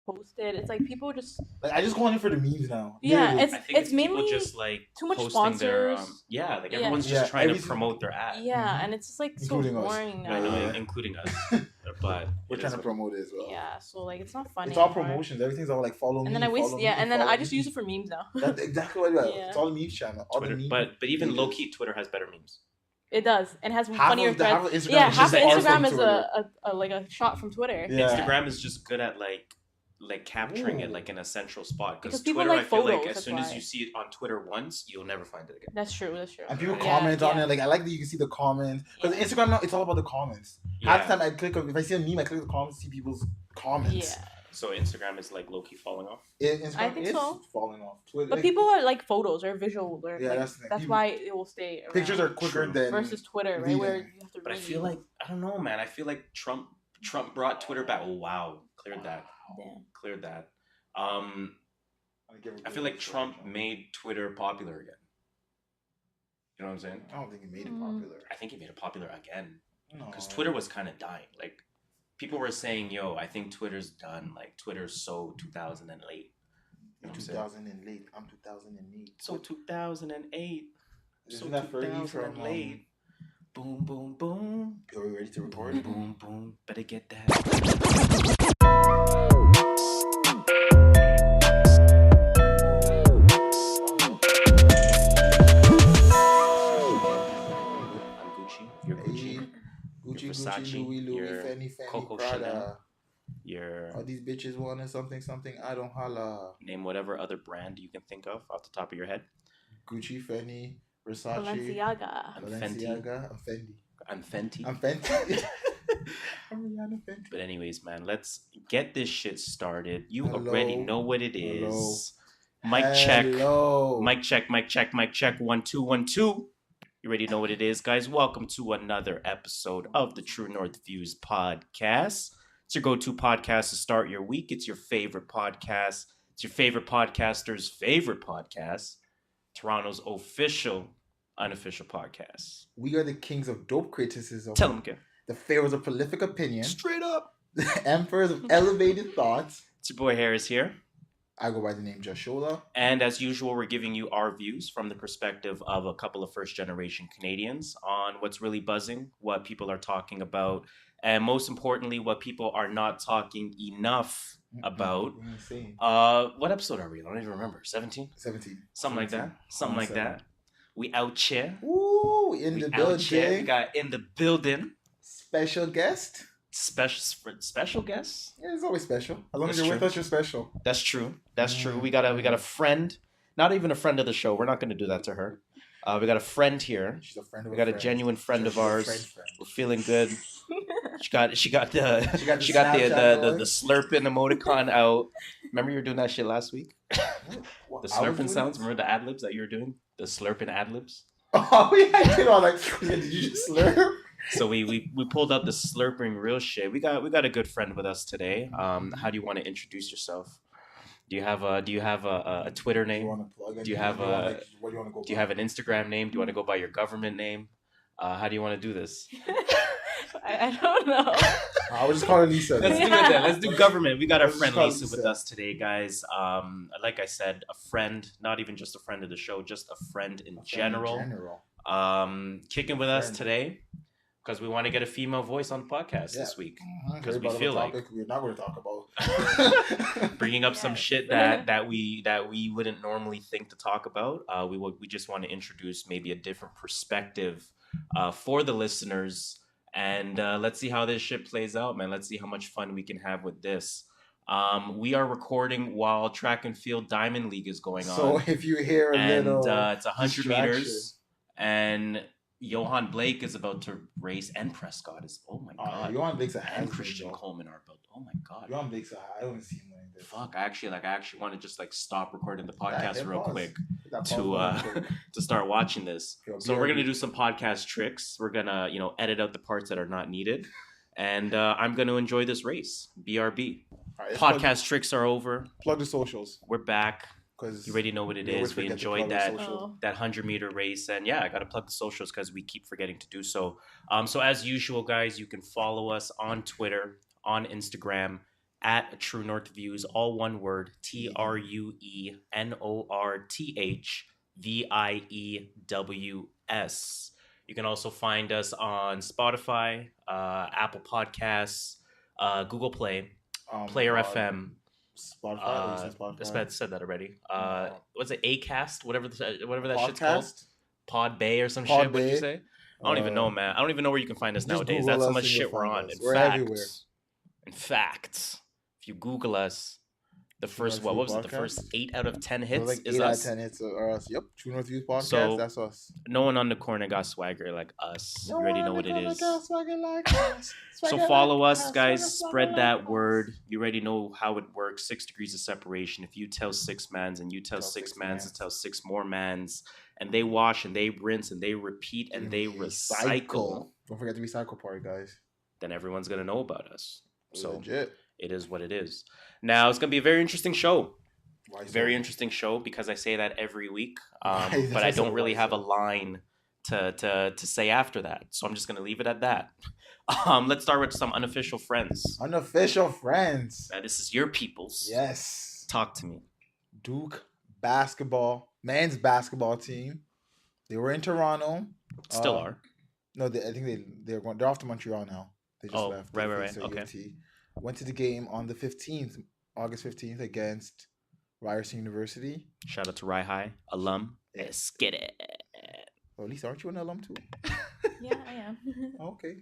posted. It's like people just like I just go on it for the memes now. Yeah, Literally. it's mainly just like too much posting their sponsors. like everyone's just trying to promote their ad. Yeah, and it's just like Including so us. boring now. I know, including us, but we're trying to promote it as well. Yeah, so like it's not funny. It's all promotions. Everything's all like follow me. And then I waste and then I just use it for memes now. That's exactly what it is. It's all a memes channel. All Twitter, the memes. but even low key, Twitter has better memes. It does, and has funnier threads. Half of Instagram half of Instagram is a like a shot from Twitter. Yeah. Instagram is just good at like capturing it like in a central spot because people Twitter, like I feel photos, like as soon as you see it on Twitter once, you'll never find it again. That's true. And people comment on it. Like I like that you can see the comments because Instagram now it's all about the comments. Half the time I click if I see a meme, I click the comments, see people's comments. Yeah. So Instagram is like low key falling off. I think so. Falling off. Twitter, but people are like photos or visual. That's why it will stay around. Pictures are quicker than versus Twitter, right? Where you have to. But I feel like I don't know, man. I feel like Trump brought Twitter back. Oh wow, cleared that. I feel like Trump made Twitter popular again. You know what I'm saying? I don't think he made it popular. I think he made it popular again because Twitter was kind of dying. Like people were saying, "Yo, I think Twitter's done. Like Twitter's so 2008." You know 2008. I'm 2008. So 2008. Isn't that Fergie from late? Boom, boom, boom. Are we ready to record? Boom, boom. Better get that. Gucci, Versace, Louis, Fendi, Coco Prada. Your all these bitches wanting something. I don't holla. Name whatever other brand you can think of off the top of your head. Gucci, Fendi, Versace, Balenciaga, and Fenty. But anyways, man, let's get this shit started. You already know what it is. Mic check. Mic check. Mic check. Mic check. 1 2 1 2. You already know what it is, guys. Welcome to another episode of the True North Views podcast. It's your go-to podcast to start your week. It's your favorite podcast. It's your favorite podcaster's favorite podcast. Toronto's official, unofficial podcast. We are the kings of dope criticism. Tell them again. The Pharaohs of Prolific Opinion. Straight up. The Emperors of Elevated Thoughts. It's your boy Harris here. I go by the name JustShola. And as usual, we're giving you our views from the perspective of a couple of first-generation Canadians on what's really buzzing, what people are talking about, and most importantly, what people are not talking enough about. What episode are we on? I don't even remember. 17? 17. Something like that. Something like that. We out here. Ooh, in the building. We got in the building. Special guest. Special guest? Yeah, it's always special. As long as you're with us, you're special. That's true. That's true. We got a friend. Not even a friend of the show. We're not going to do that to her. We got a friend here. She's a friend of we got a genuine friend of ours. Friend. We're feeling good. She got the slurping emoticon out. Remember you were doing that shit last week? The slurping sounds. Remember the ad libs that you were doing? The slurping ad libs. Oh yeah, I was like, did you just slurp? So we pulled out the slurping real shit. We got a good friend with us today. How do you want to introduce yourself? Do you have a Twitter name? Do you have an Instagram name? Do you want to go by your government name? How do you want to do this? I don't know. I was just calling Lisa. Let's do it then. Let's do government. We got our friend Lisa with us today, guys. Like I said, a friend, not even just a friend of the show, just a friend in general. Kicking with us today. Because we want to get a female voice on the podcast this week. Because we feel like we're not going to talk about bringing up some shit that we wouldn't normally think to talk about. We just want to introduce maybe a different perspective for the listeners, and let's see how this shit plays out, man. Let's see how much fun we can have with this. We are recording while track and field Diamond League is going on. So if you hear a little, it's 100 meters, and Johan Blake is about to race, and Prescott is. Oh my god! Johan Blake's and Christian Coleman are about. Oh my god! Johan Blake's I don't see him winning this. Fuck! I actually want to just stop recording the podcast real quick to start watching this. So we're gonna do some podcast tricks. We're gonna edit out the parts that are not needed, and I'm gonna enjoy this race. BRB. Right, podcast tricks are over. Plug the socials. We're back. You already know what it is. We enjoyed that 100-meter race. And yeah, I got to plug the socials because we keep forgetting to do so. So as usual, guys, you can follow us on Twitter, on Instagram, at True North Views, all one word, TrueNorthViews. You can also find us on Spotify, Apple Podcasts, Google Play, Player FM. Spotify. I said that already. What's it? Acast, whatever that Podcast? shit's called. Pod Bay or some Pod shit. What did you say? I don't even know, man. I don't even know where you can find us nowadays. That's how much shit we're on. We're everywhere. In fact, if you Google us, the first what was it? The first 8 out of 10 hits like is 8 us. Out of 10 hits are us. Yep, True North Views podcast. So, that's us. No one on the corner got swagger like us. You already know what it is. Like us. So follow us, guys. Spread that word. You already know how it works. 6 degrees of separation. If you tell 6 mans and you tell 6 mans and tell 6 more mans, and they wash and they rinse and they repeat and they recycle. Don't forget the recycle part, guys. Then everyone's gonna know about us. So legit. It is what it is. Now it's gonna be a very interesting show. Very interesting show because I say that every week, but I don't really have a line to say after that. So I'm just gonna leave it at that. Let's start with some unofficial friends. Unofficial friends. Now, this is your people's. Yes. Talk to me. Duke basketball, men's basketball team. They were in Toronto. Still are. No, I think they're off to Montreal now. They just left. Right. Okay. UT. Went to the game on the 15th, August 15th, against Ryerson University. Shout out to Rye High alum. Let's get it. Oh, Lisa, aren't you an alum too? Yeah, I am. Okay.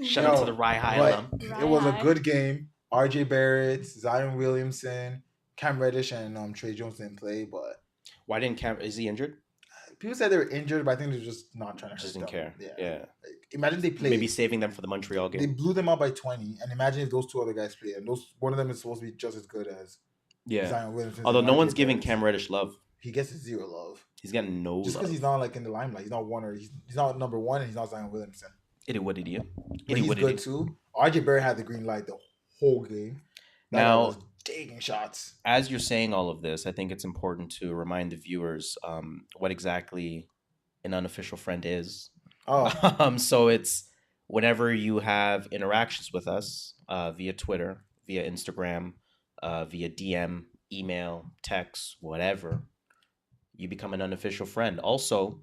Shout out to the Rye High alum. It was a good game. RJ Barrett, Zion Williamson, Cam Reddish, and Trey Jones didn't play, but why didn't Cam? Is he injured? People said they were injured, but I think they're just not trying to. Just didn't care. Yeah. Like, imagine they played. Maybe saving them for the Montreal game. They blew them out by 20, and imagine if those 2 other guys played, and one of them is supposed to be just as good as Zion Williamson. Although no one's giving Cam Reddish love. He gets 0 love. He's getting no love. Just because he's not like in the limelight. He's not he's not number 1, and he's not Zion Williamson. It is what it is. But he's good too. RJ Barrett had the green light the whole game. Now was taking shots. As you're saying all of this, I think it's important to remind the viewers what exactly an unofficial friend is. So it's whenever you have interactions with us via Twitter, via Instagram, via DM, email, text, whatever, you become an unofficial friend. Also,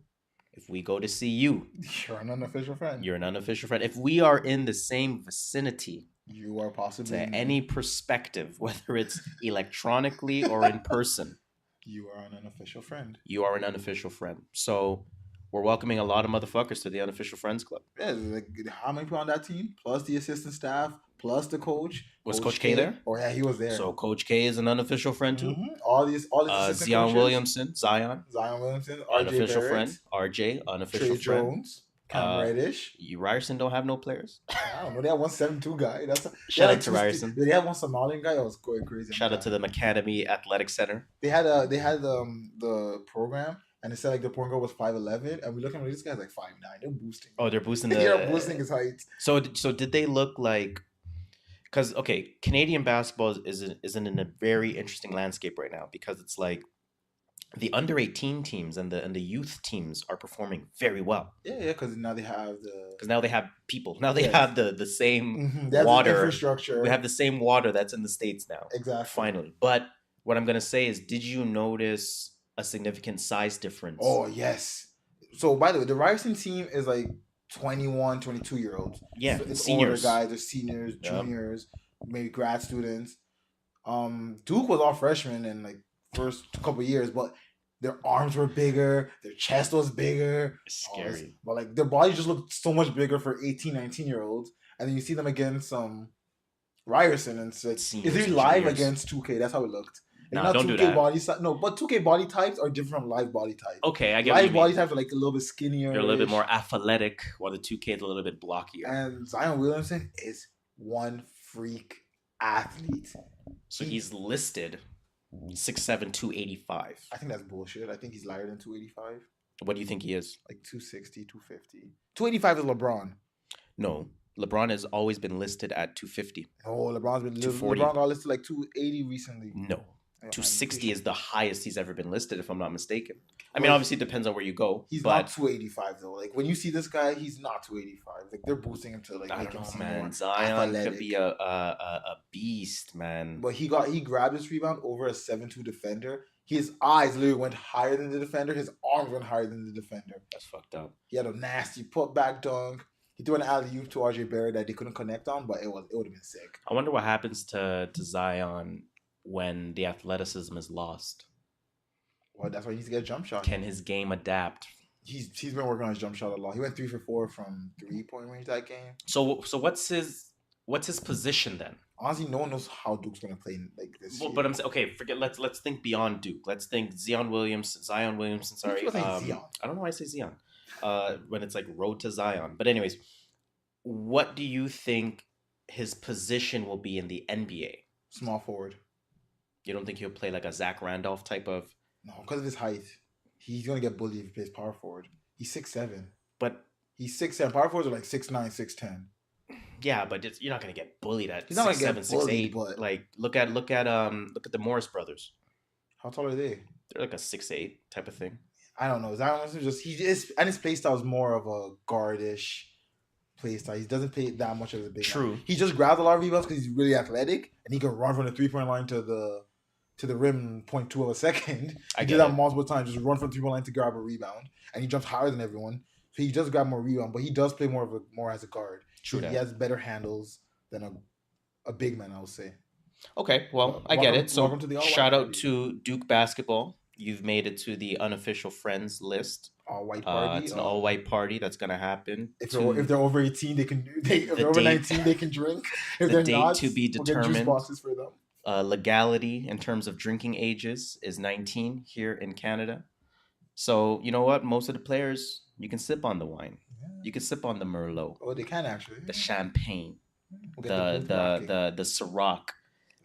if we go to see you, you're an unofficial friend. You're an unofficial friend. If we are in the same vicinity, you are possibly to any perspective, whether it's electronically or in person, you are an unofficial friend. You are an unofficial friend. So we're welcoming a lot of motherfuckers to the Unofficial Friends Club. Yeah, like how many people on that team? Plus the assistant staff, plus the coach. Was Coach K there? Oh yeah, he was there. So Coach K is an unofficial friend too. Mm-hmm. All these Zion Williamson, Zion Williamson, RJ unofficial Barrett, friend, RJ unofficial Trey friend. Jones, Cam Reddish. You Ryerson don't have no players. I don't know. They have 172 guy. Shout out to Ryerson. They have one Somalian guy. That was quite crazy. Shout out to the Academy Athletic Center. They had the program. And it said like the point guard was 5'11", and we look at him, this guy's like 5'9". They're boosting. Oh, they're boosting they're boosting his height. So did they look like? Because Canadian basketball is in a very interesting landscape right now because it's like the under 18 teams and the youth teams are performing very well. Yeah, because now they have people. Now they have the same they have water the infrastructure. We have the same water that's in the States now. Exactly. Finally, but what I'm gonna say is, did you notice a significant size difference? Oh, yes. So, by the way, the Ryerson team is like 21, 22-year-olds. Yeah, so it's seniors. Older guys, they're seniors, juniors, maybe grad students. Duke was all freshmen in like first couple of years, but their arms were bigger, their chest was bigger. It's scary. But like their bodies just looked so much bigger for 18, 19-year-olds. And then you see them against Ryerson, and it's like, is it live against 2K? That's how it looked. No, don't do that. But 2K body types are different from live body types. Okay, I get live body types are like a little bit skinnier. They're a little bit more athletic, while the 2K is a little bit blockier. And Zion Williamson is one freak athlete. So he's listed 6'7", 285. I think that's bullshit. I think he's lighter than 285. What do you think he is? Like 260, 250. 285 is LeBron. No. LeBron has always been listed at 250. Oh, LeBron got listed like 280 recently. No. 260 is the highest he's ever been listed, if I'm not mistaken. I mean, obviously, it depends on where you go. He's not 285 though. Like when you see this guy, he's not 285. Like they're boosting him to like I make don't him know, seem man. more Zion athletic. could be a beast, man. But he grabbed his rebound over a 7'2" defender. His eyes literally went higher than the defender. His arms went higher than the defender. That's fucked up. He had a nasty putback dunk. He threw an alley-oop to RJ Barrett that they couldn't connect on, but it would have been sick. I wonder what happens to Zion when the athleticism is lost. Well, that's why he needs to get a jump shot. Can his game adapt? He's been working on his jump shot a lot. He went 3 for 4 from 3-point range that game. So what's his position then? Honestly, no one knows how Duke's gonna play like this. Well, but I'm saying, okay, forget. Let's think beyond Duke. Let's think Zion Williamson. Sorry, Zion. I don't know why I say Zion. When it's like road to Zion. But anyways, what do you think his position will be in the NBA? Small forward. You don't think he'll play like a Zach Randolph type of? No, because of his height. He's gonna get bullied if he plays power forward. He's 6'7". But he's 6'7". Power forwards are like 6'9", 6'10". Yeah, but you're not gonna get bullied at 6'7", 6'8". But like look at the Morris brothers. How tall are they? They're like a 6'8" type of thing. I don't know. Zion Williamson and his play style is more of a guardish play style. He doesn't play that much as a big True. Man. He just grabs a lot of rebounds because he's really athletic and he can run from the 3-point line to the rim in 0.2 of a second. He did that multiple times. Just run from 3-point line to grab a rebound, and he jumps higher than everyone. So he does grab more rebound, but he does play more as a guard. True. He has better handles than a big man, I would say. Okay, well, I get it. So shout out party. to Duke basketball. You've made it to the unofficial friends list. All-white party. It's an all-white party that's gonna happen. If they're over 18, they can. If they're over 19, they can drink. If the they're date not, to be we'll get juice determined. boxes for them. Legality in terms of drinking ages is 19 here in Canada. So you know what? Most of the players, you can sip on the wine. Yeah. You can sip on the Merlot. Oh, they can actually. The champagne. The Ciroc.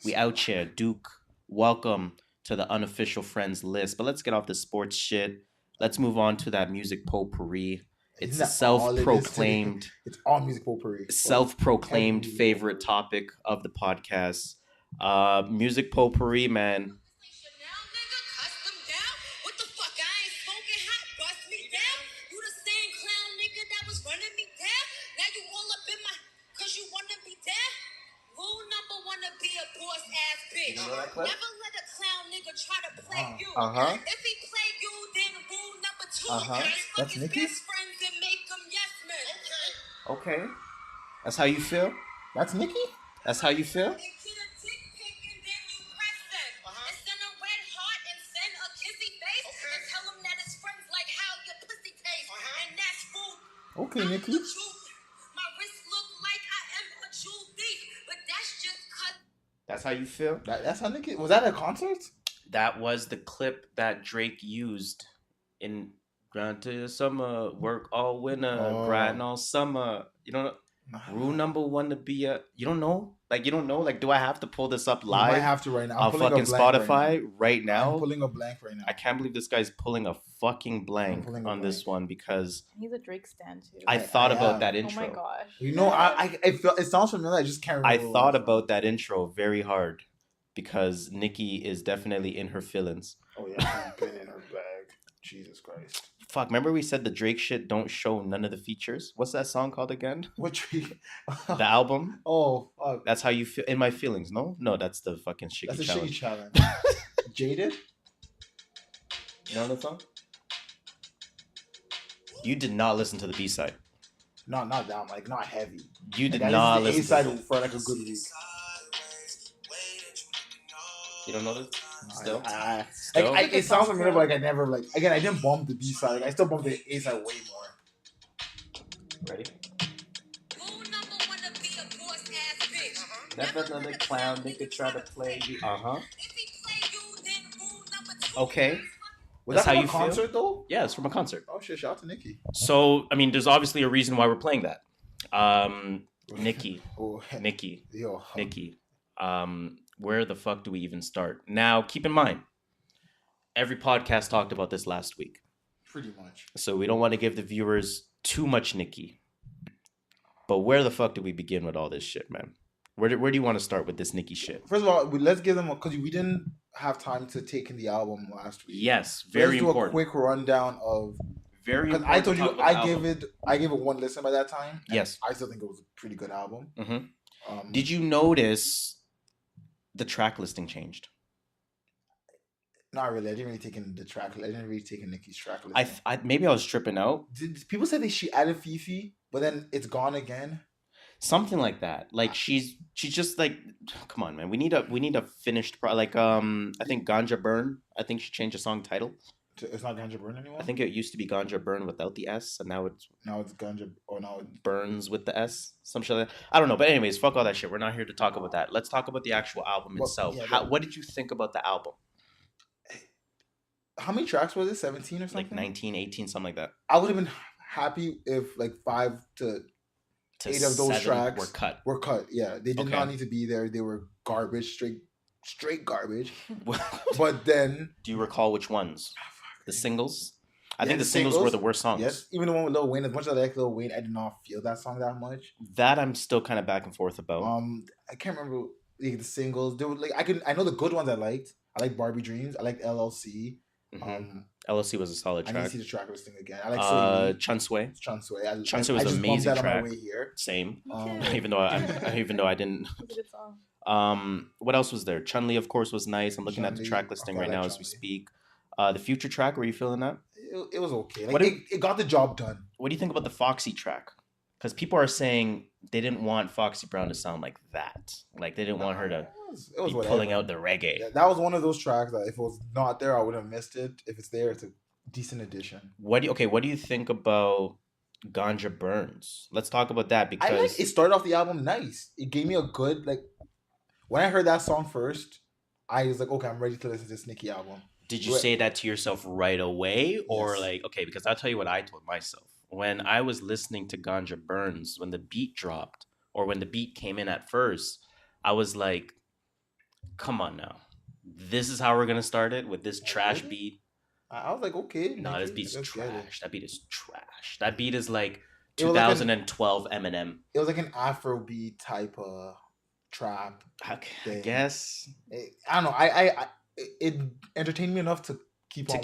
We out here, Duke. Welcome to the unofficial friends list. But let's get off the sports shit. Let's move on to that music potpourri. It's a self-proclaimed. It's all music potpourri. Self-proclaimed favorite topic of the podcast. Music potpourri, man. Never let a clown nigga try to play you. Uh-huh. If he play you, then rule number 2. Uh-huh. That's Nicki? Best friends and make them yes men. Okay. That's how you feel? That's Nicki? That's how you feel? Okay, Nicki. That's how you feel? That's how Nicki. Was that a concert? That was the clip that Drake used in Grind to the Summer, Work All Winter, Grind All Summer. You don't know? Rule number 1 to be a... You don't know? Like, you don't know? Like, do I have to pull this up live? I have to right now. On fucking Spotify right now? I'm pulling a blank right now. I can't believe this guy's pulling a fucking blank on this one because... He's a Drake stan too. I thought about that intro. Oh my gosh. You know, it sounds familiar. I just can't remember. I thought about that intro very hard because Nicki is definitely in her feelings. Oh yeah, she's been in her bag. Jesus Christ. Fuck, remember we said the Drake shit don't show none of the features? What's that song called again? What Drake? The album? Oh. That's how you feel in my feelings, no? No, that's the fucking Shiggy Challenge. Challenge. That's a Shiggy Challenge. Jaded? You know the song? You did not listen to the B-side. No, not down, like not heavy. You did not listen to the A-side for like a good week. You don't know this? Still? It sounds familiar, but like I never again I didn't bump the B side. Like, I still bump the A side way more. Ready? Never another clown nigga try to play you. Okay. Was That's that how from you a concert feel? though? Yeah, it's from a concert. Oh shit! Shout out to Nicki. So I mean, there's obviously a reason why we're playing that. Nicki. Oh, Nicki. Yo. Nicki. Where the fuck do we even start? Now, keep in mind, every podcast talked about this last week. Pretty much. So we don't want to give the viewers too much Nicki. But where the fuck do we begin with all this shit, man? Where do you want to start with this Nicki shit? First of all, let's give them because we didn't have time to take in the album last week. Yes, very Let's do important. a quick rundown of. Very important. I told you I gave it one listen by that time. Yes, I still think it was a pretty good album. Mm-hmm. Did you notice the track listing changed? Not really. I didn't really take in the track. I didn't really take in Nicki's track listing. Maybe I was tripping out. Did people say that she added Fifi, but then it's gone again? Something like that. Like she's just like, come on, man. We need a finished I think Ganja Burn. I think she changed the song title. It's not Ganja Burn anymore. I think it used to be Ganja Burn without the S, and now it's Ganja. Oh no, Burns with the S. Some shit like that. I don't know, but anyways, fuck all that shit. We're not here to talk about that. Let's talk about the actual album itself. Yeah, what did you think about the album? How many tracks was it? 17 or something? Like 19, 18, something like that. I would have been happy if like 5 to 8 of those tracks were cut. Yeah, they did not need to be there. They were garbage, straight garbage. But then, do you recall which ones? The singles? I think the singles were the worst songs. Yes, even the one with Lil Wayne. As much as I like Lil Wayne, I did not feel that song that much. That I'm still kind of back and forth about. I can't remember the singles. There were I know the good ones I liked. I like Barbie Dreams. I liked LLC. LLC was a solid track. I need to see the track listing again. I like Chun Sui. Chun Sui. Chun Sui was an amazing track. On my way here. Same. Even though I didn't. What else was there? Chun Li, of course, was nice. I'm looking at the track listing right now as we speak. The Future track, were you feeling that? It was okay. It got the job done. What do you think about the Foxy track? Because people are saying they didn't want Foxy Brown to sound like that. Like they didn't want her to be pulling out the reggae. Yeah, that was one of those tracks that if it was not there, I would have missed it. If it's there, it's a decent addition. What do you think about Ganja Burns? Let's talk about that because it started off the album nice. It gave me a good when I heard that song first, I was like, okay, I'm ready to listen to this Nicki album. Did you say that to yourself right away? Or because I'll tell you what I told myself. When I was listening to Ganja Burns, when the beat dropped or when the beat came in at first, I was like, come on now. This is how we're going to start it with this trash beat. I was like, okay. No, this beat's trash. That beat is trash. That beat is like 2012 Eminem. It was like an Afrobeat type of trap. Okay, I guess. I don't know. It entertained me enough to keep going. To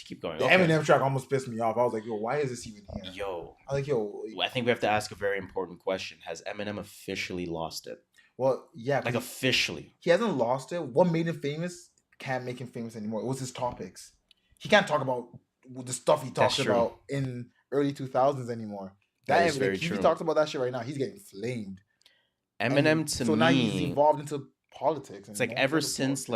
keep going. The Eminem track almost pissed me off. I was like, yo, why is this even here? Yo. I was like, yo. I think we have to ask a very important question. Has Eminem officially lost it? Well, yeah. Like officially. He hasn't lost it. What made him famous can't make him famous anymore. It was his topics. He can't talk about the stuff he talked about in early 2000s anymore. That is very true. He talks about that shit right now. He's getting flamed. Eminem so now he's evolved into politics. It's like ever since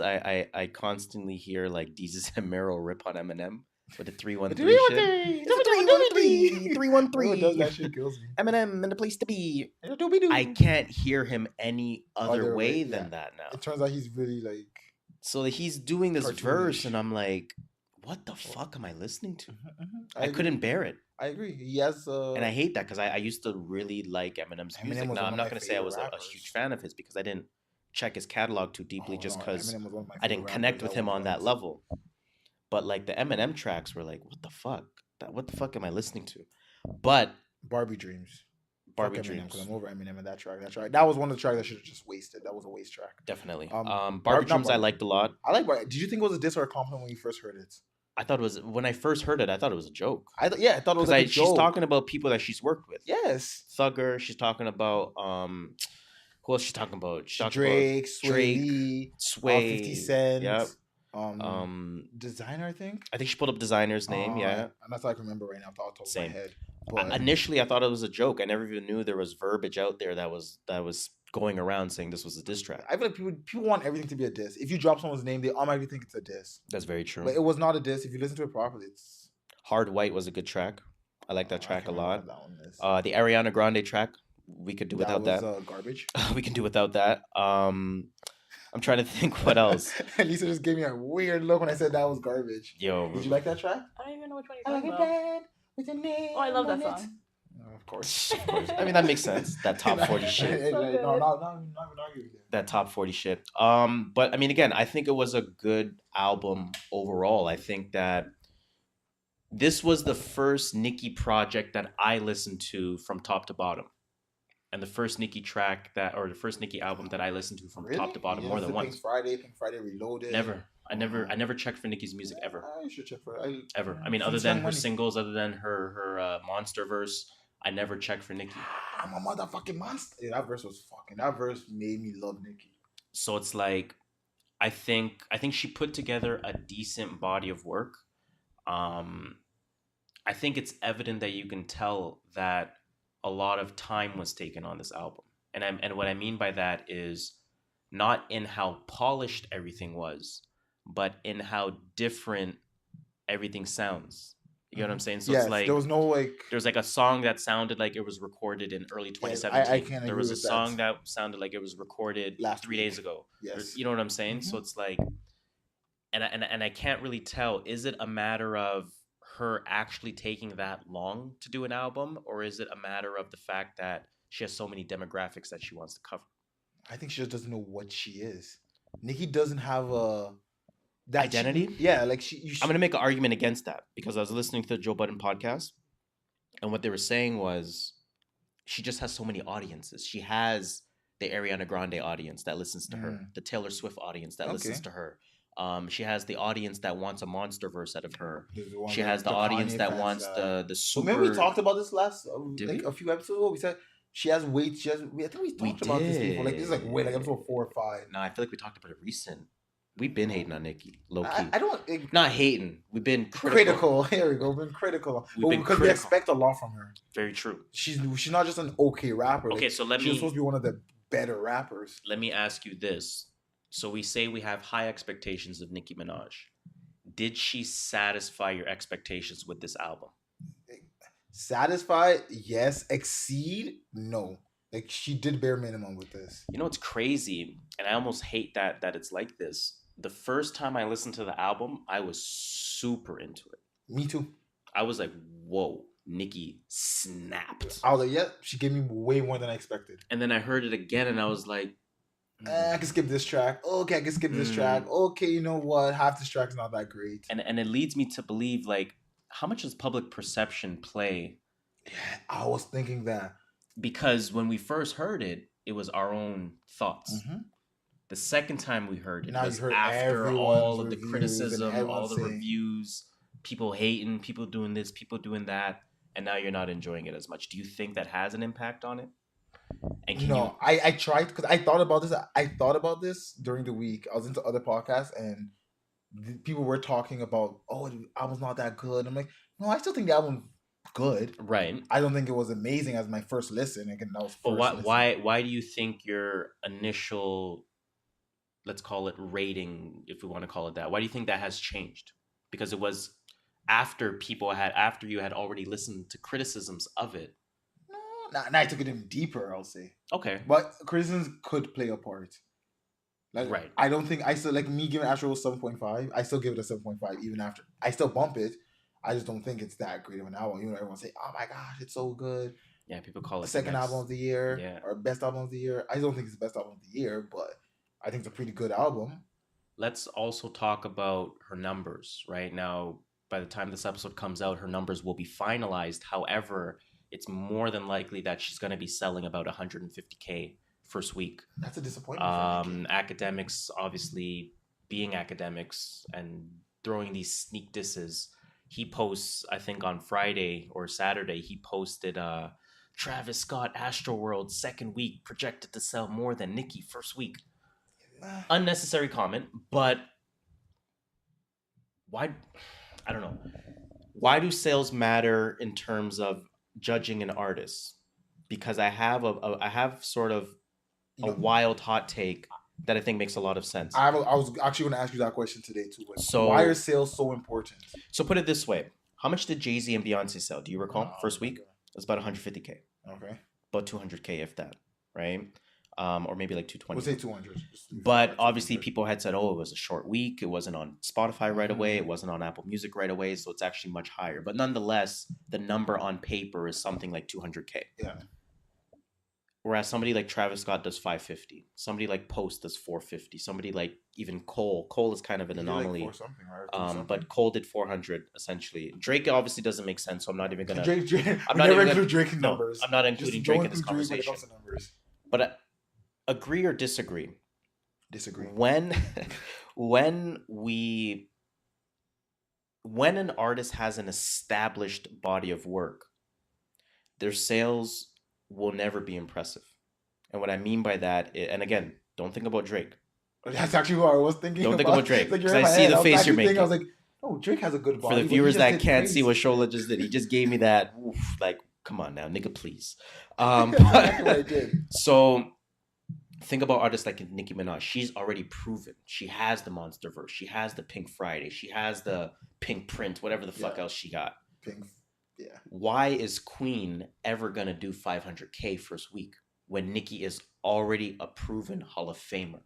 I constantly hear like Jesus and Meryl rip on Eminem with the 313 shit. 313. Does that shit kills me. Eminem in the place to be. I can't hear him any other way than that now. It turns out he's really like. So he's doing this verse, and I'm like, what the fuck am I listening to? I couldn't bear it. I agree. He has, and I hate that because I used to really like Eminem's music. Now I'm not going to say I was a huge fan of his because I didn't check his catalog too deeply just because I didn't connect with him on that level. But like the Eminem tracks were like, what the fuck? What the fuck am I listening to? But Barbie Dreams. Barbie Dreams. Because I'm over Eminem and that track. That was one of the tracks that should have just wasted. That was a waste track. Definitely. Barbie Dreams I liked a lot. I like Barbie. Did you think it was a diss or a compliment when you first heard it? I thought it was when I first heard it. I thought it was a joke. I thought it was like a joke. She's talking about people that she's worked with. Yes, Thugger. She's talking about who else? She's talking about Drake, Sway, 50 Cent. Yep. Designer. I think she pulled up Designer's name. Yeah, and that's all I can remember right now. Off the top of my head. But initially, I thought it was a joke. I never even knew there was verbiage out there that was going around saying this was a diss track. I feel like people want everything to be a diss. If you drop someone's name, they automatically think it's a diss. That's very true. But it was not a diss. If you listen to it properly, it's... Hard White was a good track. I like that track a lot. The Ariana Grande track, we could do without that. That was garbage. We can do without that. I'm trying to think what else. Lisa just gave me a weird look when I said that was garbage. Yo. Did you like that track? I don't even know which one you're talking about. With your name I love that song. Of course. I mean, that makes sense. That top 40 shit. That top 40 shit. But I mean, again, I think it was a good album overall. I think that this was the first Nicki project that I listened to from top to bottom. And the first Nicki the first Nicki album that I listened to from top to bottom more than once. Pink Friday Reloaded. I never checked for Nicki's music ever. I should check for it. Ever. I mean, other than her singles, other than her monster verse, I never checked for Nicki. I'm a motherfucking monster. Yeah, that verse made me love Nicki. So it's like, I think she put together a decent body of work. I think it's evident that you can tell that a lot of time was taken on this album. And what I mean by that is not in how polished everything was, but in how different everything sounds. You know what I'm saying? So it's like, there was no like... There's like a song that sounded like it was recorded in early 2017. There was a song that sounded like it was recorded 3 days ago. Yes. You know what I'm saying? So it's like, and I can't really tell, is it a matter of her actually taking that long to do an album, or is it a matter of the fact that she has so many demographics that she wants to cover? I think she just doesn't know what she is. Nicki doesn't have that identity. Like I'm gonna make an argument against that, because I was listening to the Joe Budden podcast, and what they were saying was she just has so many audiences. She has the Ariana Grande audience that listens to her, the Taylor Swift audience that listens to her. She has the audience that wants a monster verse out of her. She has the audience that wants the super. Maybe we talked about this last a few episodes ago. We said she has weight. I think we talked about this before. Like this is like way like episode 4 or 5. No, I feel like we talked about it recent. We've been hating on Nicki, low key. I don't. Not hating. We've been critical. Here we go. We've been critical. Because we expect a lot from her. Very true. She's not just an okay rapper. Okay, so she's supposed to be one of the better rappers. Let me ask you this. So we say we have high expectations of Nicki Minaj. Did she satisfy your expectations with this album? Satisfy, yes. Exceed, no. Like, she did bare minimum with this. You know, it's crazy, and I almost hate that it's like this. The first time I listened to the album, I was super into it. Me too. I was like, whoa, Nicki snapped. I was like, yeah, she gave me way more than I expected. And then I heard it again, and I was like, I can skip this track. Okay, I can skip this track. Okay, you know what? Half this track's not that great. And it leads me to believe, like, how much does public perception play? Yeah, I was thinking that. Because when we first heard it, it was our own thoughts. The second time we heard it, now was after all of the criticism, all the reviews, people hating, people doing this, people doing that, and now you're not enjoying it as much. Do you think that has an impact on it? And I tried, because I thought about this. I thought about this during the week. I was into other podcasts, and people were talking about, the album's not that good. I'm like, no, I still think the album's good. Right. I don't think it was amazing as my first listen. Again, that was first why do you think your initial, let's call it rating, if we want to call it that, why do you think that has changed? Because it was after you had already listened to criticisms of it. Now I took it in deeper, I'll say. Okay. But criticisms could play a part. Like, right. I don't think I still, like, me giving Astro 7.5, I still give it a 7.5 even after. I still bump it. I just don't think it's that great of an album. You know, everyone say, oh my gosh, it's so good. Yeah, people call it second album of the year or best album of the year. I don't think it's the best album of the year, but I think it's a pretty good album. Let's also talk about her numbers. Right now, by the time this episode comes out, her numbers will be finalized. However, it's more than likely that she's going to be selling about 150K first week. That's a disappointment. Academics, obviously, being academics and throwing these sneak disses. He posts, I think on Friday or Saturday, he posted Travis Scott Astroworld second week projected to sell more than Nicki first week. Unnecessary comment, but why? I don't know. Why do sales matter in terms of judging an artist? Because I have sort of a wild hot take that I think makes a lot of sense. I was actually going to ask you that question today too. So why are sales so important? So put it this way: how much did Jay-Z and Beyonce sell? Do you recall? First week, it was about 150K. Okay. About 200K, if that, right? Or maybe like 220. We'll say 200. But obviously, people had said, "Oh, it was a short week. It wasn't on Spotify right away. It wasn't on Apple Music right away. So it's actually much higher." But nonetheless, the number on paper is something like 200K. Yeah. Whereas somebody like Travis Scott does 550. Somebody like Post does 450. Somebody like even Cole. Cole is kind of an anomaly. Like right? But Cole did 400 essentially. Drake obviously doesn't make sense, so I'm not even gonna. Drake, I'm not even include Drake in numbers. I'm not including Drake in this conversation. But agree or disagree? Disagree. When an artist has an established body of work, their sales will never be impressive. And what I mean by that, and again, don't think about Drake. That's actually what I was thinking. Don't think about Drake, because I see the face you're making. I was like, oh, Drake has a good body. For the viewers that can't see what Shola just did, he just gave me that, like, come on now, nigga, please. So think about artists like Nicki Minaj. She's already proven. She has the Monsterverse. She has the Pink Friday. She has the Pink Print, whatever the fuck else she got. Pink. Yeah. Why is Queen ever going to do 500K first week when Nicki is already a proven Hall of Famer?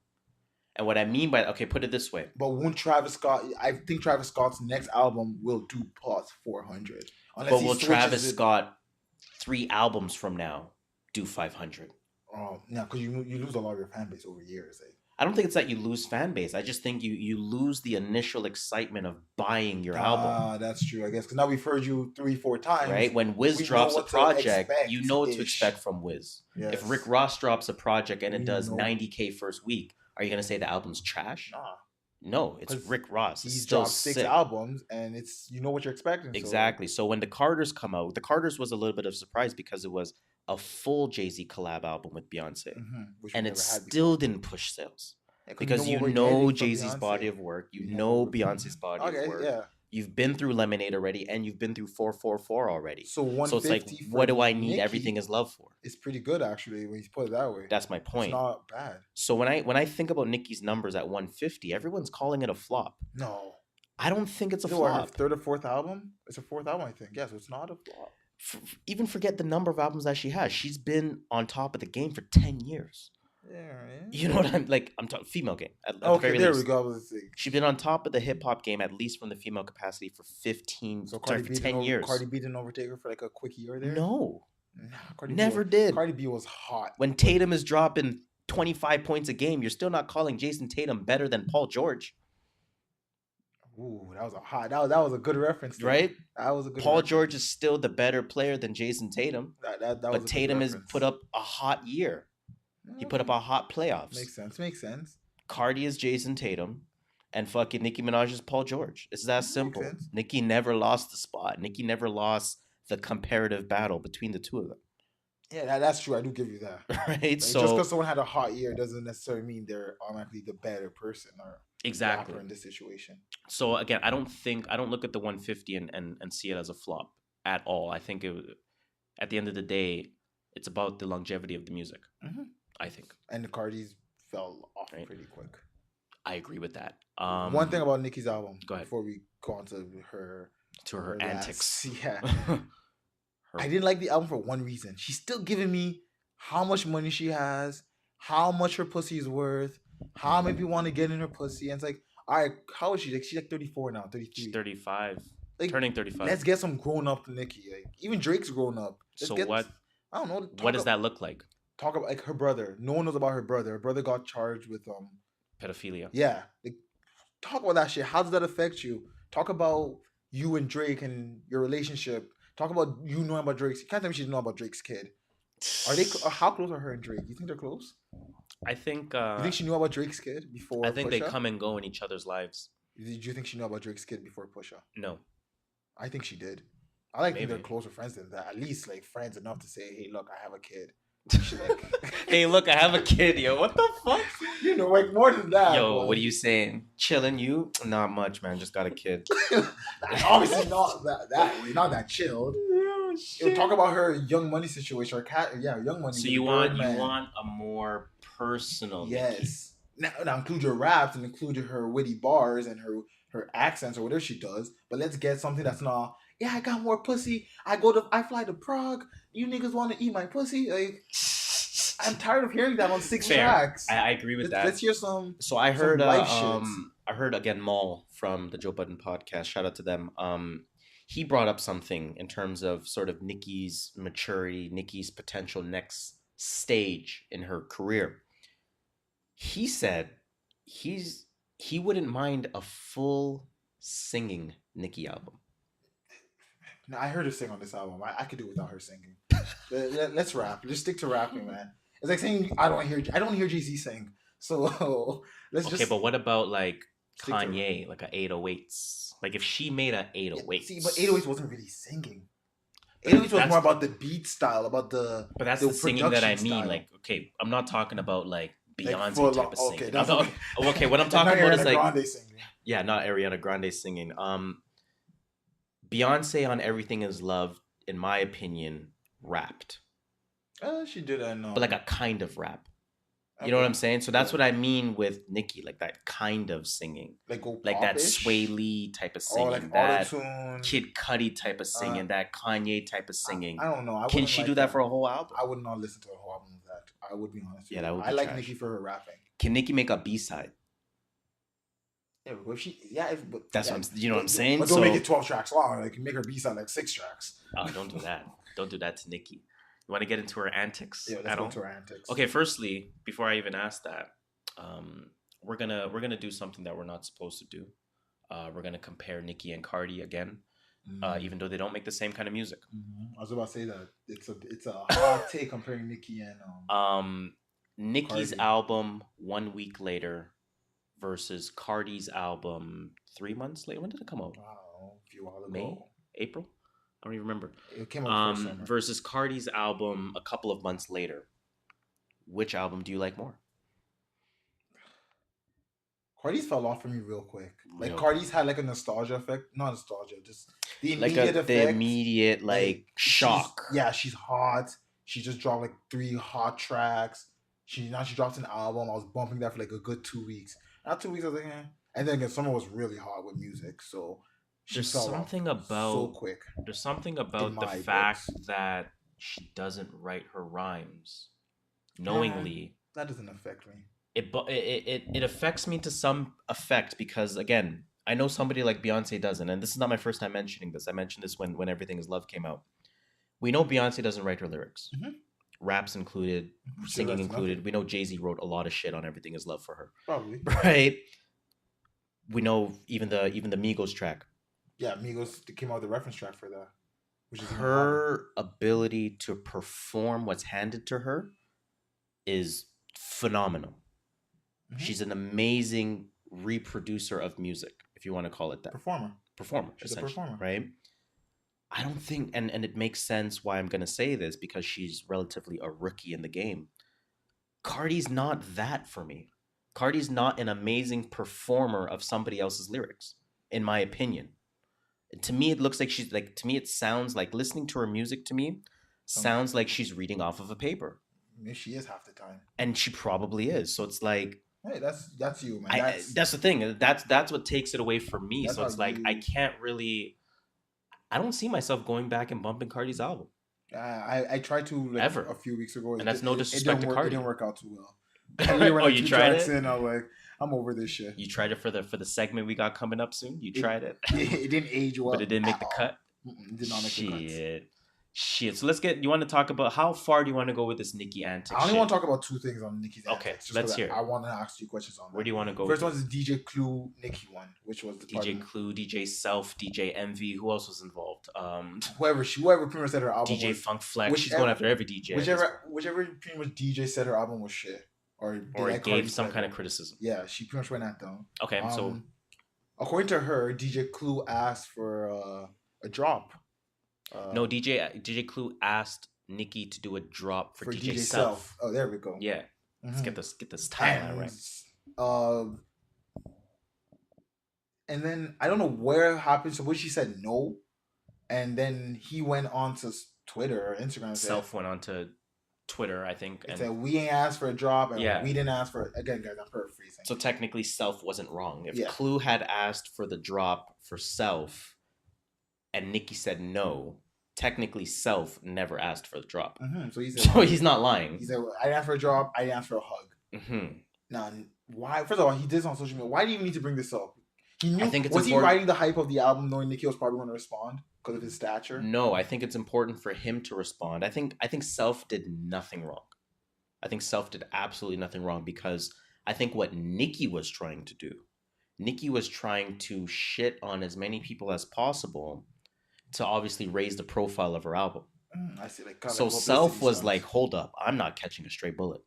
And what I mean by, okay, put it this way. But won't Travis Scott, I think Travis Scott's next album will do plus 400. But will Travis Scott 3 albums from now do 500? Oh, no, because you lose a lot of your fan base over years. I don't think it's that you lose fan base. I just think you lose the initial excitement of buying your album. That's true, I guess. Because now we've heard you 3-4 times. Right? When Wiz drops a project, you know what to expect from Wiz. Yes. If Rick Ross drops a project and it does 90K first week, are you going to say the album's trash? Nah. No, it's Rick Ross. He's dropped 6 albums, and it's you know what you're expecting. Exactly. So when the Carters come out, the Carters was a little bit of a surprise because it was a full Jay-Z collab album with Beyonce. And it still didn't push sales. Yeah, because you know Jay-Z's body of work. You know Beyonce's body of work. Yeah. You've been through Lemonade already, and you've been through 444 already. So it's like, what do I need Everything Is Love for? It's pretty good, actually, when you put it that way. That's my point. It's not bad. So when I think about Nicki's numbers at 150, everyone's calling it a flop. No. I don't think it's a flop. Her third or fourth album? It's a fourth album, I think. Yes, it's not a flop. Even forget the number of albums that she has. She's been on top of the game for 10 years. Yeah, right. You know what I'm like? I'm talking female game. At okay, the very there least. We go. She's been on top of the hip hop game, at least from the female capacity, for 10 years. Cardi B didn't overtake her for like a quick year there? No. Cardi Never did. Cardi B was hot. When Tatum is dropping 25 points a game, you're still not calling Jason Tatum better than Paul George. Ooh, that was a good reference. Right? That was a good Paul reference. George is still the better player than Jason Tatum. But Tatum has put up a hot year. He put up a hot playoffs. Makes sense. Cardi is Jason Tatum, and fucking Nicki Minaj is Paul George. It's that simple. Nicki never lost the spot. Nicki never lost the comparative battle between the two of them. Yeah, that's true. I do give you that. Right? Like, so just because someone had a hot year doesn't necessarily mean they're automatically the better person or exactly rapper in this situation. So again, I don't look at the 150 and see it as a flop at all. I think at the end of the day, it's about the longevity of the music. I think. And the Cardis fell off pretty quick. I agree with that. One thing about Nicki's album, go ahead. Before we go on to her antics. Yeah. I didn't like the album for one reason. She's still giving me how much money she has, how much her pussy is worth, how many people want to get in her pussy. And it's like, all right, how is she? Like, she's like 34 now, 33. She's 35. Like, turning 35. Let's get some grown up Nicki. Like, even Drake's grown up. What? I don't know. What does that look like? Talk about like her brother. No one knows about her brother. Her brother got charged with pedophilia. Yeah. Like, talk about that shit. How does that affect you? Talk about you and Drake and your relationship. Talk about you knowing about Drake's. You can't tell me she didn't know about Drake's kid. Are they? How close are her and Drake? You think they're close? I think. You think she knew about Drake's kid before? I think they come and go in each other's lives. Did you think she knew about Drake's kid before Pusha? No. I think she did. I like think they're closer friends than that. At least like friends enough to say, "Hey, look, I have a kid." Hey, look, I have a kid, yo. What the fuck? You know, like more than that. Yo, what are you saying? Chilling, you? Not much, man. Just got a kid. Obviously not that way. Not that chilled. Yo, talk about her Young Money situation. Young Money. So you want a more personal. Yes. Now include your raps and include her witty bars and her accents or whatever she does. But let's get something that's not. Yeah, I got more pussy. I fly to Prague. You niggas want to eat my pussy? Like, I'm tired of hearing that on 6 tracks. I agree with that. Let's hear some. So I heard I heard again Maul from the Joe Budden podcast. Shout out to them. He brought up something in terms of sort of Nicki's maturity, Nicki's potential next stage in her career. He said he wouldn't mind a full singing Nicki album. No, I heard her sing on this album. I could do without her singing. Let's rap. Just stick to rapping, man. It's like saying I don't hear Jay-Z sing. So let's just. Okay, but what about like Kanye, like a 808s? Like if she made a 808s. See, but 808s wasn't really singing. 808s was more about the beat style, about the. But that's the singing that I mean. Style. Like, okay, I'm not talking about like Beyonce like type of singing. Okay, what I'm talking about is like yeah, not Ariana Grande singing. Beyonce on Everything Is Love, in my opinion, rapped. She did, I know. But like a kind of rap. You know what I'm saying? So that's what I mean with Nicki, like that kind of singing. Like that Sway Lee type of singing. Like that auto-tune. Kid Cudi type of singing. That Kanye type of singing. I don't know. Can she do that for a whole album? I would not listen to a whole album of that. I would be honest. Yeah, that would be I like Nicki for her rapping. Can Nicki make a B-side? Yeah, but that's what I'm. You know what I'm saying? But don't make it 12 tracks long. Like make her B-side like 6 tracks. Oh, don't do that. Don't do that to Nicki. You want to get into her antics? Yeah, let's go into her antics. Okay, firstly, before I even ask that, we're gonna do something that we're not supposed to do. We're gonna compare Nicki and Cardi again, even though they don't make the same kind of music. I was about to say that it's a hot take comparing Nicki and Nicki's Cardi. album 1 week later versus Cardi's album 3 months later. When did it come out? Wow, a few while ago. May, April. I don't even remember. It came out versus Cardi's album a couple of months later. Which album do you like more? Cardi's fell off for me real quick. Like Cardi's had like a nostalgia effect. Not nostalgia, just the immediate like effect. The immediate like shock. She's hot. She just dropped like 3 hot tracks. She dropped an album. I was bumping that for like a good 2 weeks. Not 2 weeks, I was like, eh. And then again, summer was really hot with music, so there's something about so quick. There's something about the fact that she doesn't write her rhymes knowingly. That doesn't affect me. It affects me to some effect because again, I know somebody like Beyonce doesn't, and this is not my first time mentioning this. I mentioned this when Everything Is Love came out. We know Beyonce doesn't write her lyrics, raps included, singing included. We know Jay-Z wrote a lot of shit on Everything Is Love for her, probably, right? We know even the Migos track. Yeah, Migos came out with a reference track for that. Which is her ability to perform what's handed to her is phenomenal. She's an amazing reproducer of music, if you want to call it that. Performer. She's a performer, right? I don't think, and it makes sense why I'm going to say this, because she's relatively a rookie in the game. Cardi's not that for me. Cardi's not an amazing performer of somebody else's lyrics, in my opinion. To me, it looks like she's like, to me, it sounds like listening to her music to me sounds like she's reading off of a paper. Maybe she is half the time. And she probably is. So it's like, hey, that's you, man. That's the thing. That's what takes it away from me. So it's like, I can't really, I don't see myself going back and bumping Cardi's album. I tried to like, ever a few weeks ago. And that's no disrespect to Cardi. It didn't work out too well. Oh, you tried it? I was like, I'm over this shit. You tried it for the segment we got coming up soon? You tried it? It didn't age well. But it didn't make the cut? It did not make the cut. Shit. So you want to talk about, how far do you want to go with this Nicki antics? I only want to talk about 2 things on Nicki's Okay, antics. let's hear it. I want to ask you questions on that. Where do you want to go? First one is the DJ Clue Nicki one, which was the DJ Clue, DJ Self, DJ Envy. Who else was involved? Whoever pretty much said her album DJ Funk Flex. She's going after every DJ. Whichever pretty much DJ said her album was shit. Or it gave some kind of criticism. Yeah, she pretty much went at them. Okay, so according to her, DJ Clue asked for a drop. No, DJ Clue asked Nicki to do a drop for DJ Self. Oh, there we go. Yeah, let's get this timeline right. And then I don't know where it happened. So what she said no, and then he went on to Twitter or Instagram. And Self went on to Twitter, I think, and said we ain't asked for a drop, and we didn't ask for it. Again, guys, I'm paraphrasing. So technically, Self wasn't wrong. If Clue had asked for the drop for Self, and Nicki said no, technically Self never asked for the drop. So he said, so he's not lying. He said, I didn't ask for a drop. I didn't ask for a hug. Now, why? First of all, he did this on social media. Why do you even need to bring this up? He knew. Was he riding the hype of the album, knowing Nicki was probably going to respond because of his stature? No, I think it's important for him to respond. I think Self did nothing wrong. I think Self did absolutely nothing wrong because I think what Nicki was trying to do, Nicki was trying to shit on as many people as possible to obviously raise the profile of her album. I see. Like, so Self was like, hold up, I'm not catching a stray bullet.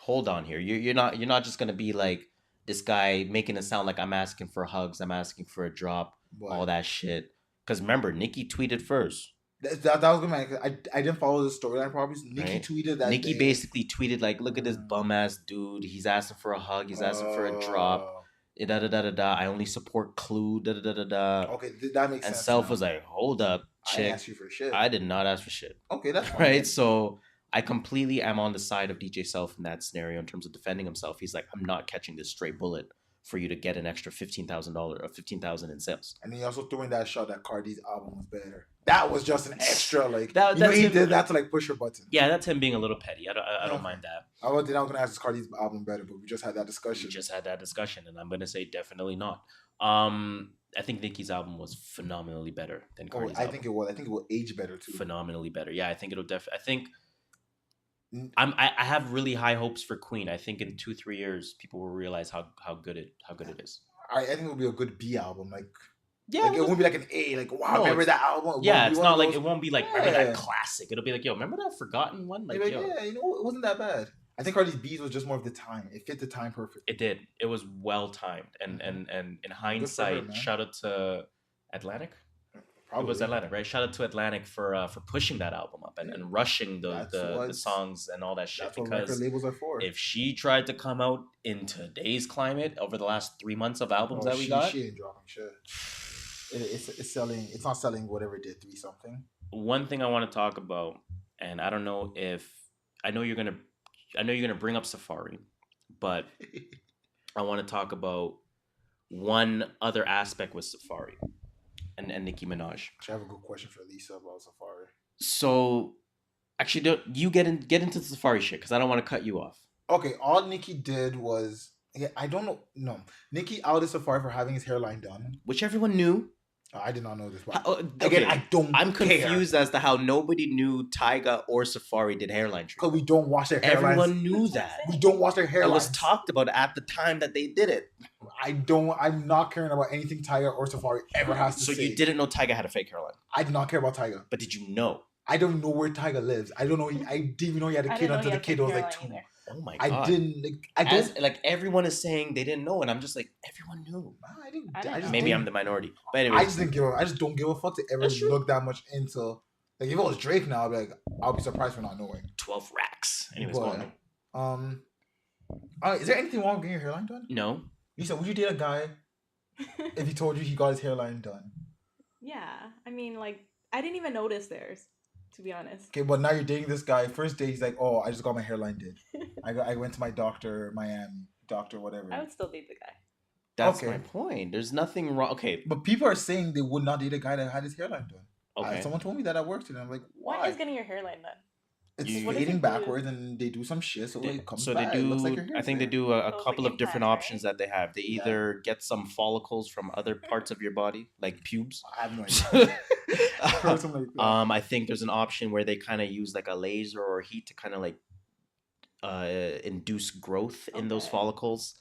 Hold on here. You're not just gonna be like this guy making it sound like I'm asking for hugs, I'm asking for a drop, all that shit. Because remember, Nicki tweeted first. That was good, man. I didn't follow the storyline properly. Nicki tweeted that. Nicki basically tweeted like, "Look at this bum ass dude. He's asking for a hug. He's asking for a drop. Da da da da da. I only support Clue. Da da da da da." Okay, that makes sense. And Self was like, "Hold up, chick. I didn't ask you for shit. I did not ask for shit." Okay, that's fine. Right. So I completely am on the side of DJ Self in that scenario in terms of defending himself. He's like, "I'm not catching this straight bullet for you to get an extra $15,000 or $15,000 in sales." And he also threw in that shot that Cardi's album was better. That was just an extra, like, he did that to like push her button. Yeah, that's him being a little petty. I don't mind that. I was gonna ask, is Cardi's album better? But we just had that discussion. And I'm gonna say definitely not. I think Nicki's album was phenomenally better than Cardi's album. I think it was. I think it will age better too. Phenomenally better. Yeah, I think it'll definitely. I think. I have really high hopes for Queen. I think in 2-3 years, people will realize how good it is. I think it will be a good B album. Like, yeah, like, it won't be like an A. Like, wow, remember that album? It's not like it won't be like remember that classic. It'll be like, yo, remember that forgotten one? Like, yo, yeah, it wasn't that bad. I think Cardi's B's was just more of the time. It fit the time perfect. It did. It was well timed, and in hindsight, shout out to Atlantic. Probably. It was Atlantic, right? Shout out to Atlantic for pushing that album up and rushing the songs and all that shit. That's what record labels are for. If she tried to come out in today's climate over the last 3 months of albums that we got, she ain't dropping shit. It's selling. It's not selling whatever it did, 3-something. One thing I want to talk about, and I don't know if I know you're gonna bring up Safari, but I want to talk about one other aspect with Safari. And Nicki Minaj. I have a good question for Lisa about Safari. So, actually, don't you get into the Safari shit because I don't want to cut you off. Okay, all Nicki did was I don't know. No, Nicki outed Safari for having his hairline done, which everyone knew. I did not know this. Again, I'm confused as to how nobody knew Tyga or Safari did hairline treatment. Because we don't wash their hairlines. Everyone knew that. We don't wash their hairlines. It was talked about at the time that they did it. I'm not caring about anything Tyga or Safari ever has to say. So you didn't know Tyga had a fake hairline? I did not care about Tyga. But did you know? I don't know where Tyga lives. I don't know. I didn't even know he had a kid until the kid was like 2. Oh my god! I didn't. Like everyone is saying they didn't know, and I'm just like, everyone knew. I didn't. Maybe I'm the minority, but anyway, I just didn't give a. I just don't give a fuck to ever look that much into. Like, if it was Drake now, I'd be like, I'll be surprised for not knowing. 12 racks. Anyways, go on. Is there anything wrong with getting your hairline done? No. Lisa, would you date a guy if he told you he got his hairline done? Yeah, I mean, like, I didn't even notice theirs, to be honest. Okay, but now you're dating this guy. First day, he's like, "Oh, I just got my hairline did. I went to my doctor, Miami, doctor, whatever." I would still date the guy. That's my point. There's nothing wrong. Okay, but people are saying they would not date a guy that had his hairline done. Okay, someone told me that at work today. I'm like, why? What is getting your hairline done? It's fading backwards, and they do some shit, so it comes back. They do. It looks like your hair's I think there. they do a couple of different options that they have. They either get some follicles from other parts of your body, like pubes. I have no idea. I think there's an option where they kind of use like a laser or heat to kind of like induce growth in those follicles.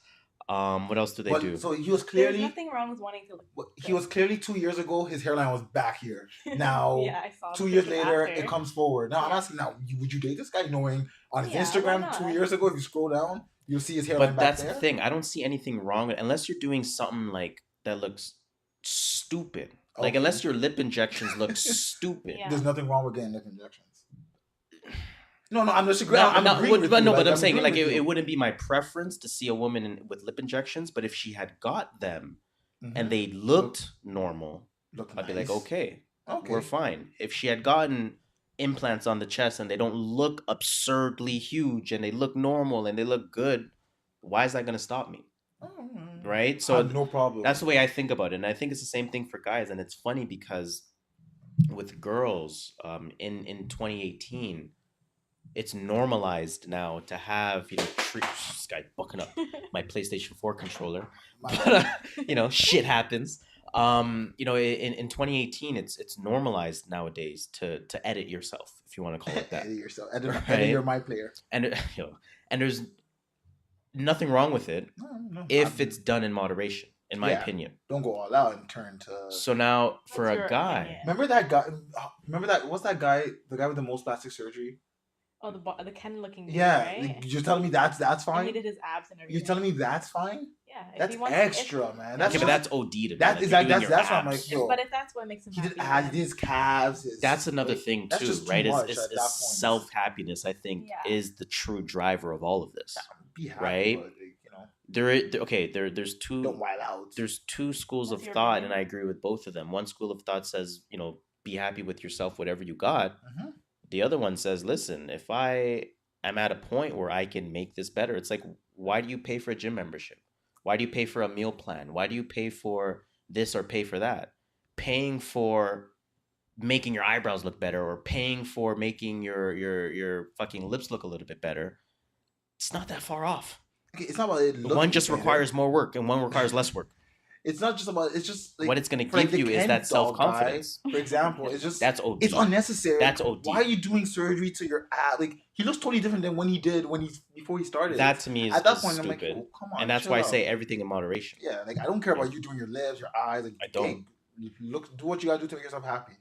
What else do they do? So he was clearly. There's nothing wrong with wanting to look. He was clearly 2 years ago. His hairline was back here. Now, I saw 2 years later, it comes forward. Now I'm asking, would you date this guy knowing on his Instagram 2 years ago? If you scroll down, you'll see his hairline. But that's the thing. I don't see anything wrong with unless you're doing something like that looks stupid. Like unless your lip injections look stupid. There's nothing wrong with getting lip injections. No, I'm just agreeing. But I'm saying like it wouldn't be my preference to see a woman with lip injections. But if she had got them and they looked normal, I'd be like, okay, we're fine. If she had gotten implants on the chest and they don't look absurdly huge and they look normal and they look good, why is that going to stop me? Right? So no problem. That's the way I think about it. And I think it's the same thing for guys. And it's funny because with girls in 2018, it's normalized now to have, this guy bucking up my PlayStation 4 controller. But, shit happens. In 2018, it's normalized nowadays to edit yourself, if you want to call it that. Edit yourself. Edit your My Player. And and there's nothing wrong with it if it's done in moderation, in my opinion. Don't go all out and turn to. So now for a guy, opinion? Remember that guy? Remember that? What's that guy? The guy with the most plastic surgery? Oh, the Ken looking dude, Yeah, right? you're telling me that's And fine? he did his abs and everything. You're telling me that's fine? Yeah. If That's he wants, extra, man. That's okay, but that's OD to me. That's like, exactly you're doing that's your what I'm abs. like. Yo, but if that's what makes him he did happy, abs, his calves. That's another thing that's too, just too right? much It's at that point. self happiness. I think is the true driver of all of this. Be happy, right? But, There's two. Don't wild out. There's two schools What's of your thought, opinion? and I agree with both of them. One school of thought says, be happy with yourself, whatever you got. Mhm. The other one says, listen, if I am at a point where I can make this better, it's like, why do you pay for a gym membership? Why do you pay for a meal plan? Why do you pay for this or pay for that? Paying for making your eyebrows look better or paying for making your fucking lips look a little bit better, it's not that far off. Okay, it's not about it. One just requires more work and one requires less work. It's not just about. It's just like What it's going to for, like, give the you is Ken that doll self-confidence. guy, for example, it's just That's OD. it's unnecessary. That's OD. Why are you doing surgery to your ass? Like he looks totally different than when he did before he started. That to me is at that is point stupid. I'm like, oh, come on, and that's chill why I out. say everything in moderation. Yeah, like I don't care about you doing your lips, your eyes. Like I don't. hey, do what you gotta do to make yourself happy.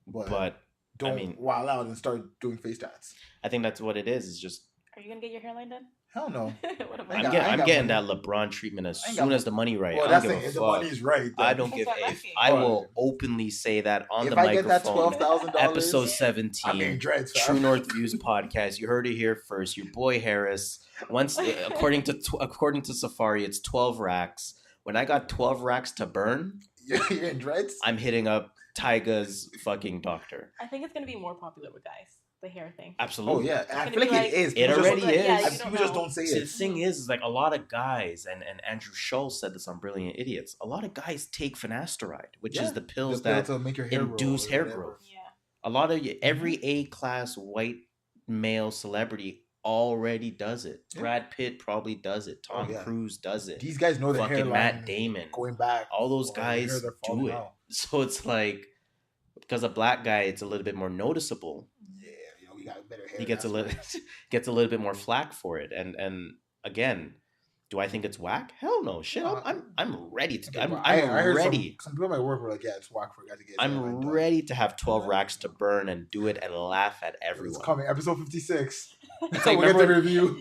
But don't I mean, wild out and start doing face tats. I think that's what it is. It's just Are you gonna get your hairline done? Hell no. What about I I'm got getting money. that LeBron treatment as I ain't got soon as the money right. Well, I that's don't the give a the fuck. money's right. Then. I don't That's give what I'm if asking. I will openly say that on If the I get that microphone. $12,000, Episode I'm 17, getting dreads. True fam. North Views podcast. You heard it here first. Your boy Harris. Once according to Safari, it's 12 racks. When I got 12 racks to burn, You're getting dreads. I'm hitting up Tyga's fucking doctor. I think it's gonna be more popular with guys. The hair thing. Oh Absolutely. yeah, and I It's feel gonna like be it is. It People just already don't- is. Yeah, you People don't just know. don't say See, it. the thing is like a lot of guys, and Andrew Schultz said this on Brilliant Idiots. A lot of guys take finasteride, which Yeah, is the pills the pill that to make your hair induce grow or hair whatever. growth. Yeah. A lot of every A-class white male celebrity already does it. Yeah. Brad Pitt probably does it. Tom Oh, yeah. Cruise does it. These guys know their Fucking hairline Matt Damon. going back. All those or their hair, guys they're do falling it. out. So it's like because a black guy, it's a little bit more noticeable. Yeah, we got better hair. He gets a that's little why. gets a little bit more flack for it. And again, do I think it's whack? Hell no. Shit, No, I'm ready to. Okay, I'm but I heard ready. Some people at my work were like, "Yeah, it's whack for a guy to get." his hairline I'm done." ready to have 12 racks to burn and do it and laugh at It's everyone. coming, episode 56. It's like, We'll get the remember review.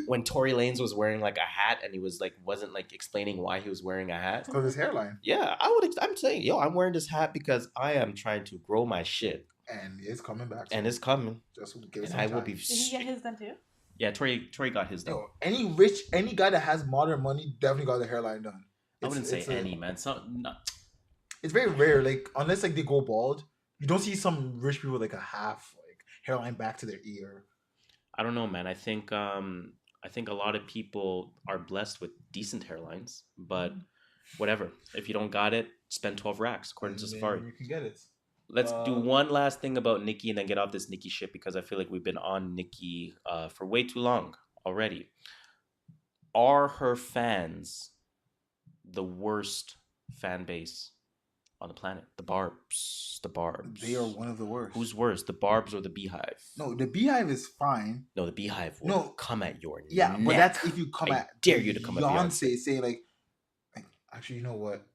when Tory Lanez was wearing like a hat and he was like wasn't like explaining why he was wearing a hat. Because his hairline, Yeah, I'm saying, yo, I'm wearing this hat because I am trying to grow my shit and it's coming back. and it's coming. just give it And some I will time. be. Did he get his done too? Yeah, Tory got his done. Yo, any guy that has modern money definitely got their hairline done. I wouldn't say it's any, man. It's very rare, like unless like they go bald, you don't see some rich people with, like a half like hairline back to their ear. I don't know, man. I think a lot of people are blessed with decent hairlines, but whatever. If you don't got it, spend 12 racks according to And then Safari. you can get it. Let's do one last thing about Nicki and then get off this Nicki shit because I feel like we've been on Nicki for way too long already. Are her fans the worst fan base on the planet? The Barbs. The Barbs. They are one of the worst. Who's worse, the Barbs or the Beehive? No, the Beehive is fine. No, the Beehive will No. come at your Yeah, neck. but that's if you come I at dare you to come at Beyonce. say like actually, you know what?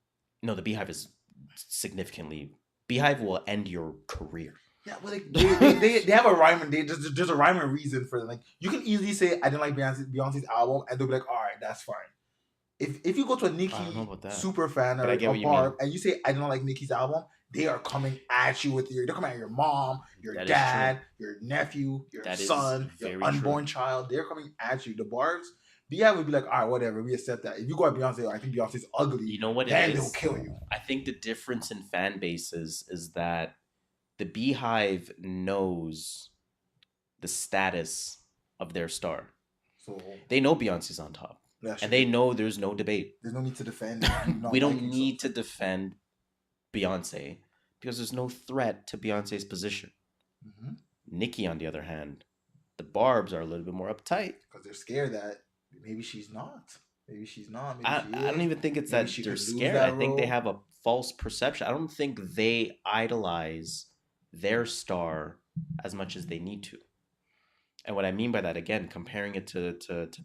No, the Beehive is significantly. Beehive will end your career. Yeah, but like they have a rhyme and there's a rhyme and reason for it. Like you can easily say I didn't like Beyonce's album and they'll be like, all right, that's fine. If you go to a Nicki I don't know about that. super fan or But I like get a what you Barb mean. and you say I don't like Nicki's album, they are coming at you they're coming at your mom, your That is dad, your nephew, your That is son, your very unborn child. They're coming at you. The Barbs, Beehive would be like, all right, whatever, we accept that. If you go at Beyonce, I think Beyonce's ugly. You know what then it they'll is? kill you. I think the difference in fan bases is that the Beehive knows the status of their star. So They know Beyonce's on top. that's And true. they know there's no debate. There's no need to defend. We don't need to defend Beyonce because there's no threat to Beyonce's position. Mm-hmm. Nicki, on the other hand, the Barbs are a little bit more uptight. Because they're scared that maybe she's not. Maybe she's not. Maybe I don't even think it's that they're scared. I think they have a false perception. I don't think they idolize their star as much as they need to. And what I mean by that, again, comparing it to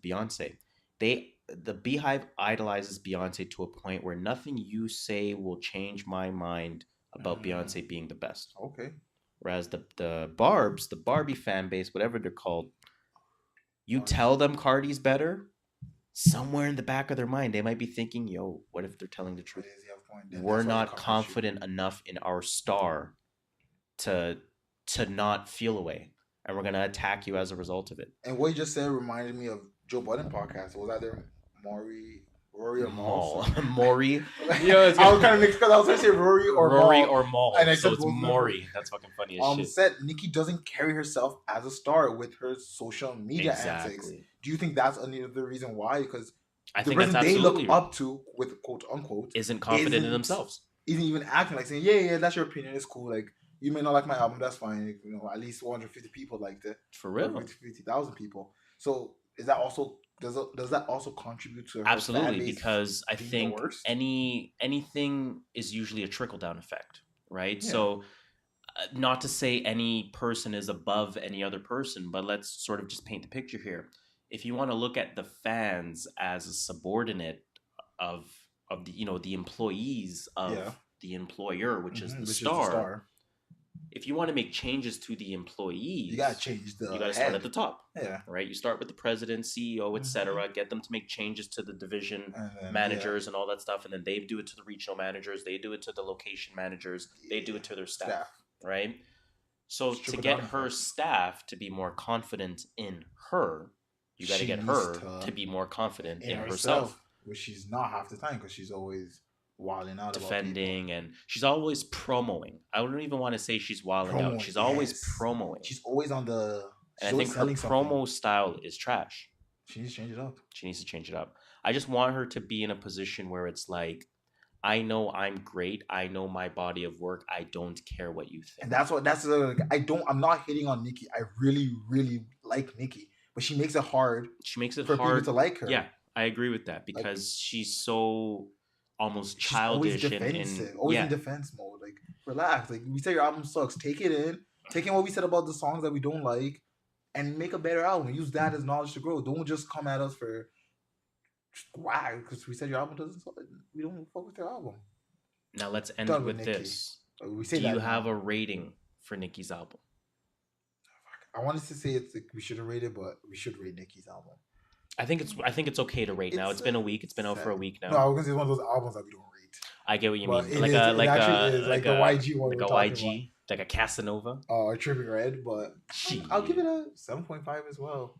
Beyonce, the Beehive idolizes Beyonce to a point where nothing you say will change my mind about Beyonce being the best. Okay. Whereas the Barbs, the Barbie fan base, whatever they're called, you tell them Cardi's better, somewhere in the back of their mind, they might be thinking, yo, what if they're telling the truth? We're not confident enough in our star to not feel away. And we're going to attack you as a result of it. And what you just said reminded me of Joe Budden podcast. Was either Rory or Maul? Maury. I was kind of mixed because I was going to say Rory or Maul. And so it's Maury. That's fucking funny as shit. Said Nicki doesn't carry herself as a star with her social media antics. Do you think that's the reason why? Because I the think person they look up to, with quote unquote, isn't confident in themselves. Isn't even acting like saying, yeah, that's your opinion. It's cool. Like, you may not like my album. That's fine. You know, at least 150 people liked it. For real. 50,000 people. So is that also... Does that also contribute to her absolutely? Because I think anything is usually a trickle down effect, right? Yeah. So, not to say any person is above any other person, but let's sort of just paint the picture here. If you want to look at the fans as a subordinate of the employees of the employer, which is the star. If you want to make changes to the employees, you gotta start at the top. Yeah. Right. You start with the president, CEO, etc. Get them to make changes to the division managers and all that stuff, and then they do it to the regional managers. They do it to the location managers. They do it to their staff. Right. So to get her staff to be more confident in her, you got to get her to be more confident in herself, which she's not half the time because she's always wilding out, defending, and she's always promoing. I wouldn't even want to say she's wilding out. She's always promoing. She's always on the. And I think her promo style is trash. She needs to change it up. She needs to change it up. I just want her to be in a position where it's like, I know I'm great. I know my body of work. I don't care what you think. And I'm not hating on Nicki. I really, really like Nicki, but she makes it hard. She makes it for hard people to like her. Yeah, I agree with that because she's so almost childish in defense mode. Like, relax. Like, we say your album sucks. Take in what we said about the songs that we don't like, and make a better album. Use that as knowledge to grow. Don't just come at us for why, because we said your album doesn't suck. We don't fuck with your album. Now let's end it with this. Do you have a rating for Nicki's album? I wanted to say it's like we should have rated, but we should rate Nicki's album. I think it's okay to rate now. It's been a week. It's been out for a week now. No, I was gonna say it's one of those albums that we don't rate. I get what you but mean. Like a YG one. Like a YG, like a Casanova. Oh, a Tripping Red, but I'll give it a 7.5 as well.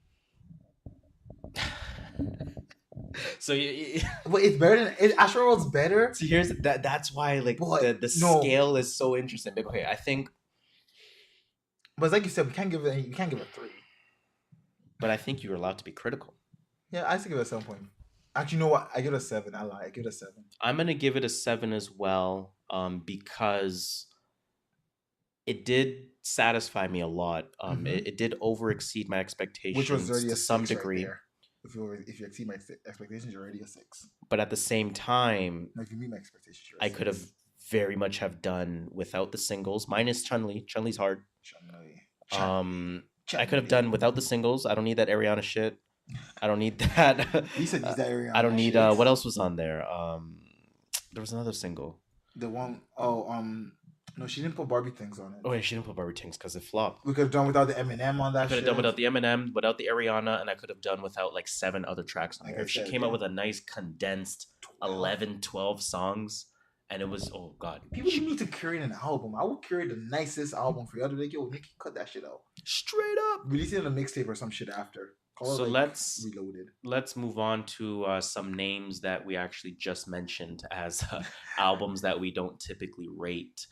So, but it's better than Astro World's better. So here's that's why the scale is so interesting. But okay, I think. But it's like you said, you can't give it a 3. But I think you're allowed to be critical. Yeah, I still give it a 7. Actually, you know what? I give it a 7. I lie. I give it a 7. I'm gonna give it a 7 as well, because it did satisfy me a lot. It did over exceed my expectations, which was already to some degree. Right, if you exceed my expectations, you're already a 6. But at the same time, if you meet my expectations, you're a 6. I could have very much have done without the singles, minus Chun-Li. Chun-Li's hard. I could have done without the singles. I don't need that Ariana shit. I don't need that. You said use that Ariana. I don't need what else was on there? There was another single. The one no, she didn't put Barbie Things on it. Oh yeah, she didn't put Barbie Things because it flopped. We could have done without the Eminem on that. I could have done without the Eminem, without the Ariana, and I could have done without like 7 other tracks on there. She came out with a nice condensed 11, 12 songs. And it was, oh god. People need to curate an album. I would curate the nicest album for you. I'd be like, yo, Nicki, cut that shit out. Straight up. Release it in a mixtape or some shit after. So let's move on to some names that we actually just mentioned as albums that we don't typically rate.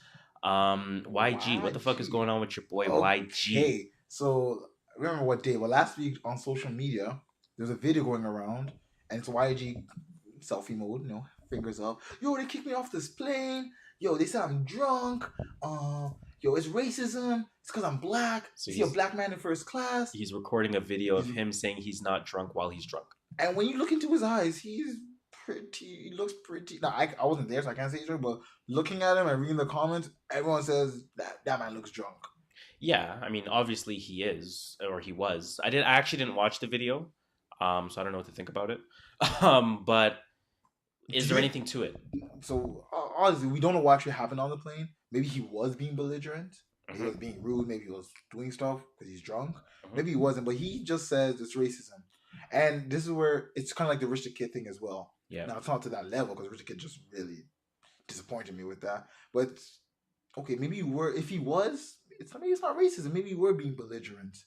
YG, what the fuck is going on with your boy YG? Okay, so remember what day? Well, last week on social media, there's a video going around, and it's YG selfie mode, you know, fingers up. Yo, they kicked me off this plane. Yo, they said I'm drunk. Yo, it's racism. It's because I'm black. So see a black man in first class. He's recording a video of him saying he's not drunk while he's drunk. And when you look into his eyes, he looks pretty. Now, I wasn't there, so I can't say sure, but looking at him and reading the comments, everyone says that man looks drunk. Yeah, I mean, obviously he is, or he was. I actually didn't watch the video, so I don't know what to think about it. But is there anything to it? So honestly, we don't know what actually happened on the plane. Maybe he was being belligerent. He was being rude. Maybe he was doing stuff because he's drunk. Maybe he wasn't, but he just says it's racism. And this is where it's kind of like the Rich the Kid thing as well. Yeah. Now, it's not to that level because Rich the Kid just really disappointed me with that. But, okay, maybe if he was, maybe it's not racism. Maybe you were being belligerent.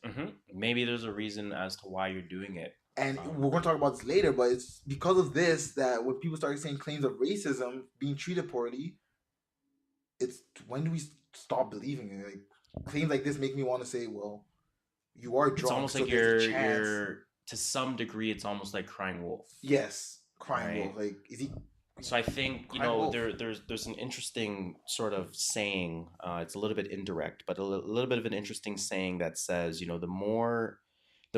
Maybe there's a reason as to why you're doing it. And we're going to talk about this later, but it's because of this that when people start saying claims of racism, being treated poorly, it's when do we stop believing it? Like, claims like this make me want to say, well, you are drunk. It's almost so like you're to some degree, it's almost like crying wolf. Yes, crying wolf. Like, is he? So I think there's an interesting sort of saying. It's a little bit indirect, but a little bit of an interesting saying that says, the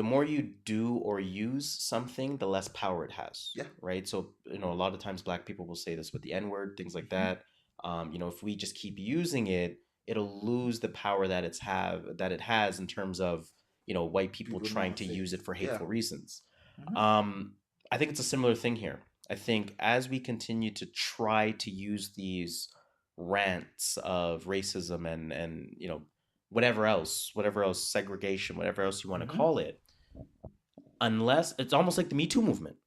more you do or use something, the less power it has. Yeah. Right. So a lot of times Black people will say this with the N-word, things like that. If we just keep using it, it'll lose the power that it has in terms of white people trying to use it for hateful reasons. I think it's a similar thing here. I think as we continue to try to use these rants of racism and whatever else, segregation, whatever else you want to call it, unless it's almost like the Me Too movement.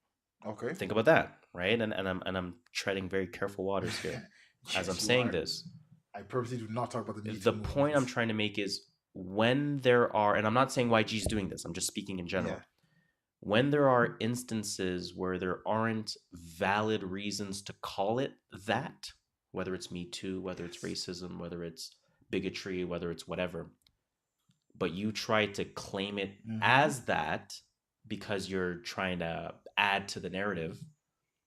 Okay. Think about that, right? And I'm treading very careful waters here as I'm saying this. I purposely do not talk about the Me Too The point I'm trying to make is when there are, and I'm not saying YG's doing this, I'm just speaking in general. Yeah. When there are instances where there aren't valid reasons to call it that, whether it's Me Too, whether it's racism, whether it's bigotry, whether it's whatever, but you try to claim it as that because you're trying to add to the narrative,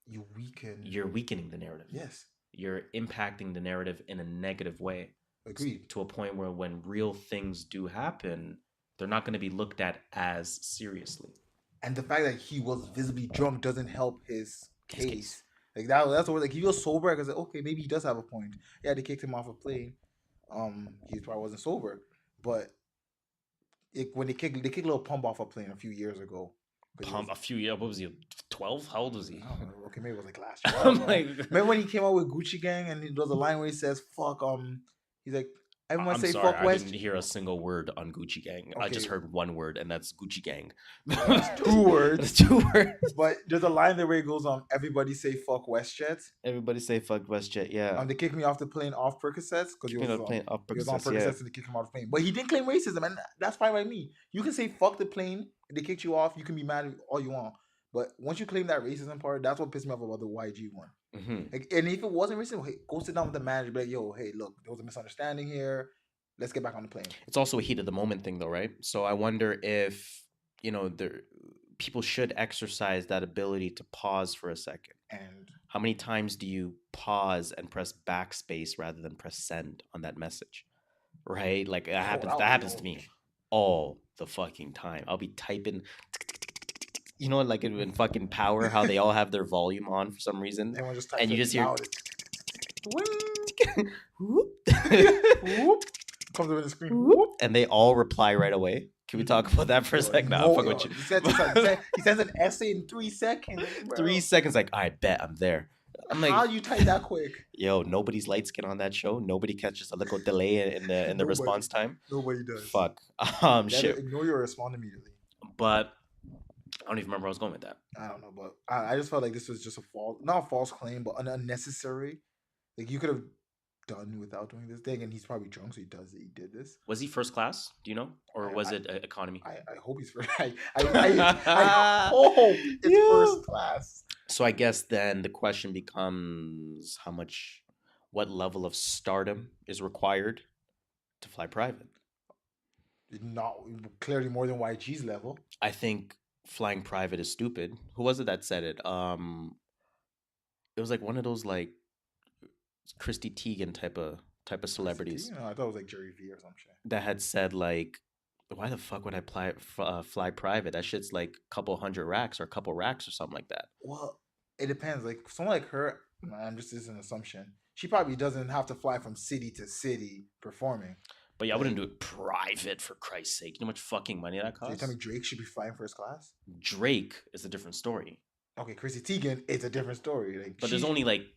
you're weakening the narrative. Yes. You're impacting the narrative in a negative way. Agreed. To a point where when real things do happen, they're not going to be looked at as seriously. And the fact that he was visibly drunk doesn't help his case. Like that's what, like, if he was sober, I could say, okay, maybe he does have a point. Yeah, they kicked him off a plane. He probably wasn't sober, but when they kicked a little pump off a plane a few years ago. A few years? What was he? 12? How old was he? I don't know. Okay, maybe it was like last year. I'm like, remember when he came out with Gucci Gang and there was a line where he says "fuck"? He's like, everyone say sorry, "fuck West." I didn't hear a single word on Gucci Gang. Okay. I just heard one word, and that's Gucci Gang. That's 2 words. That's 2 words. But there's a line there where it goes everybody say "fuck WestJet." Everybody say "fuck WestJet." Yeah. They kicked me off the plane off Percocets because he was on Percocets and they kicked him off the plane. But he didn't claim racism, and that's fine by me. You can say "fuck the plane." They kicked you off. You can be mad all you want. But once you claim that racism part, that's what pissed me off about the YG one. Like, and if it wasn't racism, hey, go sit down with the manager. Be like, yo, hey, look, there was a misunderstanding here. Let's get back on the plane. It's also a heat of the moment thing, though, right? So I wonder if people should exercise that ability to pause for a second. And how many times do you pause and press backspace rather than press send on that message? Right? Like that happens to me all the fucking time. I'll be typing, like in fucking Power, how they all have their volume on for some reason, and you just hear comes over the screen, and they all reply right away. Can we talk about that for a second? No, fuck with you. He sends an essay in 3 seconds. Bro. 3 seconds, like, I bet I'm there. I'm like, how you type that quick? Yo, nobody's light skin on that show. Nobody catches a little delay in the response time. Nobody does. Fuck. Shit. Ignore your response immediately. But I don't even remember where I was going with that. I don't know, but I just felt like this was just not a false claim, but an unnecessary. Like, you could have done without doing this thing, and he's probably drunk, so he did this. Was he first class? Do you know, or was it economy? I hope he's first. I hope it's first class. So I guess then the question becomes what level of stardom is required to fly private? Not clearly more than YG's level. I think flying private is stupid. Who was it that said it? It was like one of those like Christy Teigen type of celebrities. I thought it was like Jerry V or some shit. That had said like Why the fuck would I fly private? That shit's like a couple hundred racks or a couple racks or something like that. Well, it depends. Like someone like her, I'm just this is an assumption. She probably doesn't have to fly from city to city performing. But yeah, I wouldn't do it private for Christ's sake. You know how much fucking money that So you costs? tell me Drake should be flying first class? Drake is a different story. Okay, Chrissy Teigen is a different story. Like, But there's only like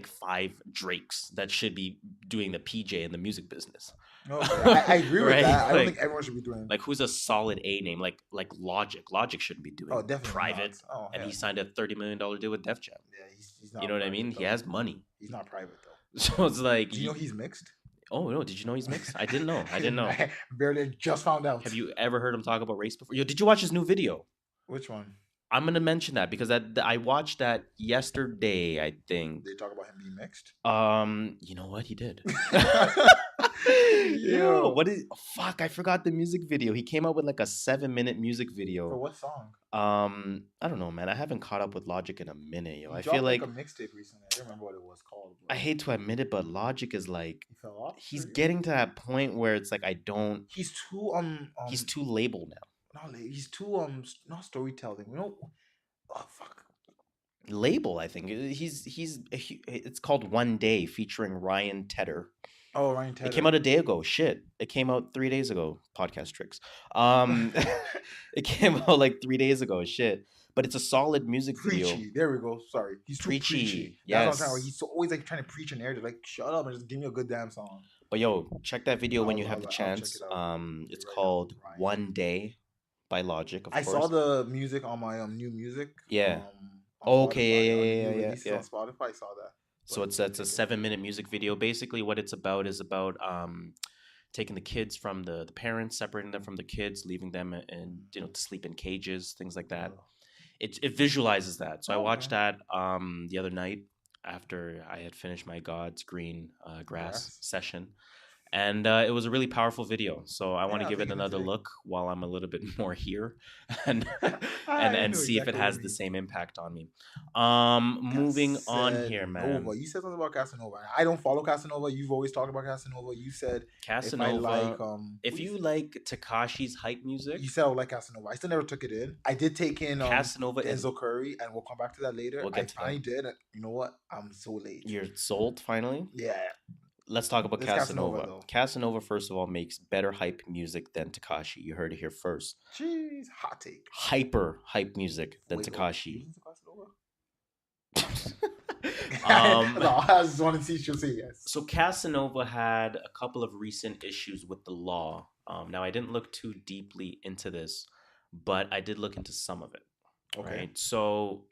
5 Drakes that should be doing the PJ in the music business. Okay, I agree with Right? that. I don't Like- think everyone should be doing. Like who's a solid A name? Like Logic. Logic shouldn't be doing Oh, definitely private. not. Oh, And hell he signed a $30 million deal with Def Jam. yeah, he's not. You know what I private, mean? though. He has money. He's not private though. So it's like, Do you know he's mixed? oh no, did you know he's mixed? I didn't know. I didn't know. I barely just found out. Have you ever heard him talk about race before? Yo, did you watch his new video? Which one? I'm gonna mention that because I watched that yesterday, I think. They talk about him being mixed. You know what he did? Yo. Yo, what is? Fuck, I forgot the music video. He came out with like a 7-minute music For video. what song? I don't know, man. I haven't caught up with Logic in a minute, yo. He I dropped, feel like a mixtape recently. I don't remember what it was called. I hate to admit it, but Logic is like He fell off. he's getting to that point where it's like He's too he's too labeled now. No, he's too not storytelling. You know, oh fuck. Label, I think it's called One Day featuring Ryan Tedder. Oh, Ryan Tedder. It came out a day ago. Shit. It came out 3 days ago. Podcast tricks. It came out like 3 days ago. Shit. But it's a solid music video. Preachy. There we go. Sorry, he's too Preachy, preachy. yes. That's what I'm saying. He's always like trying to preach a narrative. Like, shut up and just give me a good damn song. But yo, check that video when you have the I'll check chance. it out. It's Right called now, Ryan. One Day by Logic. Of I course. saw the music on my new music. Yeah. On Okay, Spotify, yeah, on yeah, new yeah, releases yeah. On Spotify, I saw that. So it's a 7-minute music video. Basically, what it's about is about taking the kids from the parents, separating them from the kids, leaving them and to sleep in cages, things like that. It visualizes that. So I watched that the other night after I had finished my God's Green Grass session. And it was a really powerful video. So I want to I'll give it take it another today. look while I'm a little bit more here and I know see if it exactly has what you the mean. same impact on me. Moving on here, man. You said something about Casanova. I don't follow Casanova. You've always talked about Casanova. You said Casanova. If who you you said? like Tekashi's hype music, You said I would like Casanova. I still never took it in. I did take in Casanova is Denzel Curry, and we'll come back to that later. We'll I get to finally did. And you know what? I'm so late. you're sold finally. Yeah. Let's talk about This Casanova, Casanova. though. Casanova, first of all, makes better hype music than Tekashi. You heard it here first. Jeez, hot take. Hyper hype music than Wait, Tekashi. you listen to Casanova? Um, No, I just want to see if she'll say yes. So Casanova had a couple of recent issues with the law. Now I didn't look too deeply into this, but I did look into some of it. Okay. Right. So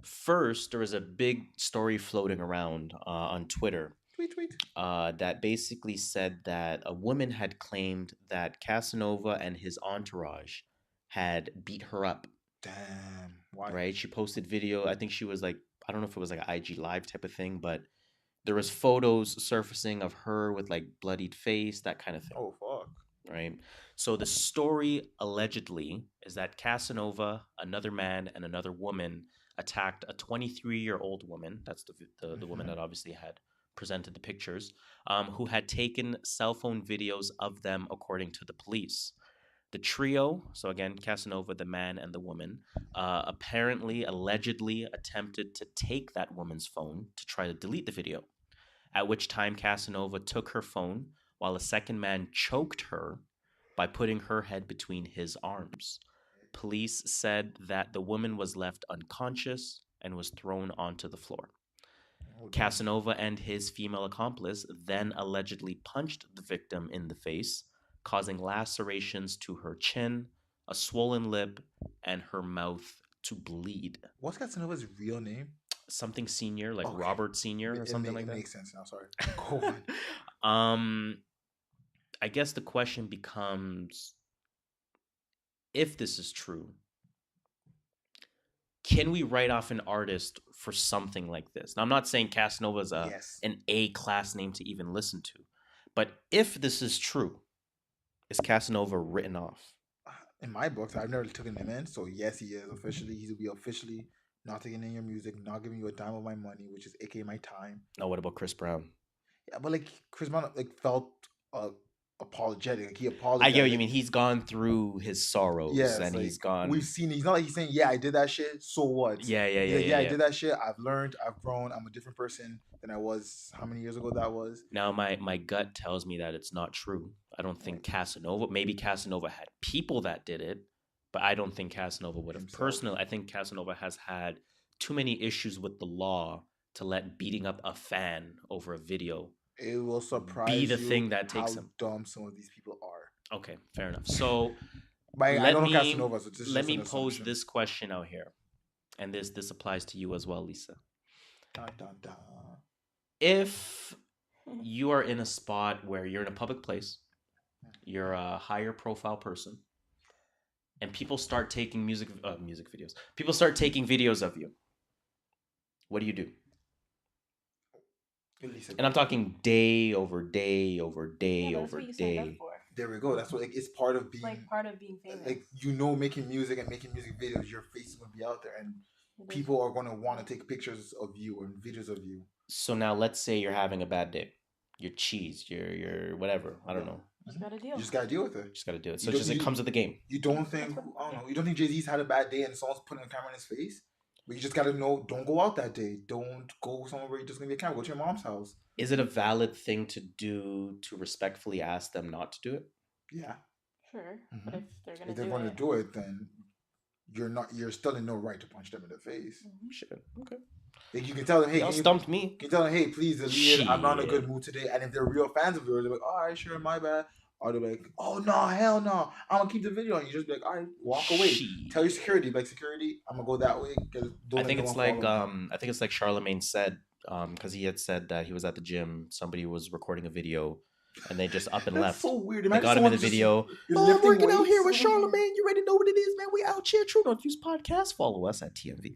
first, there was a big story floating around on Twitter Tweet. that basically said that a woman had claimed that Casanova and his entourage had beat her up. Damn. Why? Right. She posted video. I think she was like, I don't know if it was like an IG live type of thing, but there was photos surfacing of her with like bloodied face, that kind of thing. Oh fuck. Right. So the story allegedly is that Casanova, another man, and another woman attacked a 23-year-old woman. That's the woman that obviously had presented the pictures, who had taken cell phone videos of them, according to the police. The trio, so again, Casanova, the man, and the woman, allegedly attempted to take that woman's phone to try to delete the video, at which time Casanova took her phone while a second man choked her by putting her head between his arms. Police said that the woman was left unconscious and was thrown onto the floor. Oh, damn. Casanova and his female accomplice then allegedly punched the victim in the face, causing lacerations to her chin, a swollen lip, and her mouth to bleed. What's Casanova's real name? Something Senior, like Okay. Robert Senior or something like It that. makes sense now. Sorry. Go on. I guess the question becomes, if this is true, can we write off an artist for something like this? Now, I'm not saying Casanova is Yes. an A-class name to even listen to, but if this is true, is Casanova written off? In my books, I've never taken him in, so yes, he is officially. He will be officially not taking in your music, not giving you a dime of my money, which is aka my time. No, what about Chris Brown? Yeah, but like Chris Brown, like felt apologetic. Like, he I apologized. get what you mean. He's gone through his sorrows, and like, he's gone. We've seen it. He's not like he's saying, "Yeah, I did that shit. So what?" Yeah, He's like, I did that shit. I've learned. I've grown. I'm a different person than I was. How many years ago that was? Now, my gut tells me that it's not true. I don't think Casanova. Maybe Casanova had people that did it, but I don't think Casanova would have personally. I think Casanova has had too many issues with the law to let beating up a fan over a video. It will surprise be the you thing that takes how him. dumb some of these people are. Okay, fair enough. So I don't know Casanova, so let me pose this question out here, and this applies to you as well, Lisa. Dun, dun, dun. If you are in a spot where you're in a public place, you're a higher profile person, and people start taking music videos. People start taking videos of you. What do you do? And I'm talking day over day over day over day. There we go. That's what it's part of being. Like part of being famous. Like making music and making music videos, your face is gonna be out there, and people are gonna want to take pictures of you or videos of you. So now let's say you're having a bad day. You're cheesed. You're whatever. I don't know. You just gotta deal. You just gotta deal with it. You just gotta do it. So it comes with the game. You don't think I don't know. You don't think Jay-Z's had a bad day and someone's putting a camera in his face? But you just gotta know. Don't go out that day. Don't go somewhere where you're just gonna be a camera. Go to your mom's house. Is it a valid thing to do to respectfully ask them not to do it? Yeah. Sure. Mm-hmm. But if they're going to do it, then you're still in no right to punch them in the face. Mm-hmm. Shit. Okay. Like you can tell them, hey, y'all stumped me. You can tell them, hey, please delete it. I'm not in a good mood today. And if they're real fans of yours, they're like, all right, sure, my bad. Or they're like, oh no, hell no, I'm gonna keep the video. And you just be like, all right, walk away. Tell your security, like security, I'm gonna go that way. I think it's like Charlemagne said, because he had said that he was at the gym. Somebody was recording a video. And they just up and left. So weird. They got him in the video. I'm working out here with Charlemagne. You already know what it is, man. We out here. True North Use Podcast. Follow us at TMV.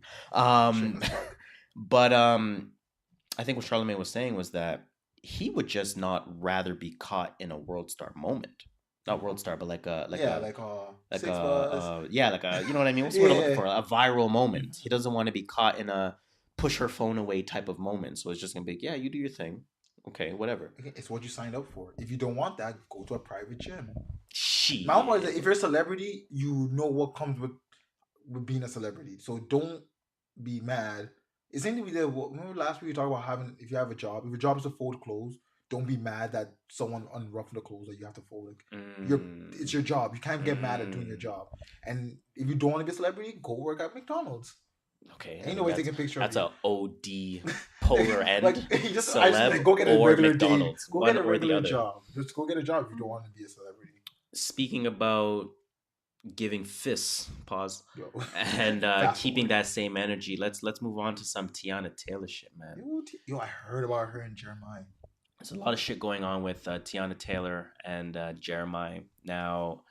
But I think what Charlemagne was saying was that he would just not rather be caught in a world star moment. Not world star, but like a you know what I mean? What's the word I'm looking for? A viral moment. He doesn't want to be caught in a push her phone away type of moment. So it's just gonna be, yeah, you do your thing. Okay, whatever. It's what you signed up for. If you don't want that, go to a private gym. Shit. My point is that if you're a celebrity, you know what comes with being a celebrity. So don't be mad. It's anything we did. Remember last week we talked about if you have a job. If your job is to fold clothes, don't be mad that someone unruffled the clothes that you have to fold. It's your job. You can't get mad at doing your job. And if you don't want to be a celebrity, go work at McDonald's. Okay, ain't no way taking a picture. That's a OD polar end. Celeb go get a regular McDonald's. Go get a regular job. Just go get a job if you don't want to be a celebrity. Speaking about giving fists, and keeping that same energy. Let's move on to some Teyana Taylor shit, man. Yo, I heard about her and Jeremih. There's a lot of shit going on with Teyana Taylor and Jeremih. Now,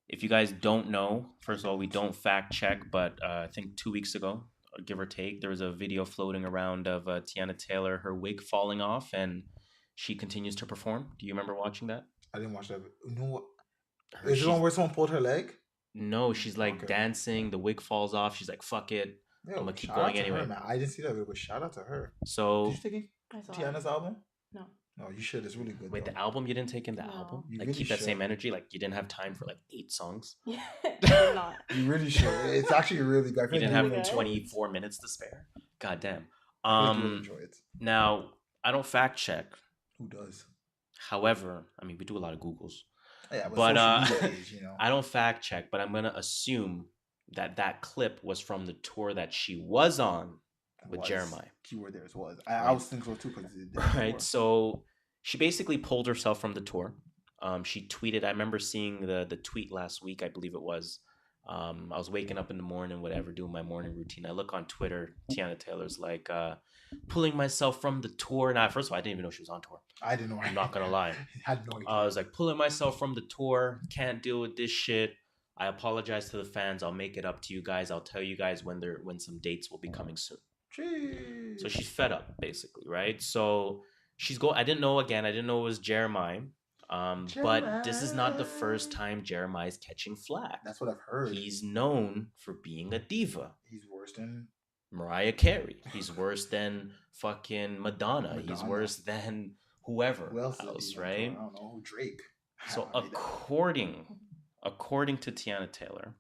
if you guys don't know, first of all, we don't fact check, but I think 2 weeks ago, give or take, there was a video floating around of Teyana Taylor, her wig falling off, and she continues to perform. Do you remember watching that? I didn't watch that. You know what? Is it one where someone pulled her leg? No, she's like dancing. The wig falls off. She's like, "Fuck it, I'm gonna keep going anyway." Her, I didn't see that video, but shout out to her. So, did you take Tiana's album? No. No, you should. It's really good. Wait, the album? You didn't take in the album? You like really keep that same energy? Like you didn't have time for like 8 songs? Yeah, not. You really should. It's actually really good. You didn't have 24 minutes to spare? God damn. Really enjoy it. Now, I don't fact check. Who does? However, I mean, we do a lot of Googles. Yeah, but I don't fact check, but I'm going to assume that clip was from the tour that she was on with Jeremih. Keyword there was. I was thinking so too. Right. So she basically pulled herself from the tour. She tweeted, I remember seeing the tweet last week, I believe it was. I was waking up in the morning, whatever, doing my morning routine. I look on Twitter. Teyana Taylor's like, pulling myself from the tour. Now, first of all, I didn't even know she was on tour. I didn't know. I'm not going to lie. I had no idea. I was like, pulling myself from the tour. Can't deal with this shit. I apologize to the fans. I'll make it up to you guys. I'll tell you guys when some dates will be coming soon. Jeez. So she's fed up, basically, right? So I didn't know it was Jeremih. But this is not the first time Jeremih is catching flack. That's what I've heard. He's known for being a diva. He's worse than Mariah Carey. He's worse than fucking Madonna. He's worse than whoever else, right? I don't know. Drake. So according to Teyana Taylor,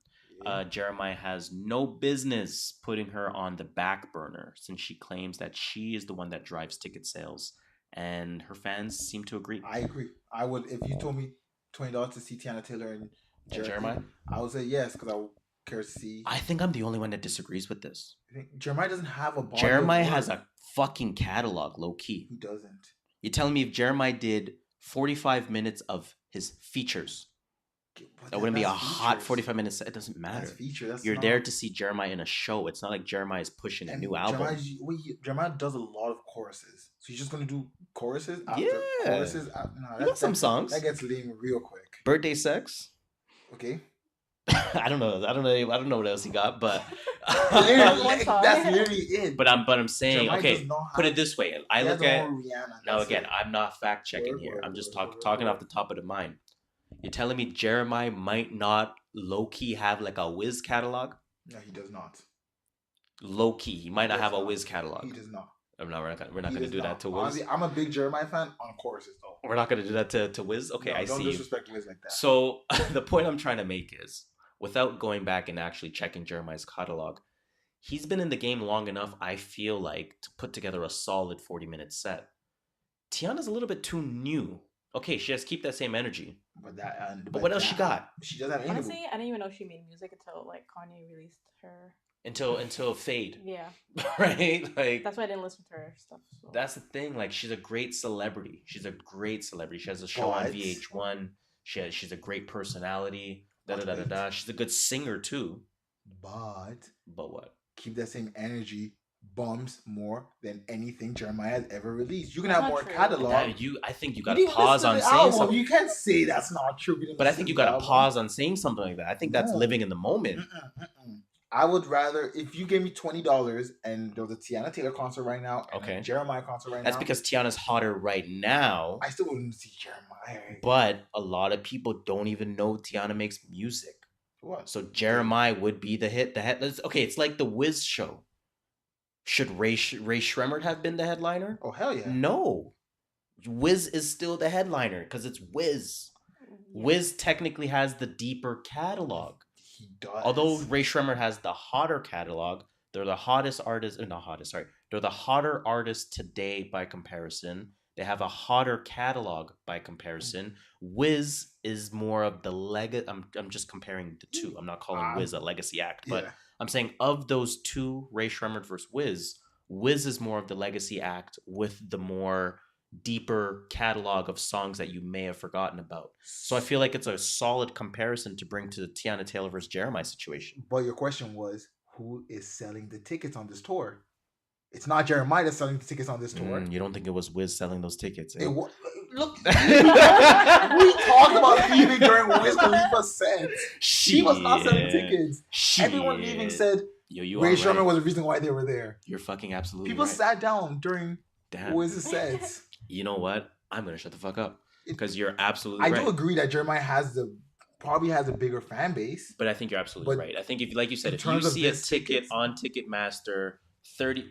Jeremiah has no business putting her on the back burner since she claims that she is the one that drives ticket sales, and her fans seem to agree. I agree. I would, if you told me $20 to see Teyana Taylor and Jeremiah, I would say yes because I would care to see. I think I'm the only one that disagrees with this. Jeremiah doesn't have a body. Jeremiah has a fucking catalog, low key. He doesn't. You're telling me if Jeremiah did 45 minutes of his features, that wouldn't be a hot 45 minutes. It doesn't matter. You're there to see Jeremiah in a show. It's not like Jeremiah is pushing a new album. Jeremiah does a lot of choruses. So he's just going to do choruses after choruses. You got some songs. That gets lame real quick. Birthday Sex. Okay. I don't know what else he got, but that's literally it. But I'm saying, Jeremiah, okay, put it this way. I look at now again. It. I'm not fact checking here. I'm just talking off the top of the mind. You're telling me Jeremiah might not low key have like a Wiz catalog? No, he does not. Low key, he might not have a Wiz catalog. He does not. We're not gonna do that to Wiz. Honestly, I'm a big Jeremiah fan on choruses though. We're not gonna do that to Wiz. Okay, I see. Don't disrespect Wiz like that. So the point I'm trying to make is, without going back and actually checking Jeremiah's catalog, he's been in the game long enough, I feel like, to put together a solid 40-minute set. Teyana's a little bit too new. Okay, she has to keep that same energy. But what else she got? She doesn't have Honestly, I didn't even know she made music until like Kanye released her. Until Fade. Yeah. Right? Like that's why I didn't listen to her stuff. So. That's the thing. Like, she's a great celebrity. She has a show on VH1. She's a great personality. She's a good singer too. But what? Keep that same energy. Bumps more than anything Jeremiah has ever released. You can have more catalog. I think you got to pause on saying something. You can't say that's not true. But I think you got to pause on saying something like that. I think that's living in the moment. I would rather, if you gave me $20 and there was a Teyana Taylor concert right now, and a Jeremiah concert right now. That's because Teyana's hotter right now. I still wouldn't see Jeremiah. But a lot of people don't even know Teyana makes music. What? So Jeremiah would be the hit. Okay, it's like the Wiz show. Should Ray Shremmerd have been the headliner? Oh, hell yeah. No. Wiz is still the headliner because it's Wiz. Yeah. Wiz technically has the deeper catalog. He does. Although Ray Shremmerd has the hotter catalog, they're the hottest artists. Not hottest, sorry. They're the hotter artists today by comparison. They have a hotter catalog by comparison. Wiz is more of the legacy. I'm just comparing the two. I'm not calling Wiz a legacy act, but I'm saying of those two, Ray Shremmerd versus Wiz is more of the legacy act with the more deeper catalog of songs that you may have forgotten about. So I feel like it's a solid comparison to bring to the Teyana Taylor versus Jeremiah situation. But your question was, who is selling the tickets on this tour? It's not Jeremiah that's selling the tickets on this tour. You don't think it was Wiz selling those tickets? Eh? Look, we talked about leaving during Wiz Khalifa's set. She was not selling tickets. Everyone leaving said Ray Shremmerd was the reason why they were there. You're fucking absolutely People right. sat down during Wiz's sets. You know what? I'm going to shut the fuck up because you're absolutely right. I do agree that Jeremiah probably has a bigger fan base. But I think you're absolutely right. I think if, like you said, if you see a ticket on Ticketmaster,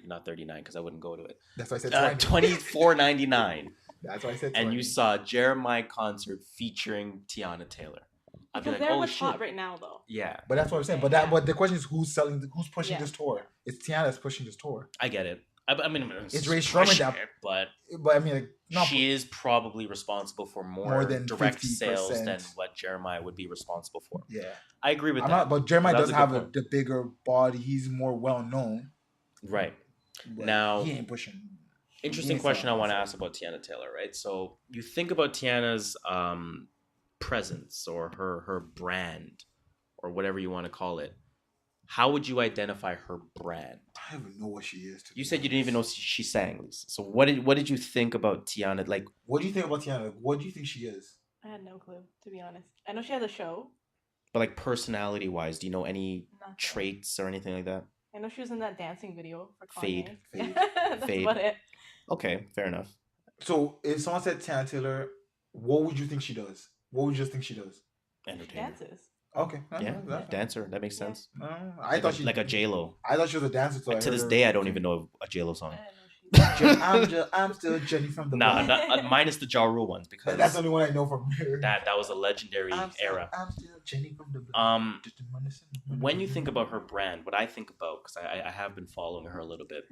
not 39 because I wouldn't go to it. That's why I said $24.99. That's why I said 20. And you saw Jeremiah concert featuring Teyana Taylor. I'd be like, they're what's hot right now, though. Yeah, but that's what I'm saying. But the question is, who's pushing this tour? It's Teyana that's pushing this tour. I get it. I mean, it's Ray Shremmerd, but I mean, she is probably responsible for more than direct 50%. Sales than what Jeremiah would be responsible for. Yeah, I agree with that. But Jeremiah does have the bigger body. He's more well known. Right. But now, he ain't pushing. Interesting question I want to ask about Teyana Taylor, right? So you think about Teyana's presence or her brand or whatever you want to call it. How would you identify her brand? I don't even know what she is. You said you didn't even know she sang, Lisa. So what did you think about Teyana? Like, what do you think about Teyana? What do you think she is? I had no clue, to be honest. I know she has a show. But like personality-wise, do you know any traits or anything like that? I know she was in that dancing video for Kanye. Fade. That's about it. Okay, fair enough. So if someone said Teyana Taylor, what would you think she does? What would you just think she does? Entertainer. Dances. Okay. Dancer. That makes sense. I thought she like a J-Lo. I thought she was a dancer. To this day, I don't even know a J-Lo song. I'm still Jenny from the Nah, block. minus the Ja Rule ones because That's the only one I know from her. that was a legendary era. I'm still Jenny from the block. When you think about her brand, what I think about, because I have been following her a little bit,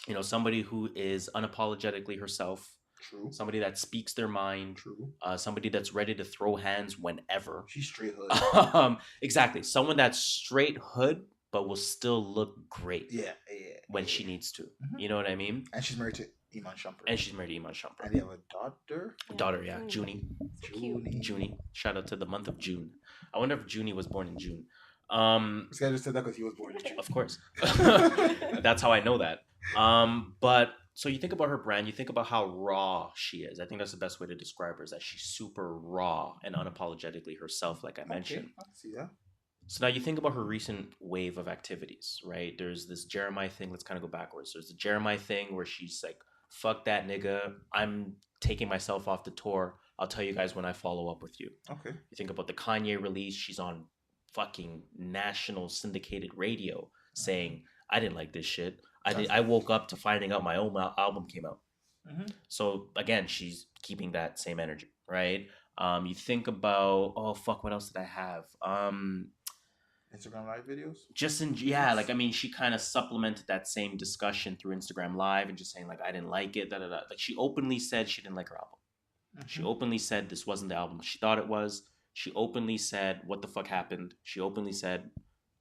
you know, somebody who is unapologetically herself. True. Somebody that speaks their mind. True. Somebody that's ready to throw hands whenever. She's straight hood. Exactly. Someone that's straight hood, but will still look great. Yeah. When she needs to. Mm-hmm. You know what I mean? And she's married to Iman Shumpert. And they have a daughter? Daughter, yeah. Junie. Shout out to the month of June. I wonder if Junie was born in June. This guy just said that because he was born in June. Of course. That's how I know that. But so you think about her brand, you think about how raw she is. I think that's the best way to describe her, is that she's super raw and unapologetically herself, like I mentioned. I see that. So now you think about her recent wave of activities, right? There's this Jeremih thing. Let's kind of go backwards. There's the Jeremih thing where she's like, fuck that nigga. I'm taking myself off the tour. I'll tell you guys when I follow up with you. Okay. You think about the Kanye release. She's on fucking national syndicated radio saying, I didn't like this shit. I woke up to finding out my own album came out. Mm-hmm. So again, she's keeping that same energy, right? You think about, what else did I have? Instagram Live videos? Like, I mean, she kind of supplemented that same discussion through Instagram Live and just saying, like, I didn't like it, Like, she openly said she didn't like her album. Mm-hmm. She openly said this wasn't the album she thought it was. She openly said, what the fuck happened? She openly said,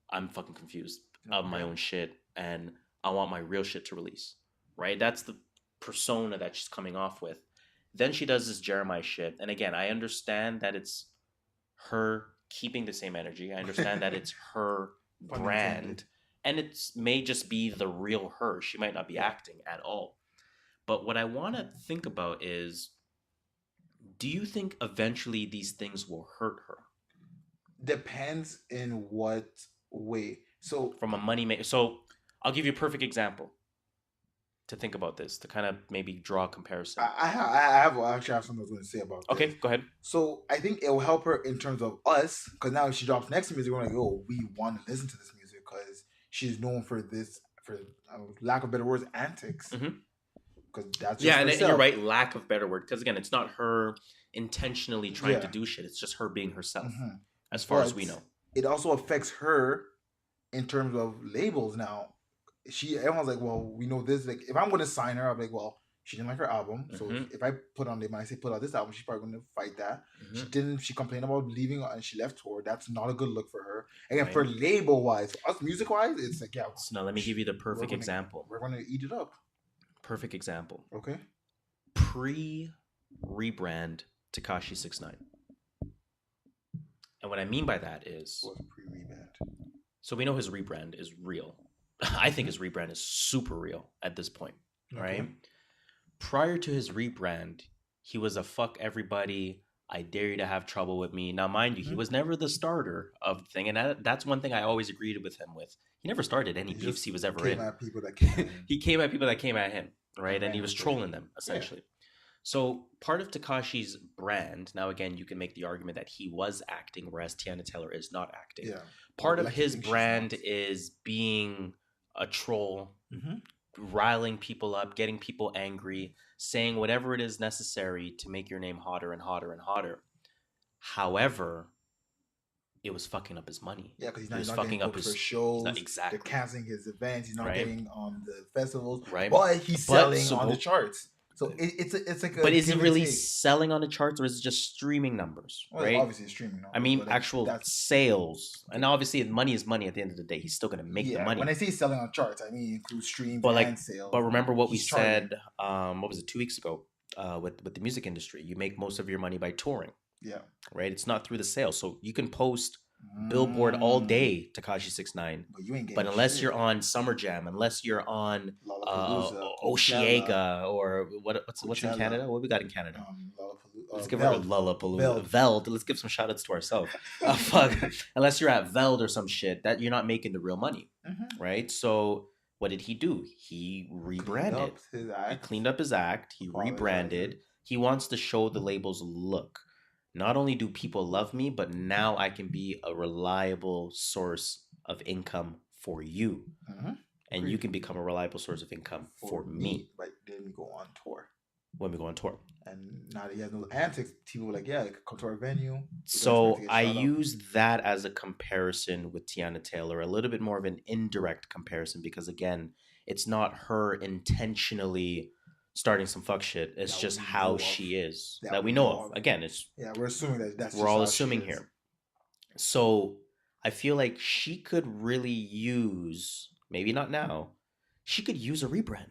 I'm fucking confused of my own shit, and I want my real shit to release, right? That's the persona that she's coming off with. Then she does this Jeremih shit. And again, I understand that it's her keeping the same energy. I understand that it's her brand. And it may just be the real her. She might not be acting at all. But what I want to think about is, do you think eventually these things will hurt her? Depends in what way. So from a money maker. So I'll give you a perfect example to think about this, to kind of maybe draw a comparison. I have something I was going to say about this. Okay, go ahead. So I think it will help her in terms of us, because now if she drops next music, we're like, we want to listen to this music because she's known for this, for lack of better words, antics. Because that's just and you're right, lack of better word. Because again, it's not her intentionally trying to do shit. It's just her being herself, as far as we know. It also affects her in terms of labels now. Everyone's like, well, we know this. Like, if I'm going to sign her, I'm like, well, she didn't like her album. So if I put out this album, she's probably going to fight that. She complained about leaving and she left tour. That's not a good look for her. Again, for label wise, for us music wise, it's like, yeah. So now let me give you the perfect example. We're going to eat it up. Perfect example. Okay. Pre-rebrand Tekashi 6ix9ine. And what I mean by that is, what's pre-rebrand? So we know his rebrand is real. I think his rebrand is super real at this point, right? Prior to his rebrand, he was a fuck everybody, I dare you to have trouble with me. Now, mind you, he was never the starter of the thing, and that's one thing I always agreed with him with. He never started any beefs he was ever in. He came at people that came at him, right? And he was trolling them, essentially. Yeah. So part of Tekashi's brand, now again, you can make the argument that he was acting, whereas Teyana Taylor is not acting. Yeah. Part of his brand is being a troll, riling people up, getting people angry, saying whatever it is necessary to make your name hotter and hotter and hotter. However, it was fucking up his money. Yeah, because he's not fucking up his shows. Exactly. They're canceling his events. He's not getting on the festivals. Right. But he's selling on the charts. So it's like a. But is it really selling on the charts, or is it just streaming numbers? Well, right. Obviously, streaming numbers. I mean, actual sales, and obviously, money is money. At the end of the day, he's still going to make the money. When I say selling on charts, I mean include streams and sales. But remember what we said. What was it, 2 weeks ago? With the music industry, you make most of your money by touring. Yeah. Right. It's not through the sales, so you can post Billboard all day, Tekashi 6ix9ine. But unless you're on Summer Jam, unless you're on Osheaga or what's in Canada? What we got in Canada? Let's give her a Lollapalooza. Veld. Let's give some shout outs to ourselves. Fuck. Unless you're at Veld or some shit, that you're not making the real money. Right? So what did he do? He rebranded. He cleaned up his act. He rebranded. He wants to show the labels, look, not only do people love me, but now I can be a reliable source of income for you. and you can become a reliable source of income for me. But then we go on tour. When we go on tour. And now that he has no antics, people were like, yeah, come to our venue. So I use that as a comparison with Teyana Taylor, a little bit more of an indirect comparison, because again, it's not her intentionally starting some fuck shit. It's just how she is that we know of. Again, it's we're assuming that's we're all assuming here. So I feel like she could really use, maybe not now, she could use a rebrand.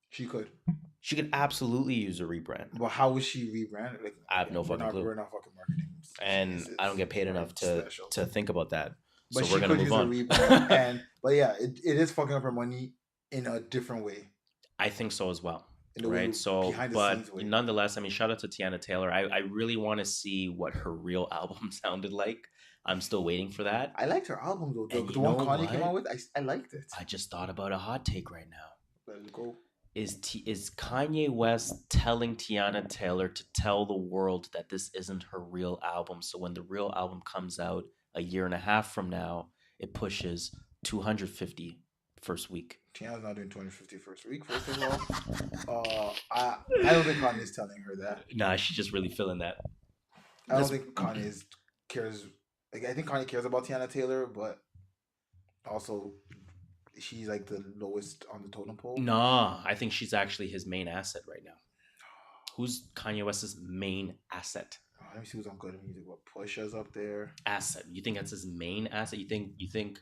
She could absolutely use a rebrand. But how would she rebrand? Like, I have no fucking clue. We're not fucking marketing. And I don't get paid enough to think about that. But so we're gonna move on. But yeah, it is fucking up her money in a different way. I think so as well. Right. So, but nonetheless, I mean, shout out to Teyana Taylor. I really want to see what her real album sounded like. I'm still waiting for that. I liked her album though. The one Kanye came out with, I liked it. I just thought about a hot take right now. Let's go. Is Kanye West telling Teyana Taylor to tell the world that this isn't her real album? So when the real album comes out a year and a half from now, it pushes 250 first week. Teyana's not doing 250 first week, first of all. I don't think Kanye's telling her that. Nah, she's just really feeling that. I don't think Kanye cares. Like, I think Kanye cares about Teyana Taylor, but also she's like the lowest on the totem pole. Nah, I think she's actually his main asset right now. Who's Kanye West's main asset? Let me see who's on good music. What Pusha's up there? Asset. You think that's his main asset? You think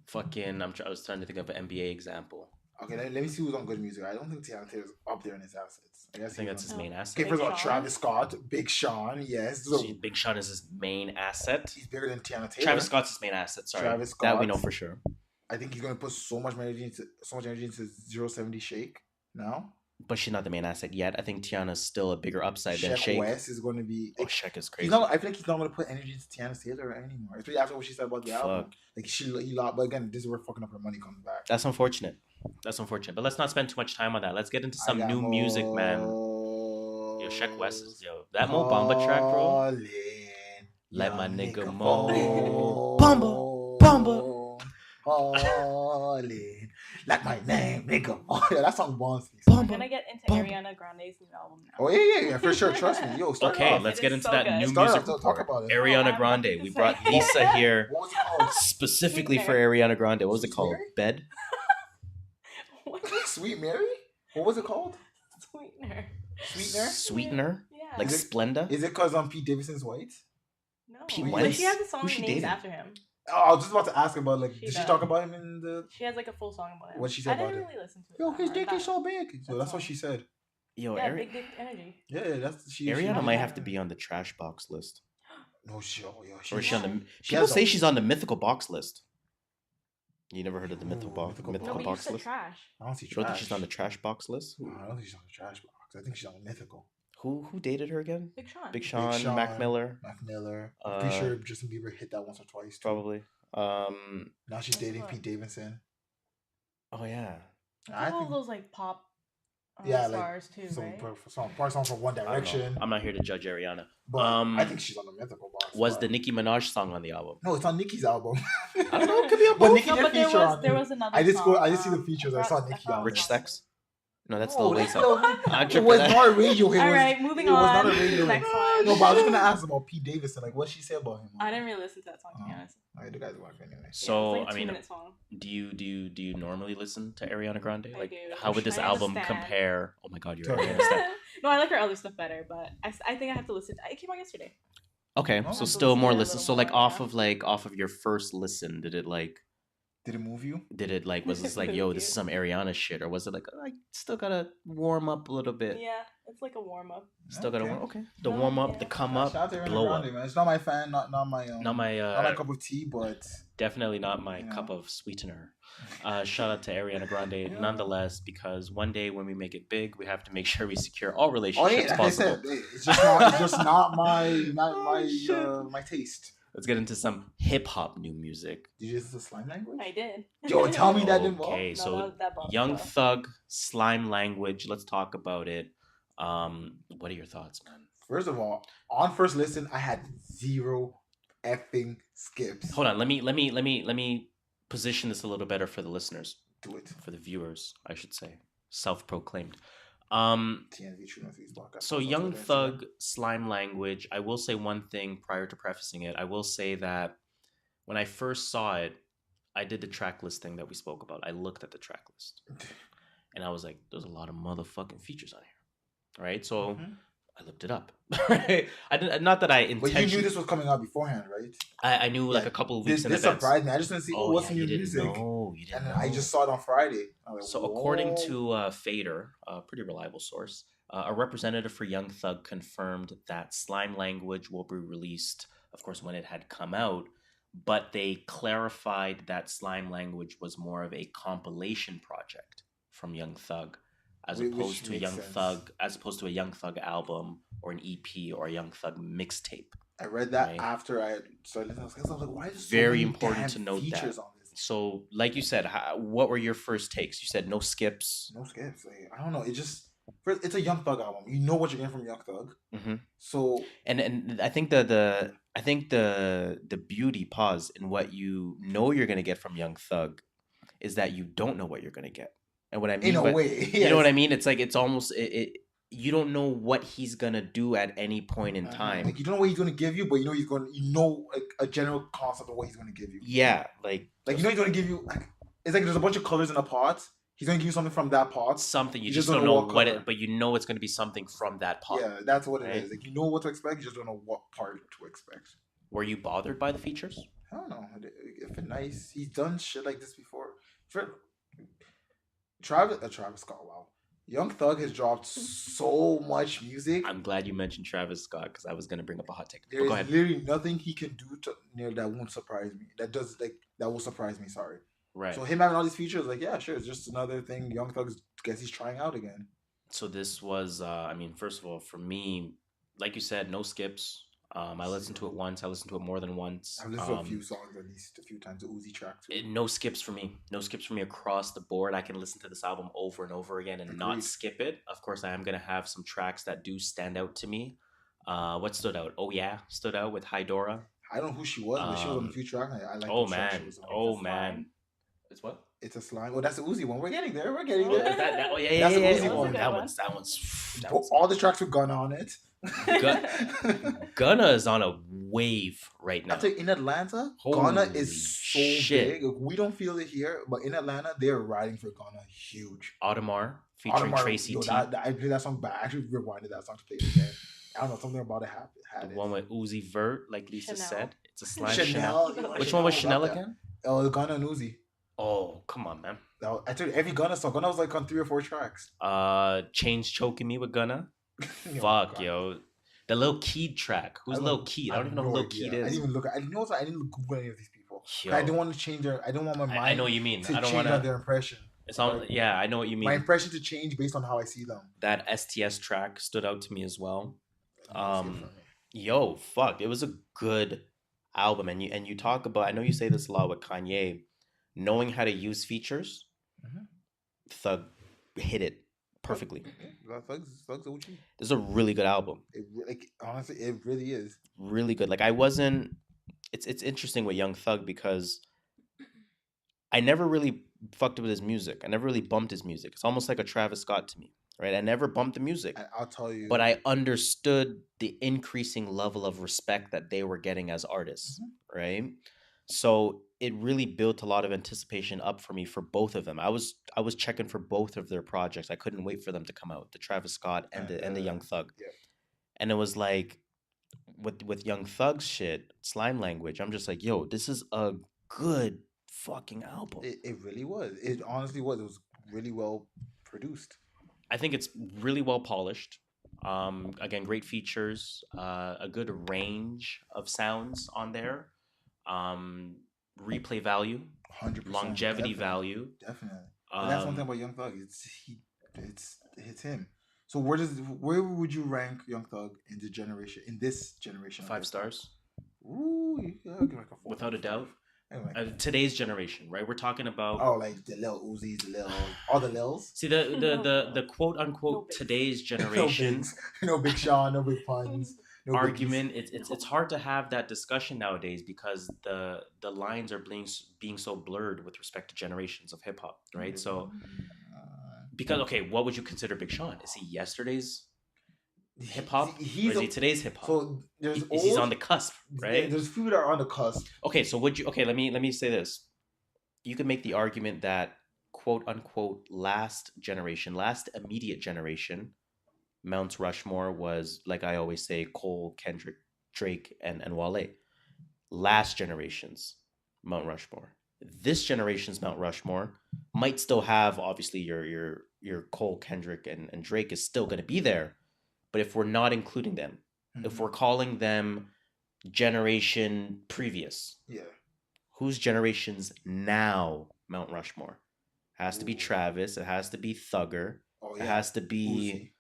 fucking I was trying to think of an NBA example. Okay, let me see who's on good music. I don't think Teyana Taylor's up there in his assets. I think that's his main asset. Okay, first of all, Travis Scott, Big Sean, yes. Big Sean is his main asset. He's bigger than Teyana Taylor. Travis Scott's his main asset. Sorry, Travis Scott, that we know for sure. I think he's going to put so much energy into 070 Shake now. But she's not the main asset yet. I think Teyana's still a bigger upside than Shake. West is going to be. Shake is crazy. I feel like he's not going to put energy into Teyana Taylor anymore. Especially after what she said about the album. Like he lost, but again, this is where fucking up her money comes back. That's unfortunate. But let's not spend too much time on that. Let's get into some new music, man. Yo, Shaq West is that Mo Bamba track, bro. Let my nigga Mo Bamba. Like my name, nigga. Yeah, that song bonds me. I'm gonna get into Ariana Grande's new album now. Oh yeah, for sure. Trust me. Yo, okay, let's get into that new music. Talk about it. Ariana Grande. We brought Lisa here specifically for Ariana Grande. What was it called? Bed? Sweet Mary? What was it called? Sweetener? Yeah. Like Splenda? Is it because Pete Davidson's white? No. Pete But she has a song named after him. Oh, I was just about to ask about did she talk about him in the? She has like a full song about him. What she said about it? I didn't really listen to it. Yo, his dick is so big. So that's what she said. Yo, big dick energy. Yeah, that's she. Ariana might have to be on the trash box list. No, or is she on the? People say she's on the mythical box list. You never heard of the mythical box list? Trash. I don't see trash. You don't think she's on the trash box list? No, I don't think she's on the trash box. I think she's on the mythical. Who dated her again? Big Sean, Mac Miller. I'm pretty sure Justin Bieber hit that once or twice. Probably. Now she's dating Pete Davidson. Oh yeah. I think those like pop stars too, right? Some song from One Direction. I'm not here to judge Ariana. But I think she's on the mythical box. Was the Nicki Minaj song on the album? No, it's on Nicki's album. I don't know. It could be on both. But Nicki did feature on it. There was another. I just see the features. I saw Nicki on Rich Sex. No, that's Lil Wayne's song. It was not a radio hit. All right, moving on. It was not a radio hit. No, but I was just gonna ask about Pete Davidson. Like, what she say about him? I didn't really listen to that song, to be honest. Alright, the guys watch anyway. So like I mean, do you normally listen to Ariana Grande? I like, do. how would this album compare? Oh my God, you're Ariana. No, I like her other stuff better, but I think I have to listen. It came out yesterday. Okay, so still more listen. So like off of your first listen, did it move you? Did it was this like, yo, this is some Ariana shit, or was it like, I still gotta warm up a little bit? Yeah, it's like a warm up. Still gotta warm. Okay, the warm up, the come up, blow up. Man. It's not my fan, not my not my cup of tea, but definitely not my cup of sweetener. Shout out to Ariana Grande, nonetheless, because one day when we make it big, we have to make sure we secure all relationships possible. I said, it's just not my taste. Let's get into some hip hop new music. Did you listen to Slime Language? I did. Yo, tell me that didn't. Okay, so Young Thug, Slime Language. Let's talk about it. What are your thoughts, man? First of all, on first listen, I had 0 effing skips. Hold on, let me position this a little better for the listeners. Do it. For the viewers, I should say. Self-proclaimed. TNV So Young Thug, Slime Language. I will say one thing prior to prefacing it. I will say that when I first saw it, I did the track list thing that we spoke about. I looked at the track list. And I was like, there's a lot of motherfucking features on here. Right? So I looked it up. Right? I didn't, not that I intentionally... But you knew this was coming out beforehand, right? I knew like a couple of weeks in advance. This surprised me. I just didn't see what's new music. You didn't know. I just saw it on Friday. Like, so according to Fader, a pretty reliable source, a representative for Young Thug confirmed that Slime Language will be released, of course, when it had come out, but they clarified that Slime Language was more of a compilation project from Young Thug, as opposed to a Young Thug album or an EP or a Young Thug mixtape. I read that after I started. I was like, why is so very many important to note that. On this? So, like you said, what were your first takes? You said no skips. No skips. Like, I don't know. It's a Young Thug album. You know what you're getting from Young Thug. Mm-hmm. So and I think the beauty in what you know you're gonna get from Young Thug is that you don't know what you're gonna get. And what I mean, in a way, yes. You know what I mean? It's like it's almost you don't know what he's gonna do at any point in time. Like you don't know what he's gonna give you, but you know like a general concept of what he's gonna give you. Yeah, like you know he's gonna give you like it's like there's a bunch of colors in a pot. He's gonna give you something from that pot. Something you just don't know what it, but you know it's gonna be something from that pot. Yeah, that's what it is. Like you know what to expect, you just don't know what part to expect. Were you bothered by the features? I don't know. If it's nice, he's done shit like this before. Travis Scott, wow. Young Thug has dropped so much music. I'm glad you mentioned Travis Scott because I was gonna bring up a hot take. There's literally nothing he can do that won't surprise me. That will surprise me. Sorry. Right. So him having all these features, like yeah, sure, it's just another thing Young Thug guess he's trying out again. So this was, first of all, for me, like you said, no skips. I listened to it once. I listened to it more than once. I've listened to a few songs at least a few times. The Uzi track too. No skips for me. No skips for me across the board. I can listen to this album over and over again and not skip it. Of course, I am gonna have some tracks that do stand out to me. What stood out? Oh yeah, stood out with Hydora. I don't know who she was, but she was on a few tracks. I like. Oh man. It's what? It's a slime. Oh, that's the Uzi one. We're getting there. That's the Uzi one. That one's. All the tracks with Gunna on it. Gunna is on a wave right now. I think in Atlanta, Gunna is so big. We don't feel it here, but in Atlanta, they're riding for Gunna huge. Audemars featuring Tracy T. I played that song back. I actually rewinded that song to play it again. I don't know, something about it had the one with Uzi Vert, like Lisa said. It's a slime Chanel. Which one was Chanel again? Oh, Gunna and Uzi. Oh, come on, man. I told you, every Gunna song. Gunna was like on 3 or 4 tracks. Chains Choking Me with Gunna. Fuck, yo. The Lil Keed track. Who's Lil Keed? I don't even know who Lil Keed is. I didn't even look. I didn't Google any of these people. I didn't want to change their. I don't want my mind. I know what you mean. I don't want their impression. It's all. Yeah, I know what you mean. My impression to change based on how I see them. That STS track stood out to me as well. Yo, fuck! It was a good album, and you talk about. I know you say this a lot with Kanye, knowing how to use features. Thug hit it perfectly. Thug's OG. This is a really good album. Honestly, it really is really good. Like I wasn't. It's interesting with Young Thug because I never really fucked with his music. I never really bumped his music. It's almost like a Travis Scott to me, right? I never bumped the music. I'll tell you. But I understood the increasing level of respect that they were getting as artists, right? So it really built a lot of anticipation up for me for both of them. I was checking for both of their projects. I couldn't wait for them to come out, the Travis Scott and the Young Thug. Yeah. And it was like with Young Thug's shit, Slime Language, I'm just like, yo, this is a good fucking album. It really was. It honestly was. It was really well produced. I think it's really well polished. Again, great features, a good range of sounds on there. Replay value, 100%, longevity value. Definitely. That's one thing about Young Thug. It's him. So where would you rank Young Thug in this generation? 5 stars. Ooh, yeah, I'll give like a 4. Without a doubt. Anyway. Today's generation, right? We're talking about like the Lil Uzis, all the Lils. See the quote unquote today's generation. No Big Sean, no Big Puns. argument. It's hard to have that discussion nowadays because the lines are being so blurred with respect to generations of hip hop, right? So because what would you consider Big Sean? Is he yesterday's hip hop, or is he today's hip hop? So he's on the cusp, right? There's few that are on the cusp. Okay, so let me say this. You could make the argument that quote unquote last immediate generation, Mount Rushmore was, like I always say, Cole, Kendrick, Drake, and Wale. Last generation's Mount Rushmore. This generation's Mount Rushmore might still have, obviously, your Cole, Kendrick, and Drake is still going to be there. But if we're not including them, if we're calling them generation previous, whose generation's now Mount Rushmore? Has to be Travis. It has to be Thugger. It has to be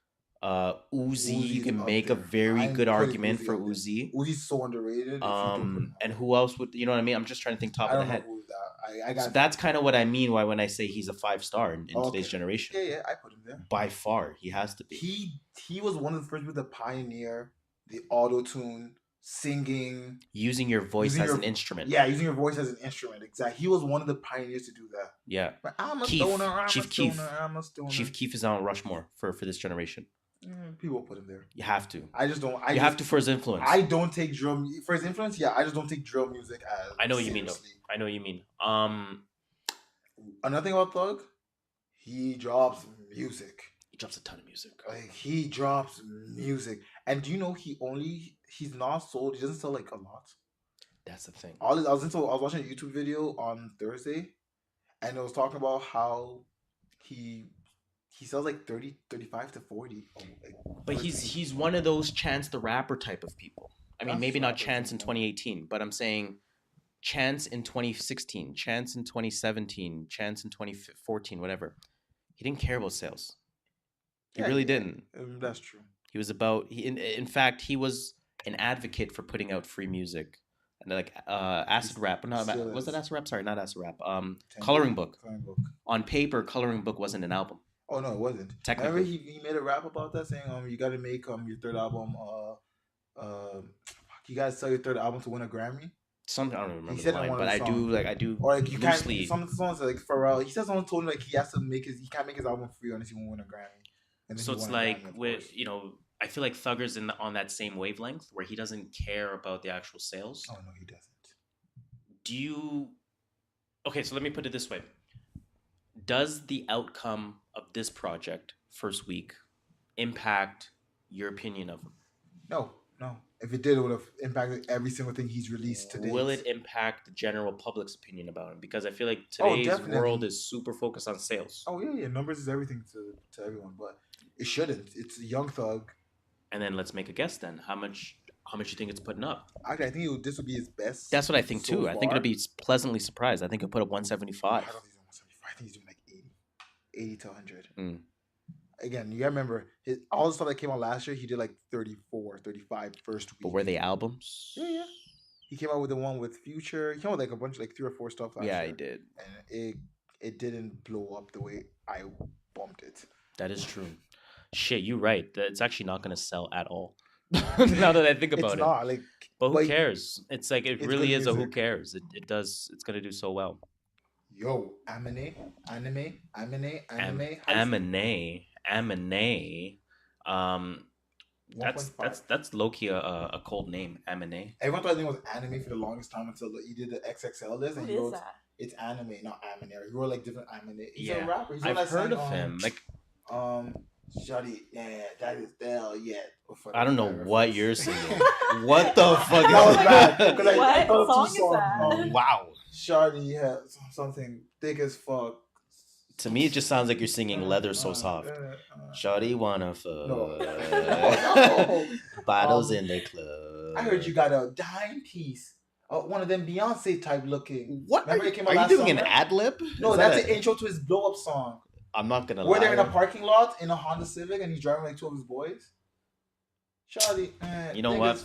Uzi. You can make a very good argument for Uzi. Uzi's so underrated. And who else would, you know what I mean? I'm just trying to think top of the head. So that's kind of what I mean when I say he's a 5-star in today's generation. Yeah, I put him there. By far, he has to be. He was one of the first people to pioneer the auto-tune, singing. Using your voice as an instrument. Yeah, using your voice as an instrument. Exactly. He was one of the pioneers to do that. Yeah. But I'm a Keef. stoner, I'm Chief a Keef. stoner, I'm a stoner. Chief Keef is on Rushmore for this generation. People put him there. You have to. I just don't. You have to for his influence. I don't take drill for his influence. Yeah, I just don't take drill music as. I know what you mean. Though. I know what you mean. Another thing about Thug, he drops music. He drops a ton of music. Like he drops music, and do you know he's not sold. He doesn't sell like a lot. That's the thing. I was watching a YouTube video on Thursday, and it was talking about how he sells like 35 to 40. But he's one of those Chance the Rapper type of people. I mean, maybe not Chance in 2018, but I'm saying Chance in 2016, Chance in 2017, Chance in 2014, whatever. He didn't care about sales. He really didn't. That's true. He was about. In fact, he was an advocate for putting out free music. And like acid rap. No, was it acid rap? Sorry, not acid rap. Coloring Book. On paper, Coloring Book wasn't an album. Oh no, it wasn't. Technically, remember he made a rap about that, saying you got to make your third album. You guys sell your third album to win a Grammy. Something I don't remember the line, but I do. Or like you loosely. Can't. Someone's like Pharrell. He said someone told him like he can't make his album free unless he won't win a Grammy. And so it's like with I feel like Thugger's on that same wavelength where he doesn't care about the actual sales. Oh no, he doesn't. Do you? Okay, so let me put it this way: does the outcome of this project first week impact your opinion of him? No. If it did, it would have impacted every single thing he's released today. Will it impact the general public's opinion about him? Because I feel like today's world is super focused on sales. Oh yeah, numbers is everything to everyone, but it shouldn't. It's a Young Thug. And then let's make a guess. Then how much you think it's putting up? Actually, I think this would be his best. That's what I think too. Far. I think it'll be pleasantly surprised. I think he'll put up 175. I don't think he's 175. I think he's doing like 80 to 100. Again, you gotta remember all the stuff that came out last year. He did like 34, 35 first week. But were they albums? Yeah. He came out with the one with Future. He came out with like a bunch, like 3 or 4 stuff last year. Yeah, he did. And it didn't blow up the way I bumped it. That is true. Shit, you're right. It's actually not gonna sell at all. Now that I think about it's not, like, but who cares? It's like it really is a who cares. It does. It's gonna do so well. Yo, Aminé. That's low-key a cold name, Aminé. Everyone thought his name was Anime for the longest time until he did the XXL list, and he wrote it's Anime, not Aminé. He wrote like different Aminé. He's a rapper. I've heard of him. Like Shawty, yeah, that is Dell, yeah. I don't know what you're singing. What the fuck? That was bad. What song is that? Wow. Shawty, yeah, something thick as fuck. To me, it just sounds like you're singing Leather So Soft. Shawty wanna fuck. No. Bottles in the club. I heard you got a dime piece. One of them Beyonce type looking. What? Are you doing an ad lib? No, that's an intro to his blow up song. I'm not gonna lie. Where they're in a parking lot in a Honda Civic and he's driving like 2 of his boys. Shawty, you know what?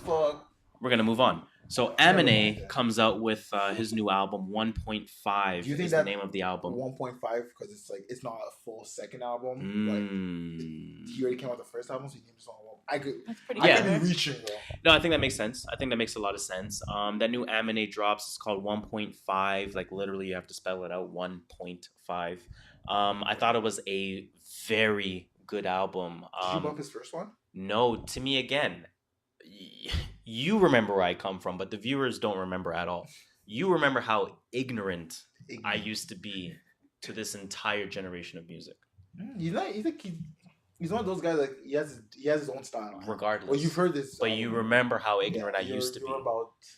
We're gonna move on. So Aminé comes out with his new album 1.5. Do you think is the name of the album? 1.5 because it's not a full second album. he already came out the first album, so he named the song. I could Yeah. be reaching though. No, I think that makes sense. I think that makes a lot of sense. That new Aminé drops. It's called 1.5. Like literally, you have to spell it out. 1.5. I thought it was a very good album. Did you bump his first one? No, to me again. You remember where I come from, but the viewers don't remember at all. You remember how ignorant I used to be to this entire generation of music. He's not. He's one of those guys. Like he has his own style. Regardless. Well, you've heard this. But you remember how ignorant I used to be.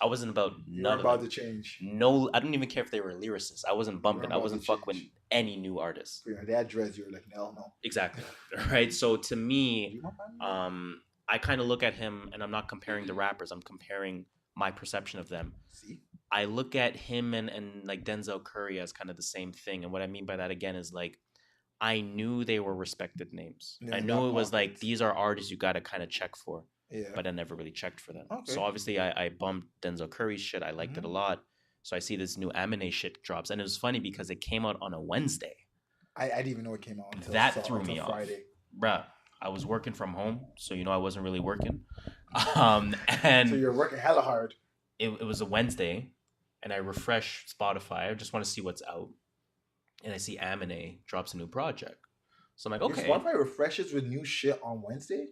I wasn't about none of about them. to change. No, I don't even care if they were lyricists. I wasn't bumping. I wasn't fucking with any new artists. For your dad dress, you were like, no. Exactly. Right. So to me, I kind of look at him, and I'm not comparing the rappers. I'm comparing my perception of them. See. I look at him and like Denzel Curry as kind of the same thing. And what I mean by that again is like, I knew they were respected names. I knew it was like, these are artists you got to kind of check for. Yeah. But I never really checked for them. Okay. So obviously I bumped Denzel Curry's shit. I liked it a lot. So I see this new Aminé shit drops. And it was funny because it came out on a Wednesday. I didn't even know it came out until that threw me Friday. Off. Bruh, I was working from home. So, I wasn't really working. And so you're working hella hard. It was a Wednesday. And I refresh Spotify. I just want to see what's out. And I see Aminé drops a new project. So I'm like, okay. Your Spotify refreshes with new shit on Wednesday?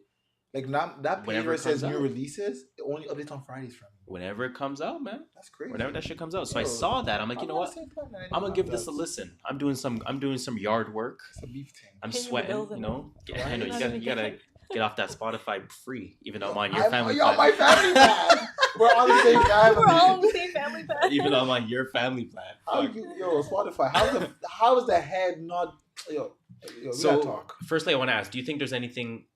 Like, not that page where it says new releases, it only updates on Fridays for me. Whenever it comes out, man. That's crazy. Whenever that shit comes out. So I saw that. I'm like, you know what? I'm gonna give this a listen. I'm doing some yard work. It's a beef thing. I'm sweating, I know you gotta get off that Spotify free, even though I'm on your family plan. You're on my family plan. We're on the same family. We're all on the same family plan. Even though I'm on your family plan. Spotify. How is the head not? Yo, we gotta talk. Firstly, I want to ask: do you think there's anything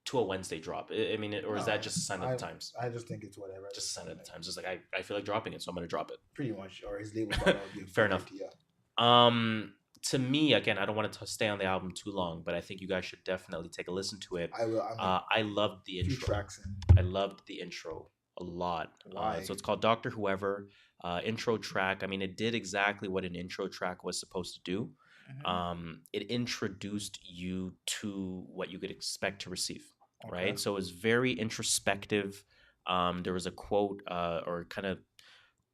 to a Wednesday drop? I mean, or is that just a sign of the times? I just think it's whatever. Just a sign of the times. Just like I feel like dropping it, so I'm gonna drop it. Pretty much, or his label. Fair enough. To me, again, I don't want to stay on the album too long, but I think you guys should definitely take a listen to it. I will. I loved the intro. Tracks in. I loved the intro a lot. Why? So it's called Dr. Whoever. Intro track. I mean, it did exactly what an intro track was supposed to do. It introduced you to what you could expect to receive. Okay. Right. So it was very introspective. There was a quote or kind of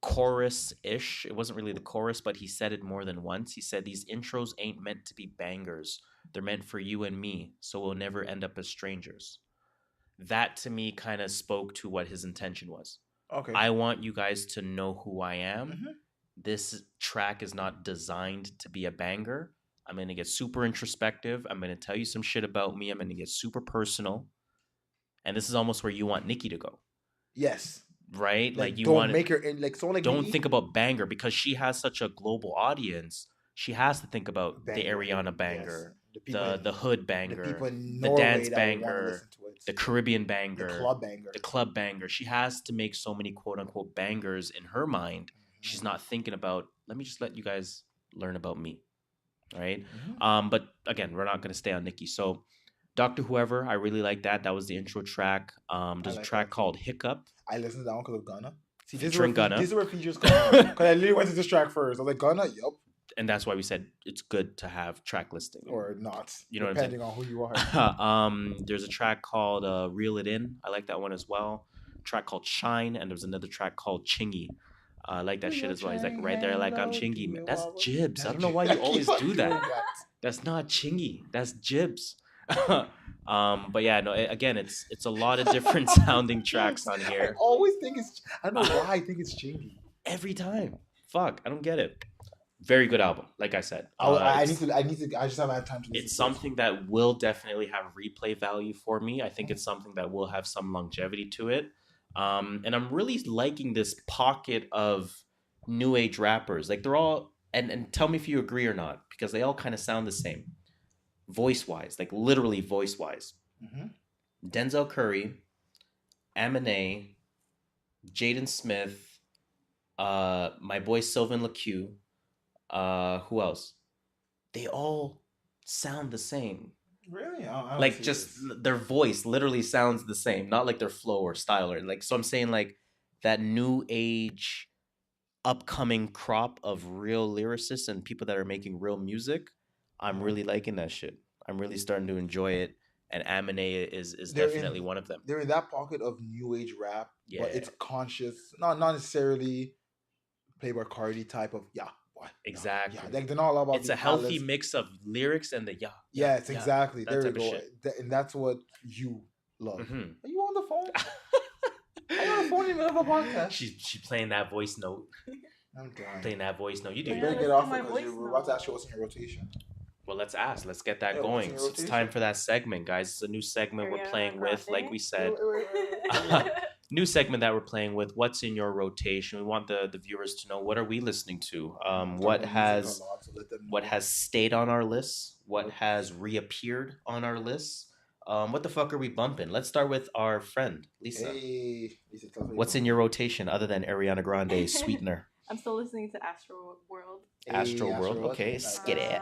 chorus-ish. It wasn't really the chorus, but he said it more than once. He said, these intros ain't meant to be bangers. They're meant for you and me, so we'll never end up as strangers. That to me kind of spoke to what his intention was. Okay. I want you guys to know who I am. This track is not designed to be a banger. I'm going to get super introspective. I'm going to tell you some shit about me. I'm going to get super personal. And this is almost where you want Nicki to go. Yes. Right? Like you don't want make her in like someone like don't Nicki? think about banger because she has such a global audience. She has to think about banger, the Ariana banger, yes. the hood banger, the dance banger, the Caribbean banger, the club banger. She has to make so many quote unquote bangers in her mind. She's not thinking about, let me just let you guys learn about me. Right? But again, we're not going to stay on Nicki. So Dr. Whoever, I really like that. That was the intro track. There's a track called Hiccup. I listened to that one because of Gunna. See, featuring Gunna. These are where features come. Because I literally went to this track first. I was like, Gunna? Yup. And that's why we said it's good to have track listing. Or not. You know depending on who you are. There's a track called Reel It In. I like that one as well. A track called Shine. And there's another track called Chingy. I like that shit as well. He's like right there like I'm Chingy. Man. That's Jibs. I don't know why you always do that. That's not Chingy. That's Jibs. But yeah, no. Again, it's a lot of different sounding tracks on here. I always think it's. I don't know why I think it's Chingy. Every time. Fuck, I don't get it. Very good album, like I said. I need to. I just haven't had time to. It's something that will definitely have replay value for me. I think it's something that will have some longevity to it. And I'm really liking this pocket of new age rappers. Like they're all, and tell me if you agree or not, because they all kind of sound the same. Voice-wise, like literally voice-wise. Denzel Curry, Aminé, Jaden Smith, my boy Sylvan LaCue, who else? They all sound the same. Really? Like just their voice literally sounds the same, not like their flow or style or like. So I'm saying like that new age, upcoming crop of real lyricists and people that are making real music. I'm really liking that shit. I'm really starting to enjoy it. and Aminé is They're definitely in- one of them. They're in that pocket of new age rap, Yeah. but it's conscious, not necessarily Playboy Cardi type of what Exactly. yeah, like they're not all about. It's a healthy mix of lyrics and the Yes, exactly. that There we type of go. shit. And that's what you love. Mhm. Are you on the phone? Are you on the phone in the middle of a podcast? She playing that voice note. I'm dying. Playing that voice note. You You do. better let's get do off my it because voice we're about to note. ask you what's in your rotation. Well, let's ask. Let's get that Yeah, what's going. in your So it's rotation? time for that segment, guys. It's a new segment we're Ariana playing with, like Grande. we said. Wait. New segment that we're playing with. What's in your rotation? We want the viewers to know, what are we listening to? What Talk about music has a lot, so let them know. what has stayed on our list? What has reappeared on our list? What the fuck are we bumping? Let's start with our friend Lisa. Hey, Lisa, tell us what What's you in your rotation other than Ariana Grande, Sweetener, I'm still listening to Astro World. want. Astro World? Okay, Nice. skid it.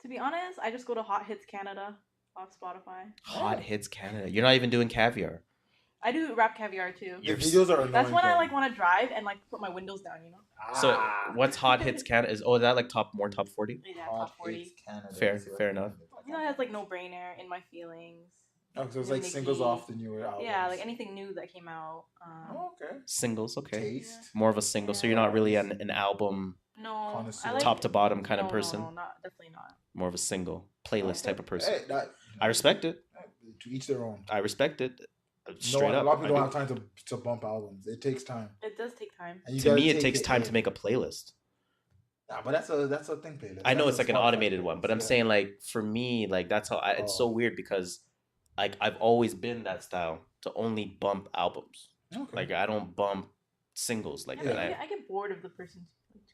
To be honest, I just go to Hot Hits Canada off Spotify. Hot Hits Canada. You're not even doing Caviar. I do rap caviar too. Your videos are annoying. That's when I though. like want to drive and like put my windows down, you know. So Ah. what's Hot Hits Canada? Is that like top 40? Yeah, Hot top 40. Hits Canada. Fair- Let's see what fair I can enough. find. You know, it has like No Brainer, In My Feelings. Oh, so it's like Nicki. singles off the newer albums. Yeah, like anything new that came out. Oh, okay. Singles, okay. Taste. More of a single, so you're not really an album No, Connoisseur. I like top to bottom kind of no, person. No, not definitely not. More of a single playlist type of person. Hey, that, I respect it. To each their own. I respect it. No, Straight a up. lot of people I don't do. have time to bump albums. It takes time. It does take time. And you To gotta me, it take takes time in. to make a playlist. Nah, but that's a thing playlist. I know That's it's like a an Spotify automated one, but I'm playlist, yeah. saying like for me, like that's how it's so Oh. weird because like I've always been that style to only bump albums. Okay. Like I don't bump singles like Yeah. that. I get bored of the person.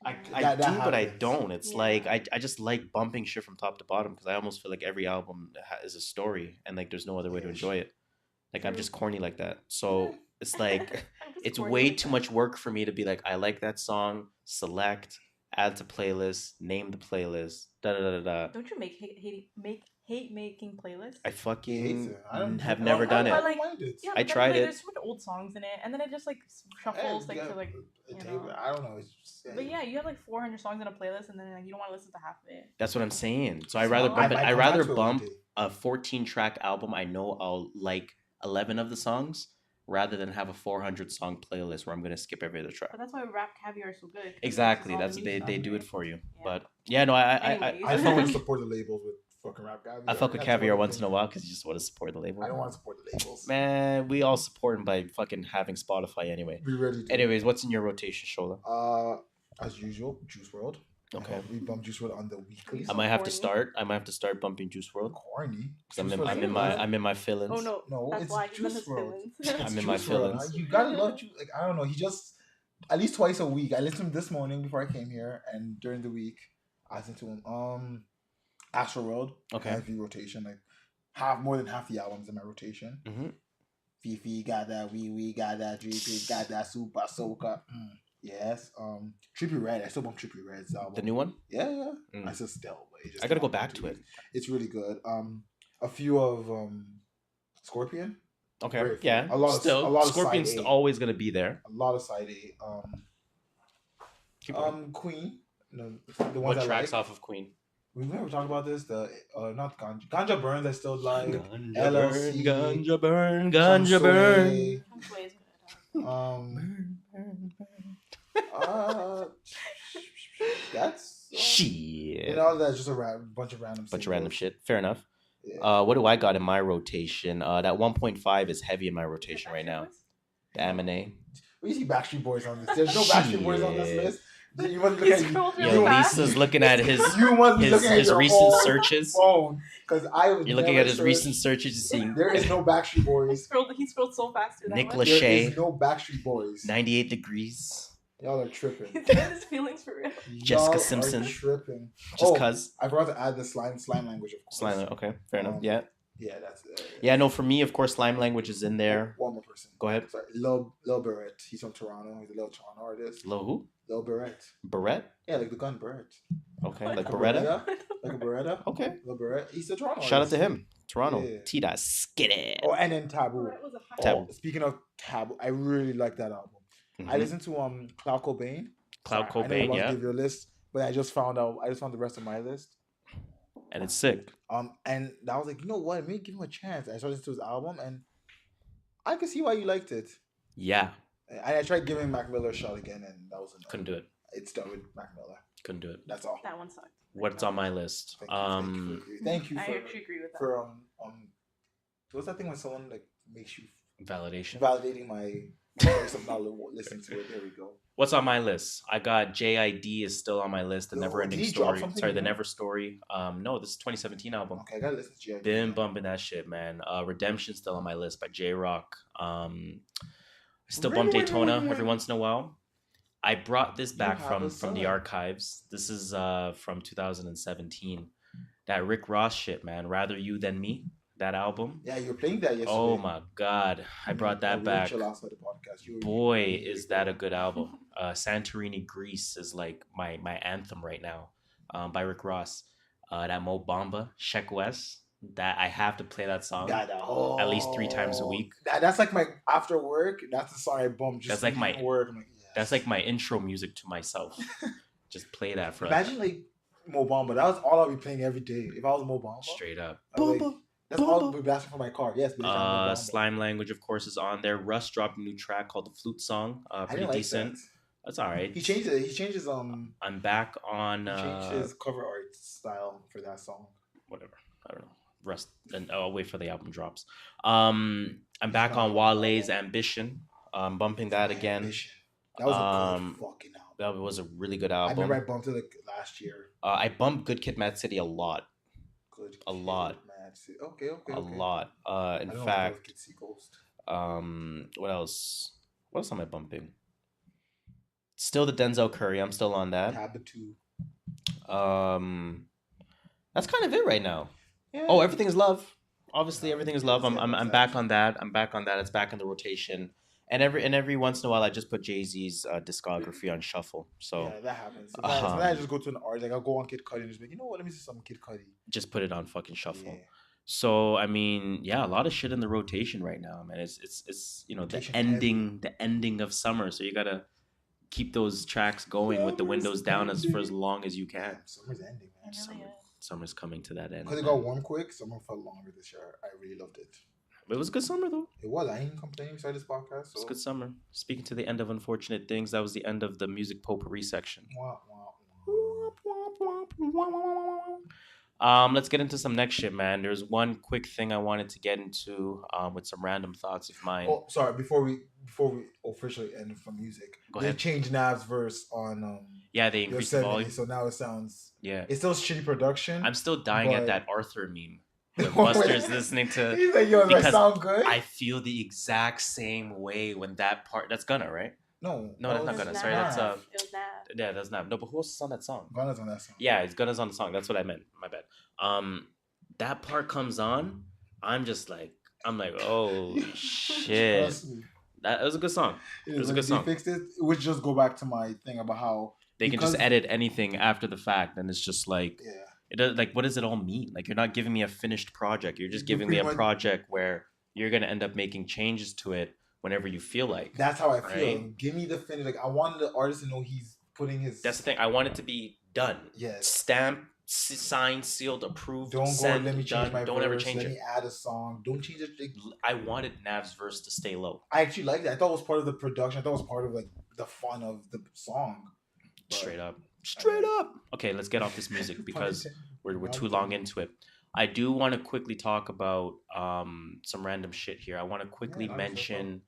I That do, but I happens. don't. It's Yeah. like I just like bumping shit from top to bottom because I almost feel like every album is a story and like there's no other way to Yeah. enjoy it. Like I'm True. just corny like that. So it's like it's corny way like too that. much work for me to be like I like that song, select, add to playlist, name the playlist, da da da da da. Don't you make hate making playlists? I He hates fucking it. I don't- have I never don't- done I it. don't Like, mind it. Yeah, I but then, tried like, it. There's so much old songs in it, and then it just like shuffles Hey, like yeah, to like. a you table- know. I don't know. It's just, But yeah, you have like 400 songs in a playlist, and then like, you don't want to listen to half of it. That's what I'm saying. So I So rather I bump it. might I come rather back to it one bump day. a 14 track album. I know I'll like 11 of the songs rather than have a 400 song playlist where I'm gonna skip every other track. But that's why rap caviar is so good. 'cause Exactly. it's all That's the what new they stuff, do it right? for you. Yeah. But yeah, no, I Anyways. I don't want to support the labels with fucking rap caviar. I fuck with That's Caviar one once in a thing. while because you just want to support the label. I don't want to support the labels. Man, we all support him by fucking having Spotify anyway. We ready to. Anyways, what's in your rotation, Shola? As usual, Juice World. Okay. We bump Juice World on the weekly. I might have to Corny. start. I might have to start bumping Juice World Corny. because I'm Juice in, WRLD I'm in is my good. I'm in my feelings. Oh no, No, that's it's why he's in Juice his WRLD. feelings. I'm in my Juice WRLD, feelings. huh? You gotta love Juice. Like I don't know. He just at least twice a week. I listened to him this morning before I came here, and during the week I listened to him. Astro World. Okay. Heavy rotation. Like more than half the albums in my rotation. Mm-hmm. Fifi got that. We got that. GP got that. Super Soca. Yes. Trippie Red. I still bump Trippie Red's album. The new one. Yeah. Mm. I still but it just I gotta came go out back in 2 to it. weeks. It's really good. A few of Scorpion. Okay. Very few. Yeah. A lot of- Still, a lot of Scorpion's side A. always gonna be there. A lot of side A. Keep going. Queen. No, the ones What I tracks like. off of Queen? We've never talked about this. The not Ganja. Ganja Burns. I still like. Ganja LLC, burn, ganja burn, ganja burn. Sway, Some ways good. Um. Burn, burn. That's. Shit. You know, that's just a bunch of random. Bunch of random singles. shit. Fair enough. Yeah. What do I got in my rotation? That 1.5 is heavy in my rotation right now. The Aminé. We see Backstreet Boys on this. There's no Backstreet Boys on this Shit. list. You must look He at scrolled really Yo, fast. Lisa's looking at his You must be looking at his your recent own searches. phone because I was. You're looking never at his searched. recent searches to see There is no Backstreet Boys. He scrolled so fast through that Nick one. Lachey. There is no Backstreet Boys. 98 degrees. Y'all are tripping. He's in his feelings for real. Jessica Y'all Simpson. Are tripping. Just cuz. I forgot to add the slime language, of course. Slime. Okay, fair enough. Yeah. Yeah, that's it. Yeah, no, for me, of course, Slime Language is in there. One more person. Go ahead. Sorry, Lil Barrett. He's from Toronto. He's a little Toronto artist. Lil who? Lil Barrett. Barrett? Yeah, like the gun Barrett. Okay, like Like a Beretta? Like a Beretta. Okay. Lil Barrett. He's a Toronto Shout out artist. to him. Toronto. Yeah. T-Dot Skitty. Oh, and then Taboo. That was a high- Taboo. Oh, speaking of Taboo, I really like that album. I listened to Cloud Cobain. Cloud Sorry, I know Cobain, you want to yeah. give your list, but I just found the rest of my list. and it's sick. And I was like, you know what? Let me give him a chance. I started to his album, and I could see why you liked it. Yeah. And I tried giving Mac Miller a shot again, and that was enough. Couldn't do it. It's done with Mac Miller. Couldn't do it. That's all. That one sucked. What's on my list? Thank you for I actually agree with that. for what's that thing when someone like makes you validating my choice of not listening to it. There we go. What's on my list? I got JID is still on my list. The Never Ending Story. Sorry, the Never Story. No, this is 2017 album. Okay, I gotta listen to JID. Been bumping that shit, man. Redemption still on my list by J Rock. I still bump Daytona every once in a while. I brought this back from the archives. This is from 2017. That Rick Ross shit, man. Rather You Than Me. That album. Yeah, you were playing that yesterday. Oh my God. I brought that back. Boy, is that a good album. Santorini, Greece is like my anthem right now, by Rick Ross. That Mo Bamba, Sheck West. That I have to play that song at least 3 times a week. That's like my after work. That's the song I bump. That's like my work. Like, yes. That's like my intro music to myself. Just play that for. Imagine like Mo Bamba. That was all I'll be playing every day. If I was Mo Bamba, straight up. That's all I'll be blasting for my car. Yes. Slime Language, of course, is on there. Russ dropped a new track called The Flute Song. Pretty decent. That's all right. He changed it. He changed his I'm back on. He changed his cover art style for that song. Whatever. I don't know. Rust, and I'll wait for the album drops. I'm back on Wale's Ambition. Bumping that again. Ambition. That was a good fucking album. That was a really good album. I remember I bumped it like last year. I bumped Good Kid, Mad City a lot. A lot. Okay. A lot. In fact, what else? What else am I bumping? Still the Denzel Curry. I'm still on that. Taboo. That's kind of it right now. Yeah. Oh, Everything Is Love. Obviously, Everything Is Love. I'm back on that. It's back in the rotation. And every once in a while, I just put Jay-Z's discography on shuffle. So yeah, that happens. Sometimes I just go to an artist, like I'll go on Kid Cudi and just be like, you know what? Let me see some Kid Cudi. Just put it on fucking shuffle. Yeah. So I mean, yeah, a lot of shit in the rotation right now, man. It's you know the ending of summer, so you gotta keep those tracks going with the windows down for as long as you can. Summer's ending, man. Summer's coming to that end. Because it got warm quick, summer felt longer this year. I really loved it. It was a good summer, though. It was. I ain't complaining beside this podcast. So. It's a good summer. Speaking to the end of Unfortunate Things, that was the end of the music potpourri section. Let's get into some next shit, man. There's one quick thing I wanted to get into with some random thoughts of mine. Oh, sorry. Before we officially end from music, they changed Nav's verse on. Yeah, they increased the volume, so now it sounds. Yeah, it's still shitty production. I'm still dying at that Arthur meme. When Buster's listening to, he's like, "Yo, does that sound good?" I feel the exact same way when that part. That's Gunna, right? No, that's not Gunna. Sorry, that's It was Nav. Yeah, that's Nav. No, but who else is on that song? Gunna's on that song. Yeah, it's Gunna's on the song. That's what I meant. My bad. That part comes on. I'm like, oh shit. That was a good song. It was a good song. They fixed it. It would just go back to my thing about how they can just edit anything after the fact, and it's just like. Yeah. It does, like, what does it all mean? Like, you're not giving me a finished project. You're just giving me a project where you're gonna end up making changes to it whenever you feel like. That's how I feel. Right? Give me the finish. Like, I want the artist to know he's putting his. That's the thing. I want it to be done. Yes. Stamp, signed, sealed, approved. Don't sent, go. Let me change my Don't verse. ever change let it. Let me add a song. Don't change it. I wanted Nav's verse to stay low. I actually liked it. I thought it was part of the production. I thought it was part of like the fun of the song. But Straight up. Okay, let's get off this music because we're too long into it. I do want to quickly talk about some random shit here. I want to quickly mention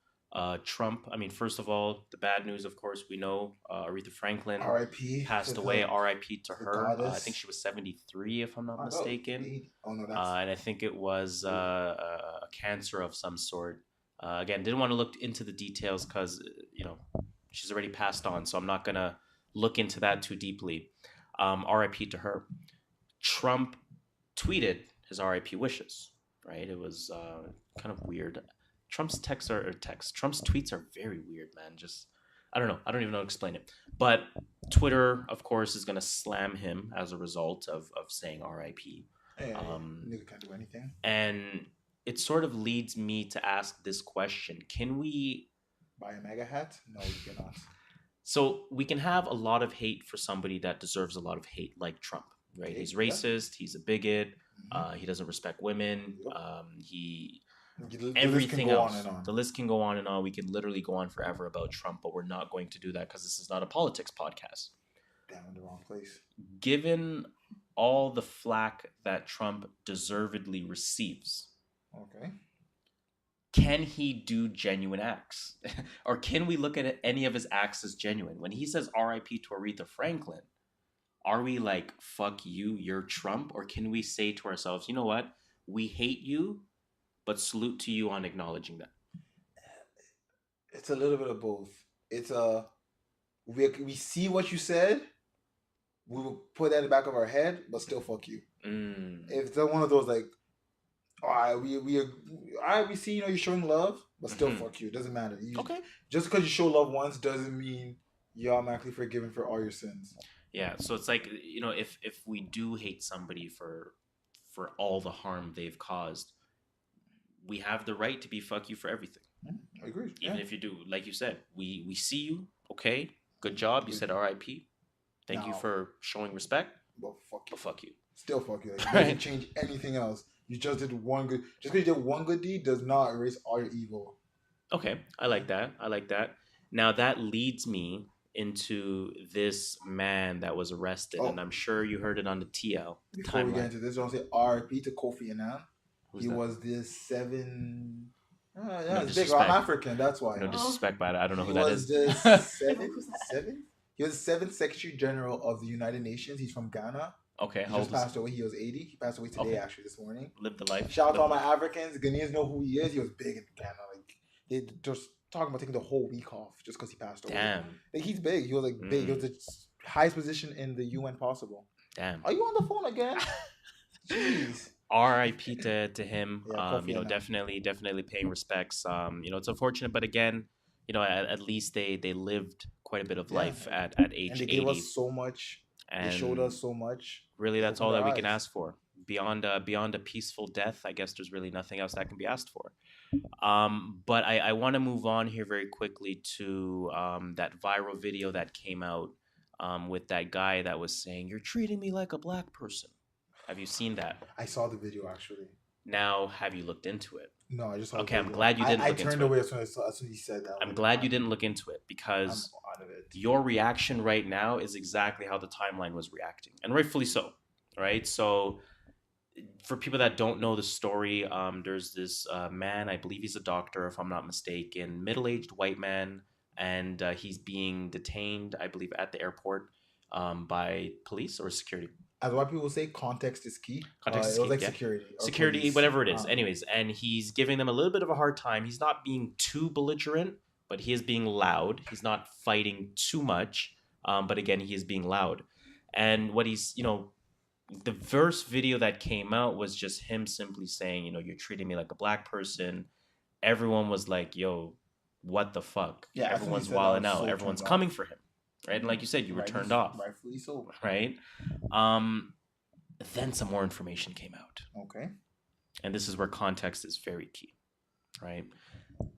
Trump. I mean, first of all, the bad news, of course, we know Aretha Franklin R.I.P. passed away. R.I.P. to her. I think she was 73, if I'm not mistaken. Oh no, and I think it was a cancer of some sort. Again, didn't want to look into the details because she's already passed on, so I'm not gonna look into that too deeply. R.I.P. to her. Trump tweeted his R.I.P. wishes, right? It was kind of weird. Trump's tweets are very weird, man. Just, I don't know. I don't even know how to explain it. But Twitter, of course, is going to slam him as a result of saying R.I.P. Nigga can't do anything. And it sort of leads me to ask this question. Can we... buy a MAGA hat? No, you cannot. So we can have a lot of hate for somebody that deserves a lot of hate, like Trump, right? He's racist. He's a bigot. He doesn't respect women. Everything else. The list can go on and on. We could literally go on forever about Trump, but we're not going to do that because this is not a politics podcast. Damn, in the wrong place. Given all the flack that Trump deservedly receives, can he do genuine acts? Or can we look at any of his acts as genuine? When he says R.I.P. to Aretha Franklin, are we like, fuck you, you're Trump? Or can we say to ourselves, you know what? We hate you, but salute to you on acknowledging that? It's a little bit of both. It's we see what you said, we will put that in the back of our head, but still fuck you. If it's one of those like, we see, you're showing love, but still fuck you. It doesn't matter. Just because you show love once doesn't mean you're automatically forgiven for all your sins. Yeah, so it's like, if we do hate somebody for all the harm they've caused, we have the right to be fuck you for everything. I agree. Even if you do, like you said, we see you, okay, good job, you said R.I.P. Thank you for showing respect, but fuck you. Still fuck you. Like, it doesn't change anything else. You just did one good. Just because you did one good deed does not erase all your evil. Okay, I like that. Now that leads me into this man that was arrested, and I'm sure you heard it on the TL. Before we get into this, I want to say R.I.P. to Kofi Annan. He was this 7. It's big. I'm African. That's why. No disrespect, but I don't know who that is. He was the 7. He was the 7th Secretary General of the United Nations. He's from Ghana. Okay, he just passed away. He was 80. He passed away today, actually, this morning. Lived the life. Shout out to all my Africans. Ghanaians know who he is. He was big in Ghana. Like, they just talking about taking the whole week off just because he passed away. Damn. Like, he's big. He was like big. He was the highest position in the UN possible. Damn. Are you on the phone again? Jeez. R.I.P. to him. Definitely paying respects. It's unfortunate, but again, at least they lived quite a bit of life at age 80. And they gave us so much. And they showed us so much. Really, that's all that we can ask for. Beyond a peaceful death, I guess there's really nothing else that can be asked for. But I want to move on here very quickly to that viral video that came out with that guy that was saying, "You're treating me like a black person." Have you seen that? I saw the video, actually. Now, have you looked into it? No, I just saw Okay, I'm glad you didn't look into it. I turned away as soon as he said that. I'm glad you didn't look into it because your reaction right now is exactly how the timeline was reacting. And rightfully so, right? So for people that don't know the story, there's this man, I believe he's a doctor, if I'm not mistaken, middle-aged white man, and he's being detained, I believe, at the airport by police or security. As what people say, context is key. Context is key. It was like security. Security, whatever it is. Anyways, and he's giving them a little bit of a hard time. He's not being too belligerent, but he is being loud. He's not fighting too much. But again, he is being loud. And what he's, the first video that came out was just him simply saying, you're treating me like a black person. Everyone was like, yo, what the fuck? Yeah, everyone's wilding out. Everyone's coming for him. Right? And like you said, you were turned off. Rightfully so. Right? Then some more information came out. Okay. And this is where context is very key. Right?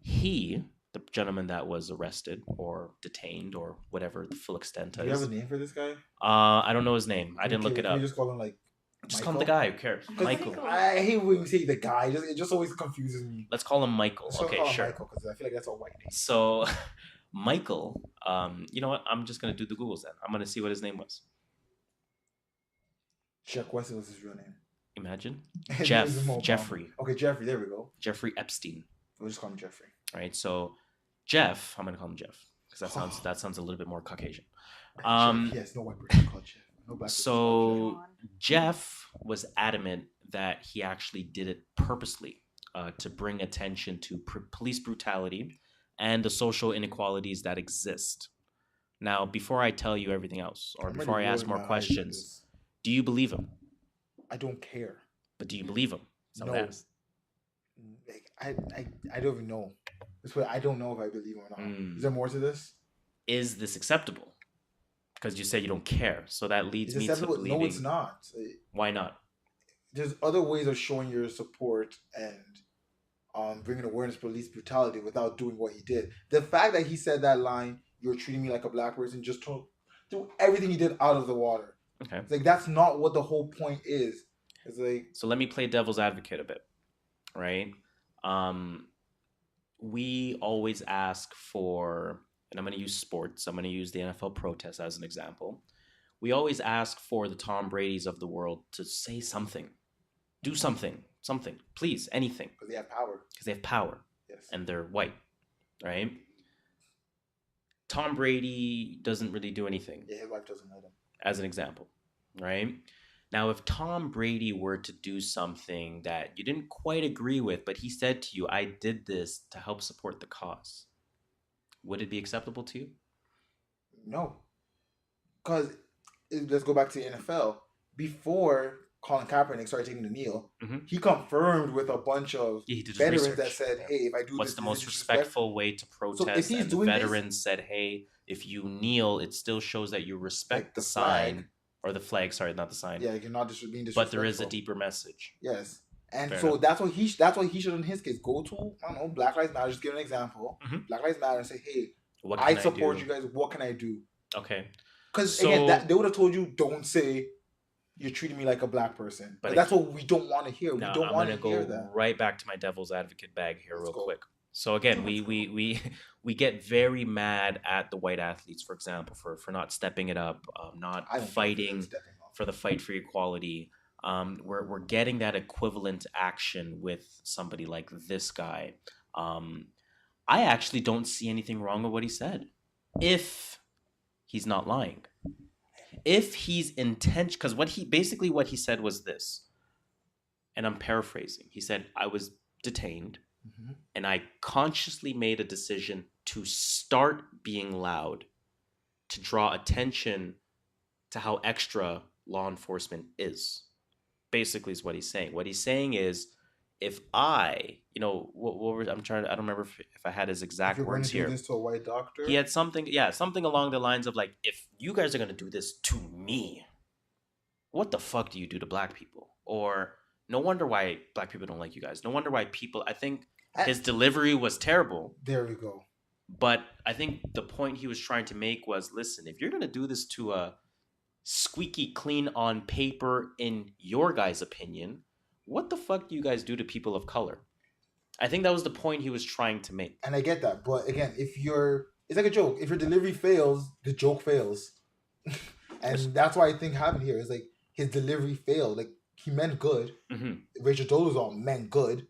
He, the gentleman that was arrested or detained or whatever the full extent is. Do you have a name for this guy? I don't know his name. I didn't look it up. You just call him like Just call him the guy. Who cares? Michael. I hate when you say the guy. It just always confuses me. Let's call him Michael. Okay, sure. Michael, because I feel like that's a white name. So, Michael, you know what? I'm just going to do the Googles then. I'm going to see what his name was. Chuck Weston was his real name. Imagine. Jeffrey. Okay, Jeffrey. There we go. Jeffrey Epstein. We'll just call him Jeffrey. Right. So, Jeff, I'm going to call him Jeff because that sounds a little bit more Caucasian. Yes, no white person called Jeff. No black person called Jeff. Jeff was adamant that he actually did it purposely to bring attention to police brutality and the social inequalities that exist. Now, before I tell you everything else, or before I ask more questions, do you believe him? I don't care. But do you believe him? No. I don't even know. I don't know if I believe him or not. Is there more to this? Is this acceptable? Because you said you don't care. So that leads me to believing... No, it's not. Why not? There's other ways of showing your support and bringing awareness to police brutality without doing what he did. The fact that he said that line, "You're treating me like a black person," just threw everything he did out of the water. Okay. It's like that's not what the whole point is. It's like, so let me play devil's advocate a bit, right? We always ask for, and I'm going to use sports. I'm going to use the NFL protest as an example. We always ask for the Tom Brady's of the world to say something, do something, please, anything. Because they have power. Because they have power. Yes. And they're white, right? Tom Brady doesn't really do anything. Yeah, his wife doesn't know them. As an example, right? Now, if Tom Brady were to do something that you didn't quite agree with, but he said to you, I did this to help support the cause, would it be acceptable to you? No. Because, let's go back to the NFL. Before Colin Kaepernick started taking the kneel, he confirmed with a bunch of veterans that said, hey, if I do what's this, the most respectful way to protest? So if he's and doing the veterans said, hey, if you kneel, it still shows that you respect the sign. Flag. Or the flag, sorry, not the sign. Yeah, you're not just being disrespectful. But there is a deeper message. Yes. And fair enough. That's what he should in his case go to, I don't know, Black Lives Matter, just give an example. Black Lives Matter and say, hey, I support you guys, what can I do? Okay. Because again, they would have told you, don't say you're treating me like a black person. But that's what we don't want to hear. We don't want to hear that. Right back to my devil's advocate bag here real quick. So again, we get very mad at the white athletes, for example, for not stepping it up, not fighting for the fight for equality. We're getting that equivalent action with somebody like this guy. I actually don't see anything wrong with what he said, if he's not lying. If he's because what he said was this, and I'm paraphrasing. He said, I was detained. And I consciously made a decision to start being loud, to draw attention to how extra law enforcement is. Basically, is what he's saying. What he's saying is, if I, I don't remember if I had his exact words here. If you're going to do this to a white doctor, he had something along the lines of like, if you guys are going to do this to me, what the fuck do you do to black people? Or no wonder why black people don't like you guys. No wonder why I think his delivery was terrible. There we go. But I think the point he was trying to make was, listen, if you're going to do this to a squeaky clean on paper, in your guys' opinion, what the fuck do you guys do to people of color? I think that was the point he was trying to make. And I get that. But again, it's like a joke. If your delivery fails, the joke fails. And that's why I think happened here is like his delivery failed. Like, he meant good. Rachel Dolezal meant good.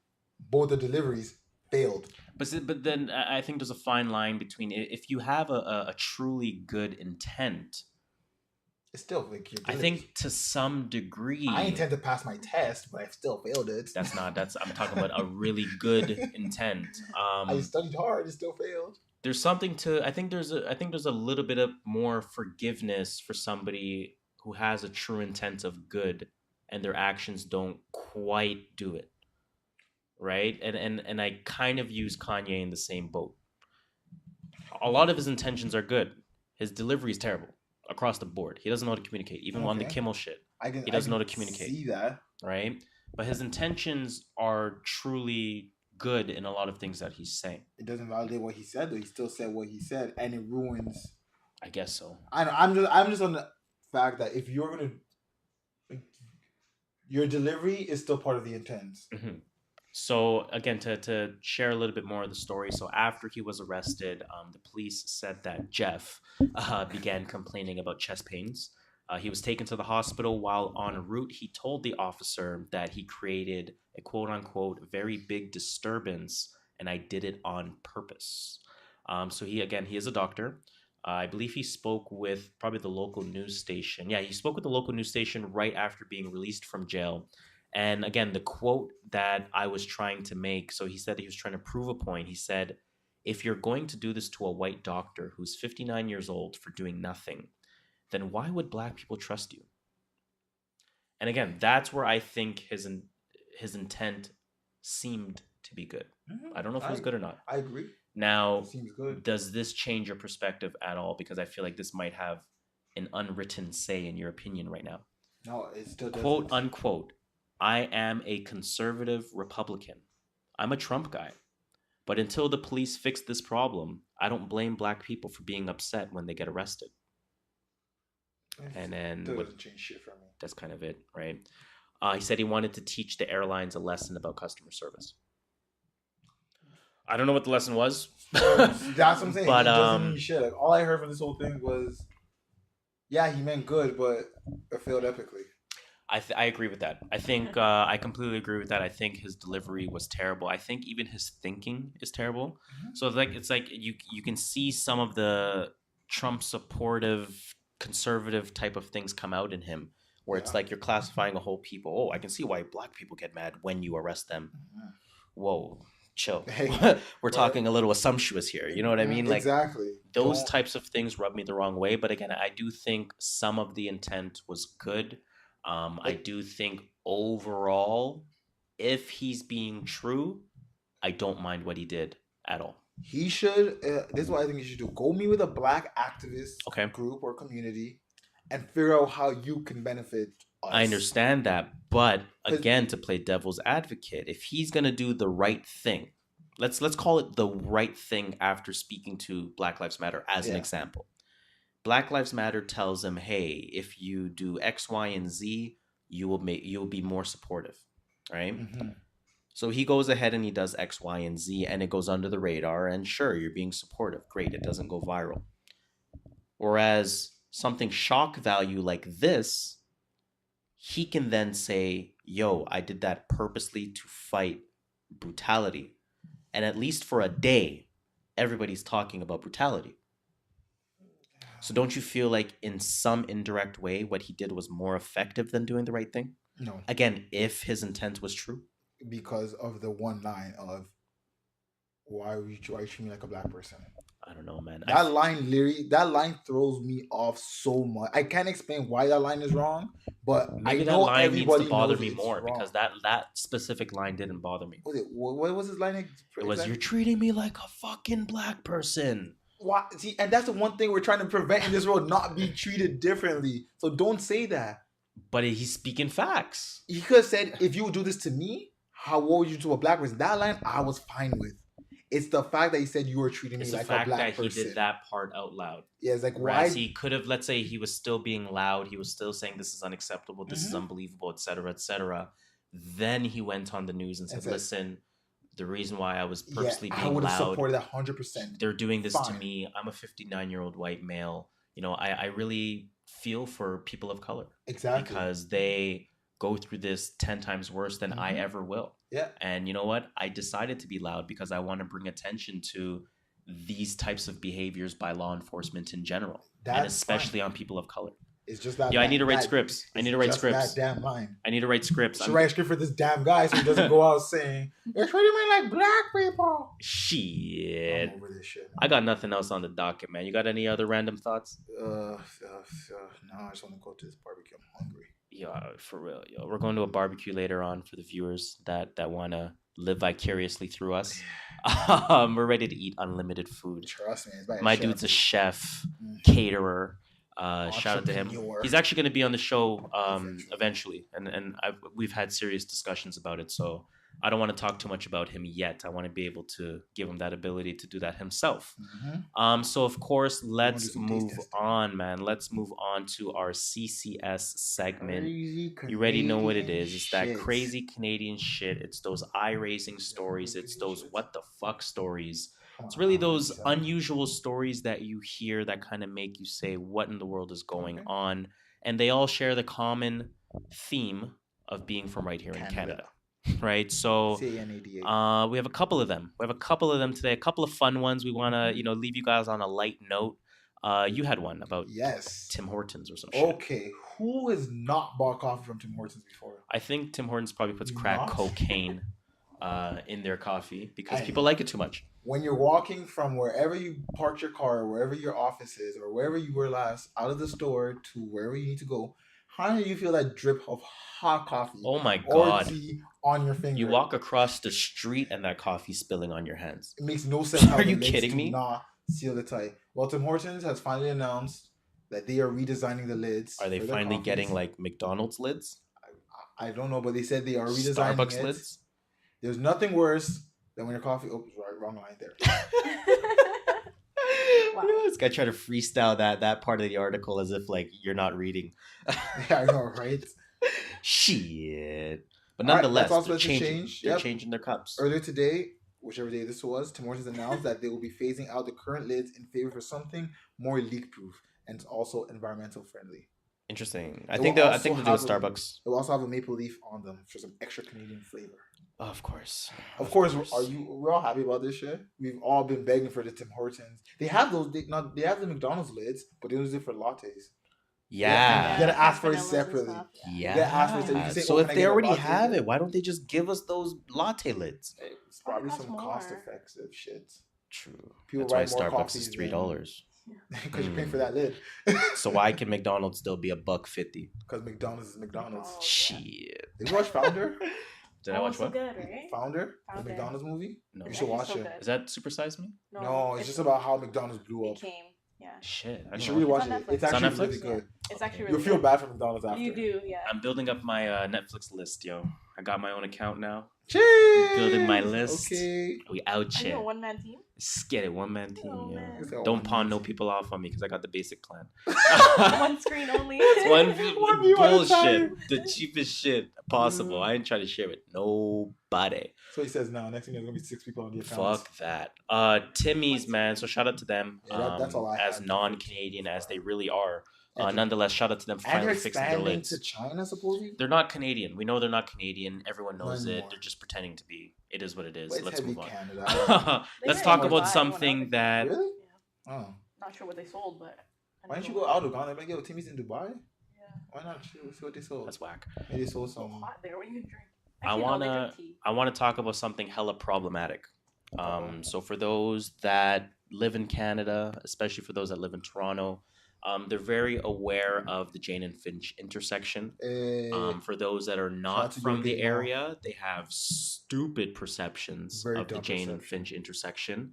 Both the deliveries failed. But then I think there's a fine line between, if you have a truly good intent, it's still like I think to some degree. I intend to pass my test, but I still failed it. I'm talking about a really good intent. I studied hard, it still failed. There's something to, I think there's a little bit of more forgiveness for somebody who has a true intent of good and their actions don't quite do it. Right? And I kind of use Kanye in the same boat. A lot of his intentions are good. His delivery is terrible across the board. He doesn't know how to communicate. Even on the Kimmel shit. He doesn't know how to communicate. See that. Right? But his intentions are truly good in a lot of things that he's saying. It doesn't validate what he said, though. He still said what he said, and it ruins. I guess so. I'm just on the fact that if you're gonna, your delivery is still part of the intent. So again, to share a little bit more of the story. So after he was arrested, the police said that Jeff began complaining about chest pains. He was taken to the hospital. While en route, he told the officer that he created a quote-unquote very big disturbance, and I did it on purpose. So he is a doctor. I believe he spoke with probably the local news station. Yeah, he spoke with the local news station right after being released from jail. And again, the quote that I was trying to make, so he said he was trying to prove a point. He said, if you're going to do this to a white doctor who's 59 years old for doing nothing, then why would black people trust you? And again, that's where I think his intent seemed to be good. I don't know if it was good or not. I agree. Now, seems good. Does this change your perspective at all? Because I feel like this might have an unwritten say in your opinion right now. No, it still doesn't. Quote unquote, I am a conservative Republican. I'm a Trump guy. But until the police fix this problem, I don't blame black people for being upset when they get arrested. And then doesn't change shit for me. That's kind of it, right? He said he wanted to teach the airlines a lesson about customer service. I don't know what the lesson was. That's what I'm saying. But he doesn't mean shit. Like, all I heard from this whole thing was, yeah, he meant good, but it failed epically. I agree with that. I think I completely agree with that. I think his delivery was terrible. I think even his thinking is terrible. Mm-hmm. So it's like you can see some of the Trump supportive conservative type of things come out in him, where it's like you're classifying a whole people. Oh, I can see why black people get mad when you arrest them. Mm-hmm. Whoa, chill. Hey, we're talking a little assumptuous here. You know what I mean? Like exactly. Those types of things rub me the wrong way. But again, I do think some of the intent was good. I do think overall, if he's being true, I don't mind what he did at all. He should. This is what I think he should do. Go meet with a black activist group or community and figure out how you can benefit us. I understand that. But again, to play devil's advocate, if he's going to do the right thing, let's call it the right thing after speaking to Black Lives Matter as an example. Black Lives Matter tells him, hey, if you do X, Y, and Z, you'll be more supportive, right? Mm-hmm. So he goes ahead and he does X, Y, and Z, and it goes under the radar. And sure, you're being supportive. Great, it doesn't go viral. Whereas something shock value like this, he can then say, yo, I did that purposely to fight brutality. And at least for a day, everybody's talking about brutality. So don't you feel like in some indirect way, what he did was more effective than doing the right thing? No. Again, if his intent was true. Because of the one line of, why are you treating me like a black person? I don't know, man. That line throws me off so much. I can't explain why that line is wrong, but maybe I know that line everybody needs to bother me knows more because that specific line didn't bother me. What was his line? It was, you're treating me like a fucking black person. Why? See, and that's the one thing we're trying to prevent in this world, not be treated differently. So don't say that. But he's speaking facts. He could have said, if you would do this to me, how would you do to a black person? That line I was fine with. It's the fact that he said you were treating me like a black person. It's the fact that he did that part out loud. Yeah, it's like, why? He could have, let's say he was still being loud. He was still saying this is unacceptable. This is unbelievable, etc., etc. Then he went on the news and said, listen, the reason why I was purposely being loud. I would have supported that 100%. They're doing this to me. I'm a 59-year-old white male. You know, I really feel for people of color. Exactly. Because they go through this 10 times worse than I ever will. Yeah. And you know what? I decided to be loud because I want to bring attention to these types of behaviors by law enforcement in general. And especially on people of color. It's just that. Yeah, I need to write scripts. I need to write scripts. That damn line. I need to write scripts. I should write a script for this damn guy so he doesn't go out saying, you're treating me like black people. Shit. I'm over this shit. I got nothing else on the docket, man. You got any other random thoughts? No, I just want to go to this barbecue. I'm hungry. Yeah, for real. Yo, we're going to a barbecue later on for the viewers that want to live vicariously through us. We're ready to eat unlimited food. Trust me. My dude's a chef, caterer. Shout out to him. He's actually going to be on the show eventually, and we've had serious discussions about it. So I don't want to talk too much about him yet. I want to be able to give him that ability to do that himself. So of course, let's move on, man. Let's move on to our CCS segment. You already know what it is. It's that crazy Canadian shit. It's those eye-raising stories. It's those what the fuck stories. It's really those unusual stories that you hear that kind of make you say, what in the world is going on? And they all share the common theme of being from right here in Canada. Right? So we have a couple of them. We have a couple of them today, a couple of fun ones. We want to, leave you guys on a light note. You had one about Tim Hortons or some shit. Okay. Who has not bought coffee from Tim Hortons before? I think Tim Hortons probably puts crack cocaine in their coffee because people like it too much. When you're walking from wherever you parked your car, or wherever your office is, or wherever you were last, out of the store to wherever you need to go, how do you feel that drip of hot coffee? Oh my God. Or tea on your finger? You walk across the street and that coffee spilling on your hands. It makes no sense. Are you kidding me? Not seal the tie. Well, Tim Hortons has finally announced that they are redesigning the lids. Are they finally getting like McDonald's lids? I don't know, but they said they are redesigning Starbucks lids? There's nothing worse than when your coffee... Oh, right, wrong line there. Wow. This guy tried to freestyle that part of the article as if like you're not reading. Yeah, I know, right? Shit. But nonetheless, that's they're also changing. change. They're changing their cups. Earlier today, whichever day this was, Tim Hortons announced that they will be phasing out the current lids in favor for something more leak-proof and also environmental friendly. Interesting. I think they'll do with Starbucks. It will also have a maple leaf on them for some extra Canadian flavor. Of course. We're all happy about this shit. We've all been begging for the Tim Hortons. They have those. They have the McDonald's lids, but they use it for lattes. Yeah. You gotta ask for it separately. Yeah. So if they already have it, why don't they just give us those latte lids? It's probably some cost-effective shit. True. People That's why Starbucks is $3. Because you're paying for that lid. So why can McDonald's still be $1.50? Because McDonald's is McDonald's. Oh, Shit. Did you watch Founder? Did I watch what? Good, right? Founder? The McDonald's movie? No. You should watch it. Is that Super Size Me? No, it's just about how McDonald's blew up. Yeah. Shit. You should really watch it. It's actually really good. It's actually really You'll feel bad for McDonald's after. You do, yeah. I'm building up my Netflix list, yo. I got my own account now. Cheers! Building my list. Okay. We out Are you here. a one-man team? Let's get it. One-man team, Oh, yo. man. Don't pawn no people off on me because I got the basic plan. One screen only. One view at a bullshit. time. The cheapest shit possible. I ain't trying to share with nobody. So he says now, next thing there's going to be 6 people on the account. Fuck that. Timmy's, man. So shout out to them. Yeah, that's all I as had. non-Canadian as they really are. Nonetheless, shout out to them for And finally they're fixing their expanding lids. to China, supposedly? They're not Canadian. We know they're not Canadian. Everyone knows No it. more. They're just pretending to be. It is what it is. But it's Let's heavy move on. Canada. Let's They talk may about buy something one that. Really? Yeah. Oh. Not sure what they sold, but. Why don't you go out of Ghana? Like, yo, Timmy's in Dubai? Yeah. Why not? See what they sold. That's whack. Maybe they sold So some. hot there. What do you drink? I Actually, no, they wanna drink tea. I wanna talk about something hella problematic. So for those that live in Canada, especially for those that live in Toronto, they're very aware of the Jane and Finch intersection. For those that are not from the area, they have stupid perceptions of the Jane and Finch intersection.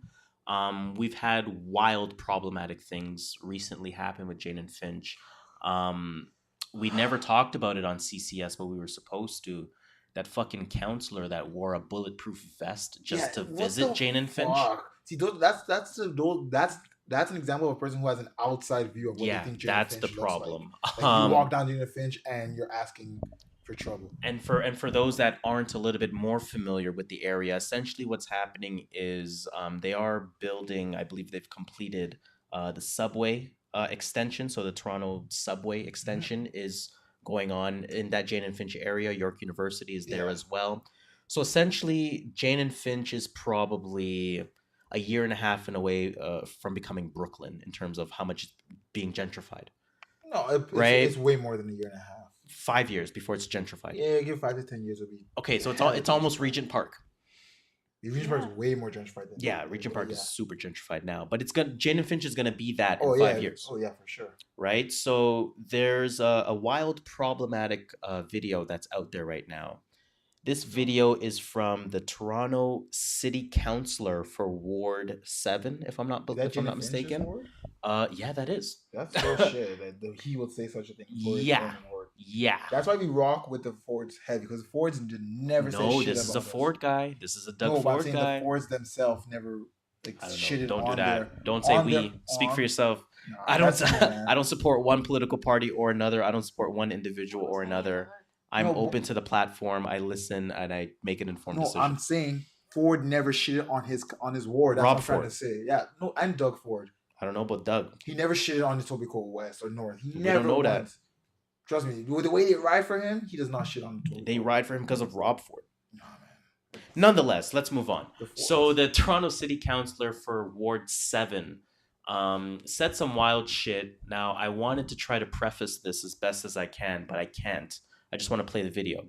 We've had wild problematic things recently happen with Jane and Finch. We never talked about it on CCS, but we were supposed to. That fucking counselor that wore a bulletproof vest just to visit Jane and Finch. See, that's an example of a person who has an outside view of what they think Jane and Finch that's the problem. Like you walk down Jane and Finch and you're asking for trouble. And for those that aren't a little bit more familiar with the area, essentially what's happening is they are building. I believe they've completed the subway extension. So the Toronto subway extension is going on in that Jane and Finch area. York University is there as well. So essentially, Jane and Finch is probably a year and a half in a way from becoming Brooklyn in terms of how much it's being gentrified. No, it's way more than a year and a half. 5 years before it's gentrified. Yeah, give 5 to 10 years will be. Okay, so it's almost Regent Park. The Regent Park is way more gentrified than Regent Park is super gentrified now, but Jane and Finch is gonna be that in 5 years. Oh yeah, for sure. Right, so there's a wild problematic video that's out there right now. This video is from the Toronto City Councillor for Ward 7, if I'm not mistaken. Yeah, that is. That's so shit that he would say such a thing. Yeah. That's why we rock with the Fords heavy, because Fords never say shit about No, this is a Ford guy. This is a Doug Ford guy. The Fords themselves never shitted Don't on do that. their, Don't say we. Speak for yourself. I don't support one political party or another. I don't support one individual or another. I'm open to the platform. I listen and I make an informed decision. I'm saying Ford never shitted on his ward. That's what I'm trying to say. Yeah, no, and Doug Ford. I don't know about Doug. He never shitted on Etobicoke West or North. We don't know that. Trust me, with the way they ride for him, he does not shit on Etobicoke. They ride for him because of Rob Ford. Nah, man. Nonetheless, let's move on. So the Toronto City Councillor for Ward 7 said some wild shit. Now, I wanted to try to preface this as best as I can, but I can't. I just want to play the video.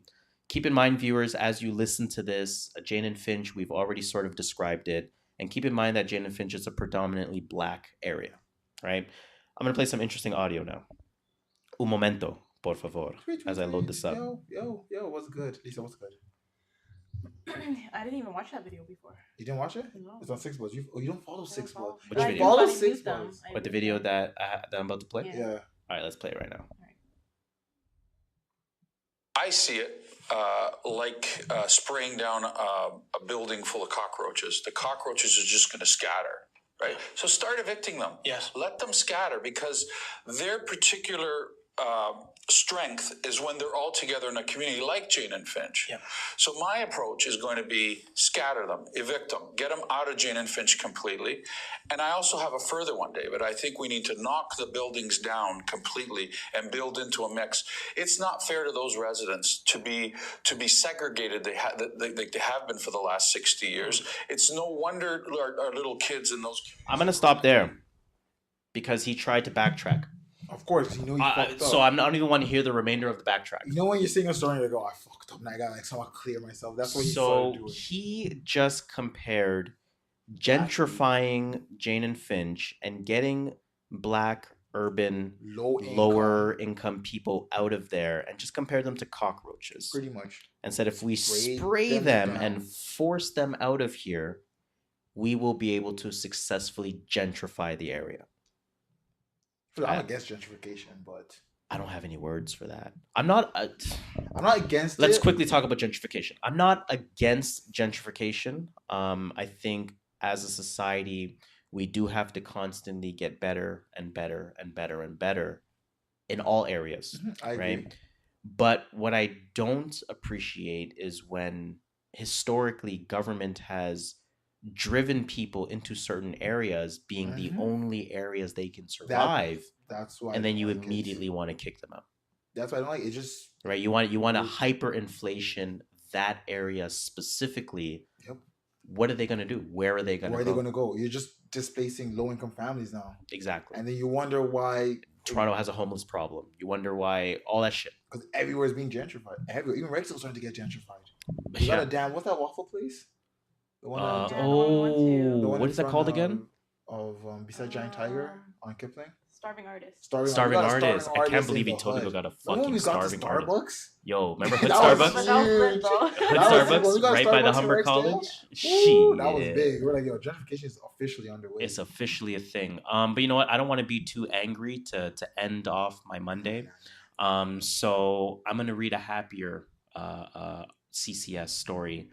Keep in mind, viewers, as you listen to this, Jane and Finch, we've already sort of described it. And keep in mind that Jane and Finch is a predominantly black area, right? I'm going to play some interesting audio now. Un momento, por favor, as I load this up. Yo, what's good? Lisa, what's good? I didn't even watch that video before. You didn't watch it? No. It's on Six Bloods. You don't follow Six Bloods. Which video? Follow Six Bloods. But the video that I'm about to play? Yeah. All right, let's play it right now. I see it like spraying down a building full of cockroaches. The cockroaches are just going to scatter, right? So start evicting them. Yes. Let them scatter because their particular strength is when they're all together in a community like Jane and Finch. Yeah. So my approach is going to be scatter them, evict them, get them out of Jane and Finch completely. And I also have a further one, David. I think we need to knock the buildings down completely and build into a mix. It's not fair to those residents to be segregated. They have been for the last 60 years. It's no wonder our little kids in those communities. I'm gonna stop there because he tried to backtrack. Of course, you know he fucked up. So I don't even want to hear the remainder of the backtrack. You know when you're seeing a story, you go, "I fucked up, and I got like someone clear myself." That's what he started doing. So he just compared gentrifying Jane and Finch and getting black, urban, lower income people out of there, and just compared them to cockroaches. Pretty much. And said if we spray them and force them out of here, we will be able to successfully gentrify the area. I'm against gentrification, but I don't have any words for that. I'm not against Let's quickly talk about gentrification. I'm not against gentrification. I think as a society, we do have to constantly get better and better and better and better in all areas, I right? agree. But what I don't appreciate is when historically government has driven people into certain areas being the only areas they can survive. That's why. And then you immediately want to kick them out. That's why I don't like it. Just right. You want a hyperinflation that area specifically. Yep. What are they going to do? Where are they going to go? Where are they going to go? You're just displacing low-income families now. Exactly. And then you wonder why Toronto has a homeless problem. You wonder why all that shit. Because everywhere is being gentrified. Everywhere. Even Rexall's starting to get gentrified. You got a damn. What's that waffle place? The one. What is that called again? Beside Giant Tiger on Kipling. Starving Artist. Starving Artist. I can't believe he totally got a fucking Starving Artist. Yo, remember Hood Starbucks? Hood Starbucks, right by the Humber College. Shit. That was big. We're like, yo, gentrification is officially underway. It's officially a thing. But you know what? I don't want to be too angry to end off my Monday. So I'm gonna read a happier CCS story.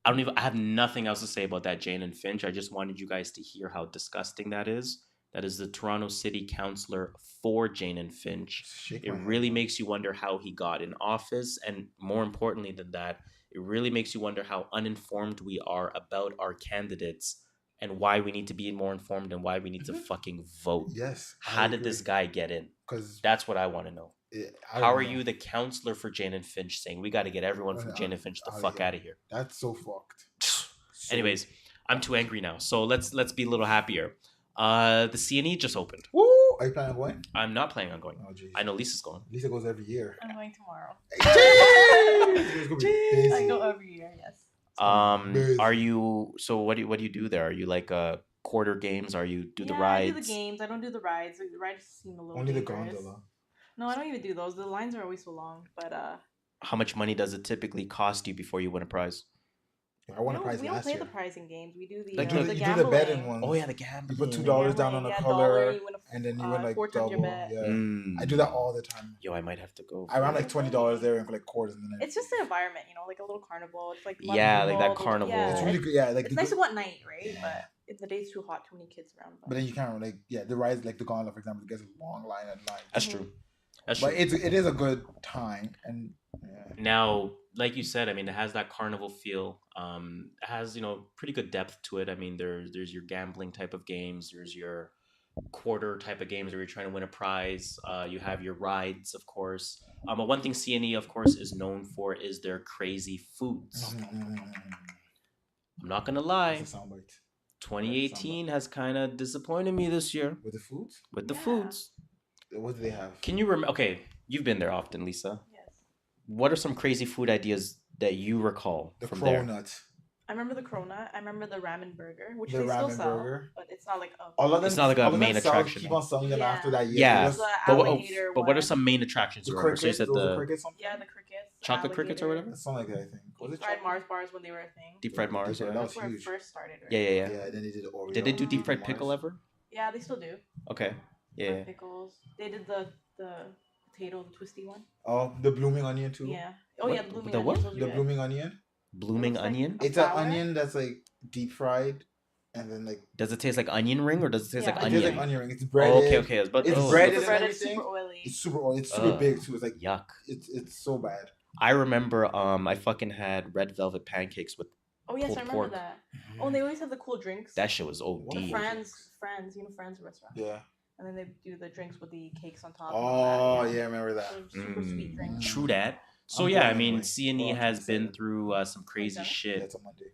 I have nothing else to say about that Jane and Finch. I just wanted you guys to hear how disgusting that is. That is the Toronto City Councillor for Jane and Finch. It really makes you wonder how he got in office. And more importantly than that, it really makes you wonder how uninformed we are about our candidates and why we need to be more informed and why we need to fucking vote. Yes. How did this guy get in? Because that's what I want to know. How are you, the counselor for Jane and Finch, saying we got to get everyone from Jane and Finch the fuck out of here? That's so fucked. Anyways, I'm too angry now. So let's be a little happier. The CNE just opened. Woo! Are you planning on going? I'm not planning on going. Oh, geez. I know Lisa's going. Lisa goes every year. I'm going tomorrow. Jeez! I go every year, yes. Are you? So what do you do there? Are you like quarter games? Are you do the rides? I do the games. I don't do the rides. The rides seem a little only dangerous. The gondola. No, I don't even do those. The lines are always so long. But how much money does it typically cost you before you win a prize? I won a prize last year. We don't play the prizing games. We do the you gambling. do the betting ones. Oh yeah, the gambling. You put $2 down on a color, and then you win like 4 times double. your bet. Yeah, I do that all the time. Yo, I might have to go. I ran like $20 there and collect quarters in the night. It's just an environment, like a little carnival. It's like like that carnival. It's really good. Yeah, like it's nice to go at night, right? But if the day's too hot, too many kids around. But then you can't the rides like the gondola, for example, it gets a long line and line. That's true. But it is a good time. And now, like you said, I mean, it has that carnival feel. It has pretty good depth to it. I mean, there's your gambling type of games. There's your quarter type of games where you're trying to win a prize. You have your rides, of course. But one thing CNE, of course, is known for is their crazy foods. I'm not gonna lie. 2018 has kind of disappointed me this year. With the foods? With the foods. What do they have? Can you remember? Okay, you've been there often, Lisa. Yes. What are some crazy food ideas that you recall from there? The cronut. I remember the cronut. I remember the ramen burger, which the they still ramen sell, burger. But it's not like it's not like a main attraction. Keep on selling them after that year. Yeah, but what are some main attractions? The crickets, so you said the crickets. The crickets. Chocolate crickets or whatever. Something like that, I think. Was it fried Mars bars when they were a thing? Deep fried Mars. Yeah, that's where it first started. Right? Yeah. Yeah, then they did Oreo. Did they do deep fried pickle ever? Yeah, they still do. Okay. Yeah. Pickles. They did the potato, the twisty one. Oh, the blooming onion too. Yeah. Oh yeah, the blooming onion. What? The blooming onion. Blooming onion. It's an onion that's like deep fried, And then like, does it taste like onion ring or does it taste like it onion? tastes like onion ring. It's breaded. Okay. It's breaded and everything. Super oily. It's super oily. It's super big too. It's like yuck. It's so bad. I remember I fucking had red velvet pancakes with yes, I remember pork. that. Oh, they always have the cool drinks. That shit was OD. Fran's, Fran's restaurant. Yeah. And then they do the drinks with the cakes on top. Oh, yeah, I remember that. Super sweet drinks. True that. So I mean, CNE has been through some crazy shit. Yeah, it's on Monday.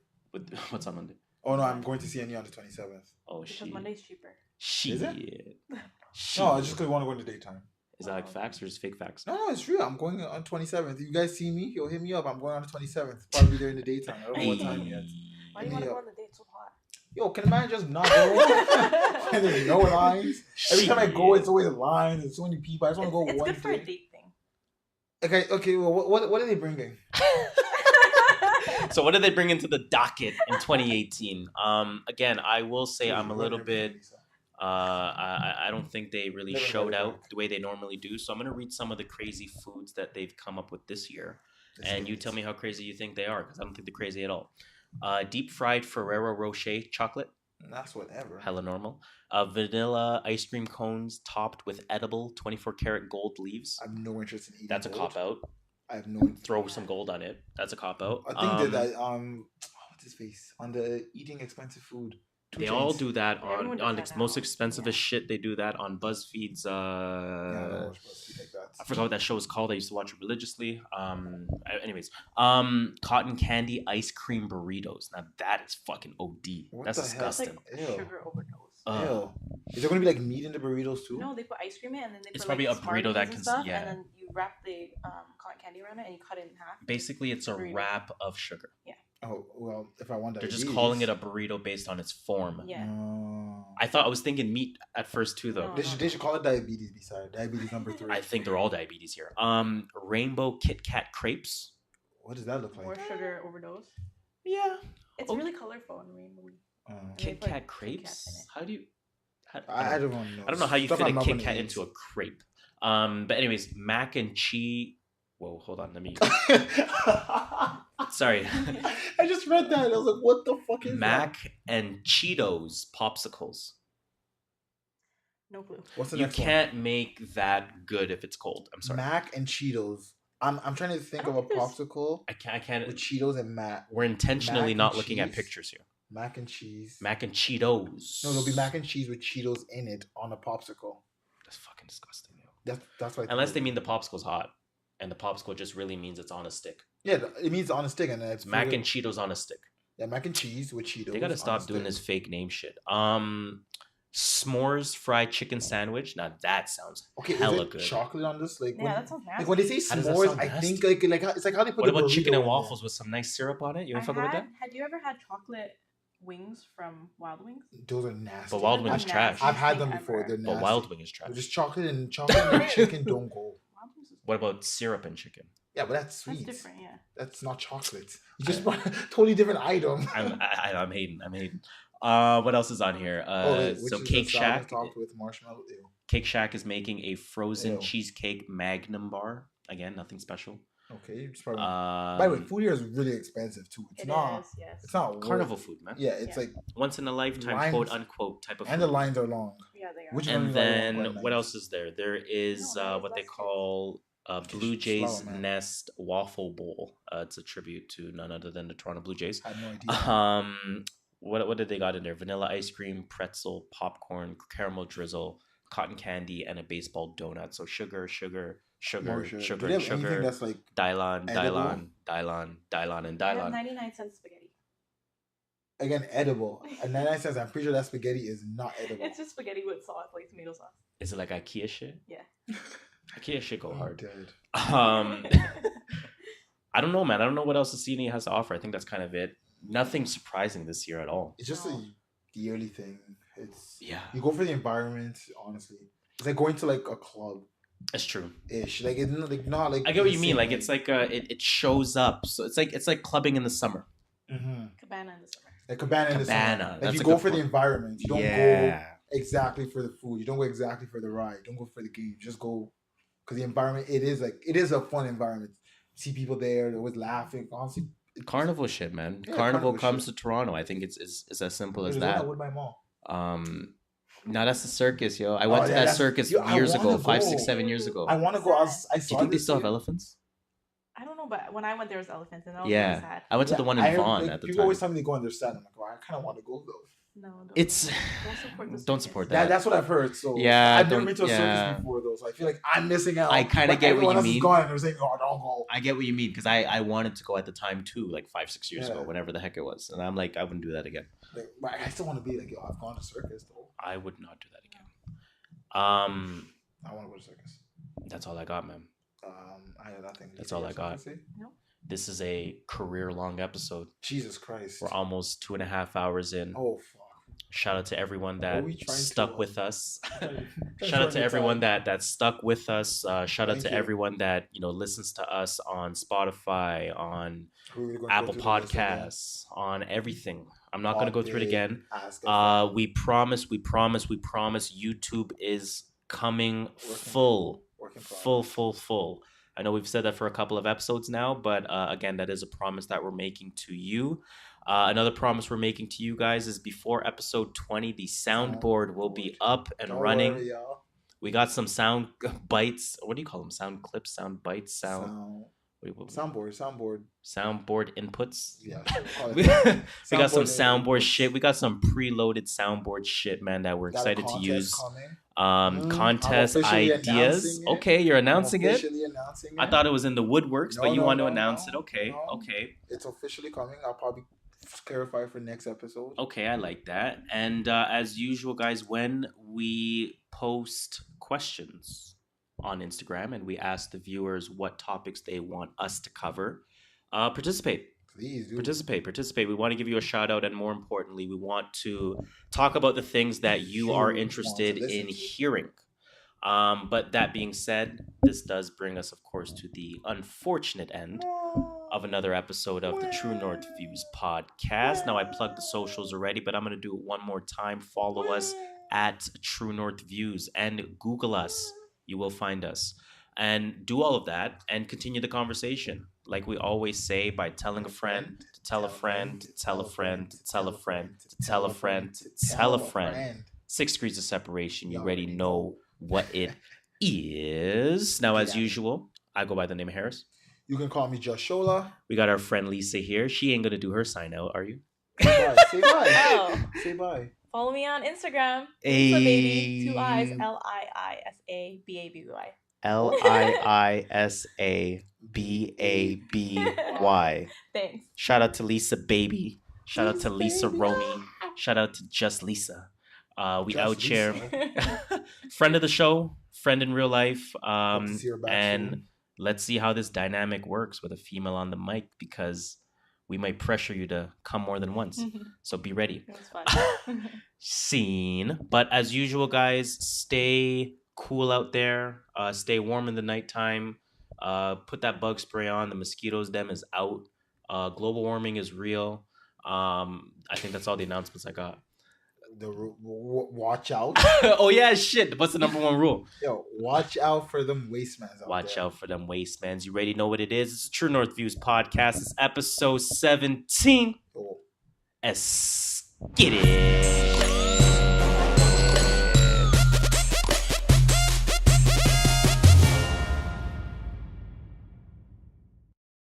What's on Monday? Oh no, I'm going to CNE on the 27th. Oh shit. Because Monday's cheaper. Shit. Is it? No, it's just because we want to go in the daytime. Is that like facts or just fake facts? No, it's real. I'm going on 27th. If you guys see me, you'll hit me up. I'm going on the 27th. Probably there in the daytime. I don't know what time yet. Why do you want to go on the date so hot? Yo, can a man just not go? There's no lines. Every time I go, it's always lines. There's so many people. I just want to go it's one good for a date thing. Okay. Well, what are they bringing? So what did they bring into the docket in 2018? Again, I will say I'm a little bit. I don't think they really showed out the way they normally do. So I'm gonna read some of the crazy foods that they've come up with this year, and you tell me how crazy you think they are, because I don't think they're crazy at all. Deep fried Ferrero Rocher chocolate. That's whatever. Hella normal. Vanilla ice cream cones topped with edible 24 karat gold leaves. I have no interest in eating. That's gold. A cop out. I have no. Throw some gold on it. That's a cop out. I think that what's his face on the eating expensive food. They all do that on most expensive as shit. They do that on BuzzFeed's. I forgot what that show was called. I used to watch it religiously. Anyways, cotton candy ice cream burritos. Now that is fucking OD. That's disgusting. Like sugar overdose. Ew. Is there going to be like meat in the burritos too? No, they put ice cream in, and then they it's put probably like a burrito that can and then you wrap the cotton candy around it and you cut it in half. Basically, it's a wrap of sugar. Yeah. Oh well, if I want that, they're just calling it a burrito based on its form. Yeah. I was thinking meat at first too, though. They should call it diabetes. Beside diabetes number 3. I think they're all diabetes here. Rainbow Kit Kat crepes. What does that look like? More sugar overdose. Yeah. It's really colorful and rainbowy. Kit Kat crepes. How do you? I don't know. I don't know how you fit a Kit Kat into a crepe. But anyways, mac and cheese. Whoa, hold on. Let me. Sorry. I just read that. I was like, what the fuck is Mac and Cheetos popsicles. No clue. What's the you next can't one? make that good if it's cold. I'm sorry. Mac and Cheetos. I'm trying to think of a popsicle. I can't. With Cheetos and Mac. We're intentionally not looking at pictures here. Mac and cheese. Mac and Cheetos. No, there'll be mac and cheese with Cheetos in it on a popsicle. That's fucking disgusting. Yo. That's why. Unless they mean the popsicle's hot, and the popsicle just really means it's on a stick. Yeah, it means on a stick, and then it's mac and Cheetos on a stick. Yeah, mac and cheese with Cheetos. They gotta stop doing this fake name shit. S'mores fried chicken sandwich. Now that sounds hella good. Chocolate on this, like that sounds nasty. Like when they say s'mores, I think like it's like how they put. What about chicken and waffles with some nice syrup on it? You ever fuck with that? Had you ever had chocolate wings from Wild Wings? Those are nasty. But Wild Wings is trash. I've had them before. They're nasty. But Wild Wing is trash. Just chocolate and chicken don't go. What about syrup and chicken? Yeah, but that's sweet. That's different, yeah. That's not chocolate. You just brought a totally different item. I'm hating. What else is on here? So Cake Shack. With marshmallow. Ew. Cake Shack is making a frozen cheesecake Magnum bar. Again, nothing special. Okay, just probably. By the way, food here is really expensive too. It's not. Yes. It's not carnival food, man. Yeah, it's like once in a lifetime, quote unquote, type of. And food. the lines are long. Yeah, they are. Which and then what else is there? There is what they call Blue Jays Nest Waffle Bowl. It's a tribute to none other than the Toronto Blue Jays. I had no idea. What did they got in there? Vanilla ice cream, pretzel, popcorn, caramel drizzle, cotton candy, and a baseball donut. So sugar. Do they have anything that's like Dylon, and Dylon. 99-cent spaghetti. Again, edible. At 99 cents, I'm pretty sure that spaghetti is not edible. It's just spaghetti with sauce, like tomato sauce. Is it like IKEA shit? Yeah. IKEA shit go hard. Dead. I don't know, man. I don't know what else the CNE has to offer. I think that's kind of it. Nothing surprising this year at all. It's just a yearly thing. It's you go for the environment. Honestly, it's like going to like a club. That's true. Ish, like it's like not like. I get what you mean. Like it's like it shows up. So it's like clubbing in the summer. Mm-hmm. Cabana in the summer. Like cabana in the summer. Like you go for the environment. You don't go exactly for the food. You don't go exactly for the ride. Don't go for the game. Just go because the environment. It is a fun environment. See people there. They're always laughing. Honestly, Carnival shit, man. Yeah, Carnival carnival comes shit. to Toronto. I think it's as simple as There's one that. at Woodbine Mall. No, that's the circus, yo. I went to that circus years ago, 5, 6, 7 years ago. I want to go. I Do saw you think they this still have thing. elephants? I don't know, but when I went, there was elephants, and that was really sad. I went to the one in Vaughan at the People time. always tell me to go on their set. I'm like, oh, I kind of want to go though. No, It's don't support that. That's what I've heard. So Yeah, I've never been to a yeah. circus before though, so I feel like I'm missing out. I kinda But get what everyone you else is mean. gone, and they're saying, "Oh, don't go." I get what you mean because I wanted to go at the time too, like 5, 6 years Yeah. ago, whenever the heck it was, and I'm like, I wouldn't do that again. Like, but I still want to be like, yo, I've gone to circus though. I would not do that again. I want to go to circus. That's all I got, man. I have nothing. That's all I got. No. This is a career-long episode. Jesus Christ. We're almost 2.5 hours in. Oh fuck. Shout out to everyone Are that we trying stuck to, with us. Trying Shout out to to everyone time. that stuck with us. Shout out Thank to you. everyone that listens to us on Spotify, on We're really gonna go Apple through the list again. Podcasts, on everything. I'm not gonna go through it again. Ask us. We promise. YouTube is coming full. Work in progress. Full. I know we've said that for a couple of episodes now, but again, that is a promise that we're making to you. Another promise we're making to you guys is before episode 20, the soundboard will be up and Don't running. worry, y'all. We got some sound bites. What do you call them? Sound clips, sound bites, Soundboard. soundboard inputs. Yeah, sure. Call it We that. got some Soundboard soundboard inputs. shit. We got some preloaded soundboard shit, man, that we're Got a excited to contest use. coming. Contest I'm officially ideas. announcing it. Okay, you're announcing I'm it. officially announcing it. I thought it was in the woodworks, but you want to announce it. no, Okay, no. okay. It's officially coming. I'll probably clarify for next episode. Okay, I like that. And as usual, guys, when we post questions on Instagram and we ask the viewers what topics they want us to cover, participate. Please do. Participate. We want to give you a shout out, and more importantly, we want to talk about the things that you are interested in hearing. But that being said, this does bring us, of course, to the unfortunate end of another episode of the True North Views podcast. Now, I plugged the socials already, but I'm going to do it one more time. Follow us at True North Views and Google us. You will find us. And do all of that and continue the conversation. Like we always say, by telling a friend, to tell a friend, to tell a friend, to tell a friend, to tell a friend, to tell a friend. 6 degrees of separation. You already know what it is. Now, as usual, I go by the name of Harris. You can call me JustShola. We got our friend Lisa here. She ain't gonna do her sign out, are you? Say bye. Say bye. Oh. Say bye. Follow me on Instagram. Hey. Lisa Baby. 2 eyes. LIISABABY. LIISABABY. Thanks. Shout out to Lisa Baby. Shout out to Lisa Romy. Shout out to Just Lisa. We Just out here. Lisa. Friend of the show, friend in real life. Hope to see her back And soon. let's see how this dynamic works with a female on the mic, because we might pressure you to come more than once. So be ready. It was fun. Scene. But as usual, guys, stay cool out there. Stay warm in the nighttime. Put that bug spray on. The mosquitoes them is out. Global warming is real. I think that's all the announcements I got. Watch out. Oh yeah, shit. What's the number one rule? Yo, watch out for them wastemans out Watch there. out for them wastemans. You already know what it is. It's a True North Views podcast. It's episode 17. Oh. Let's get it.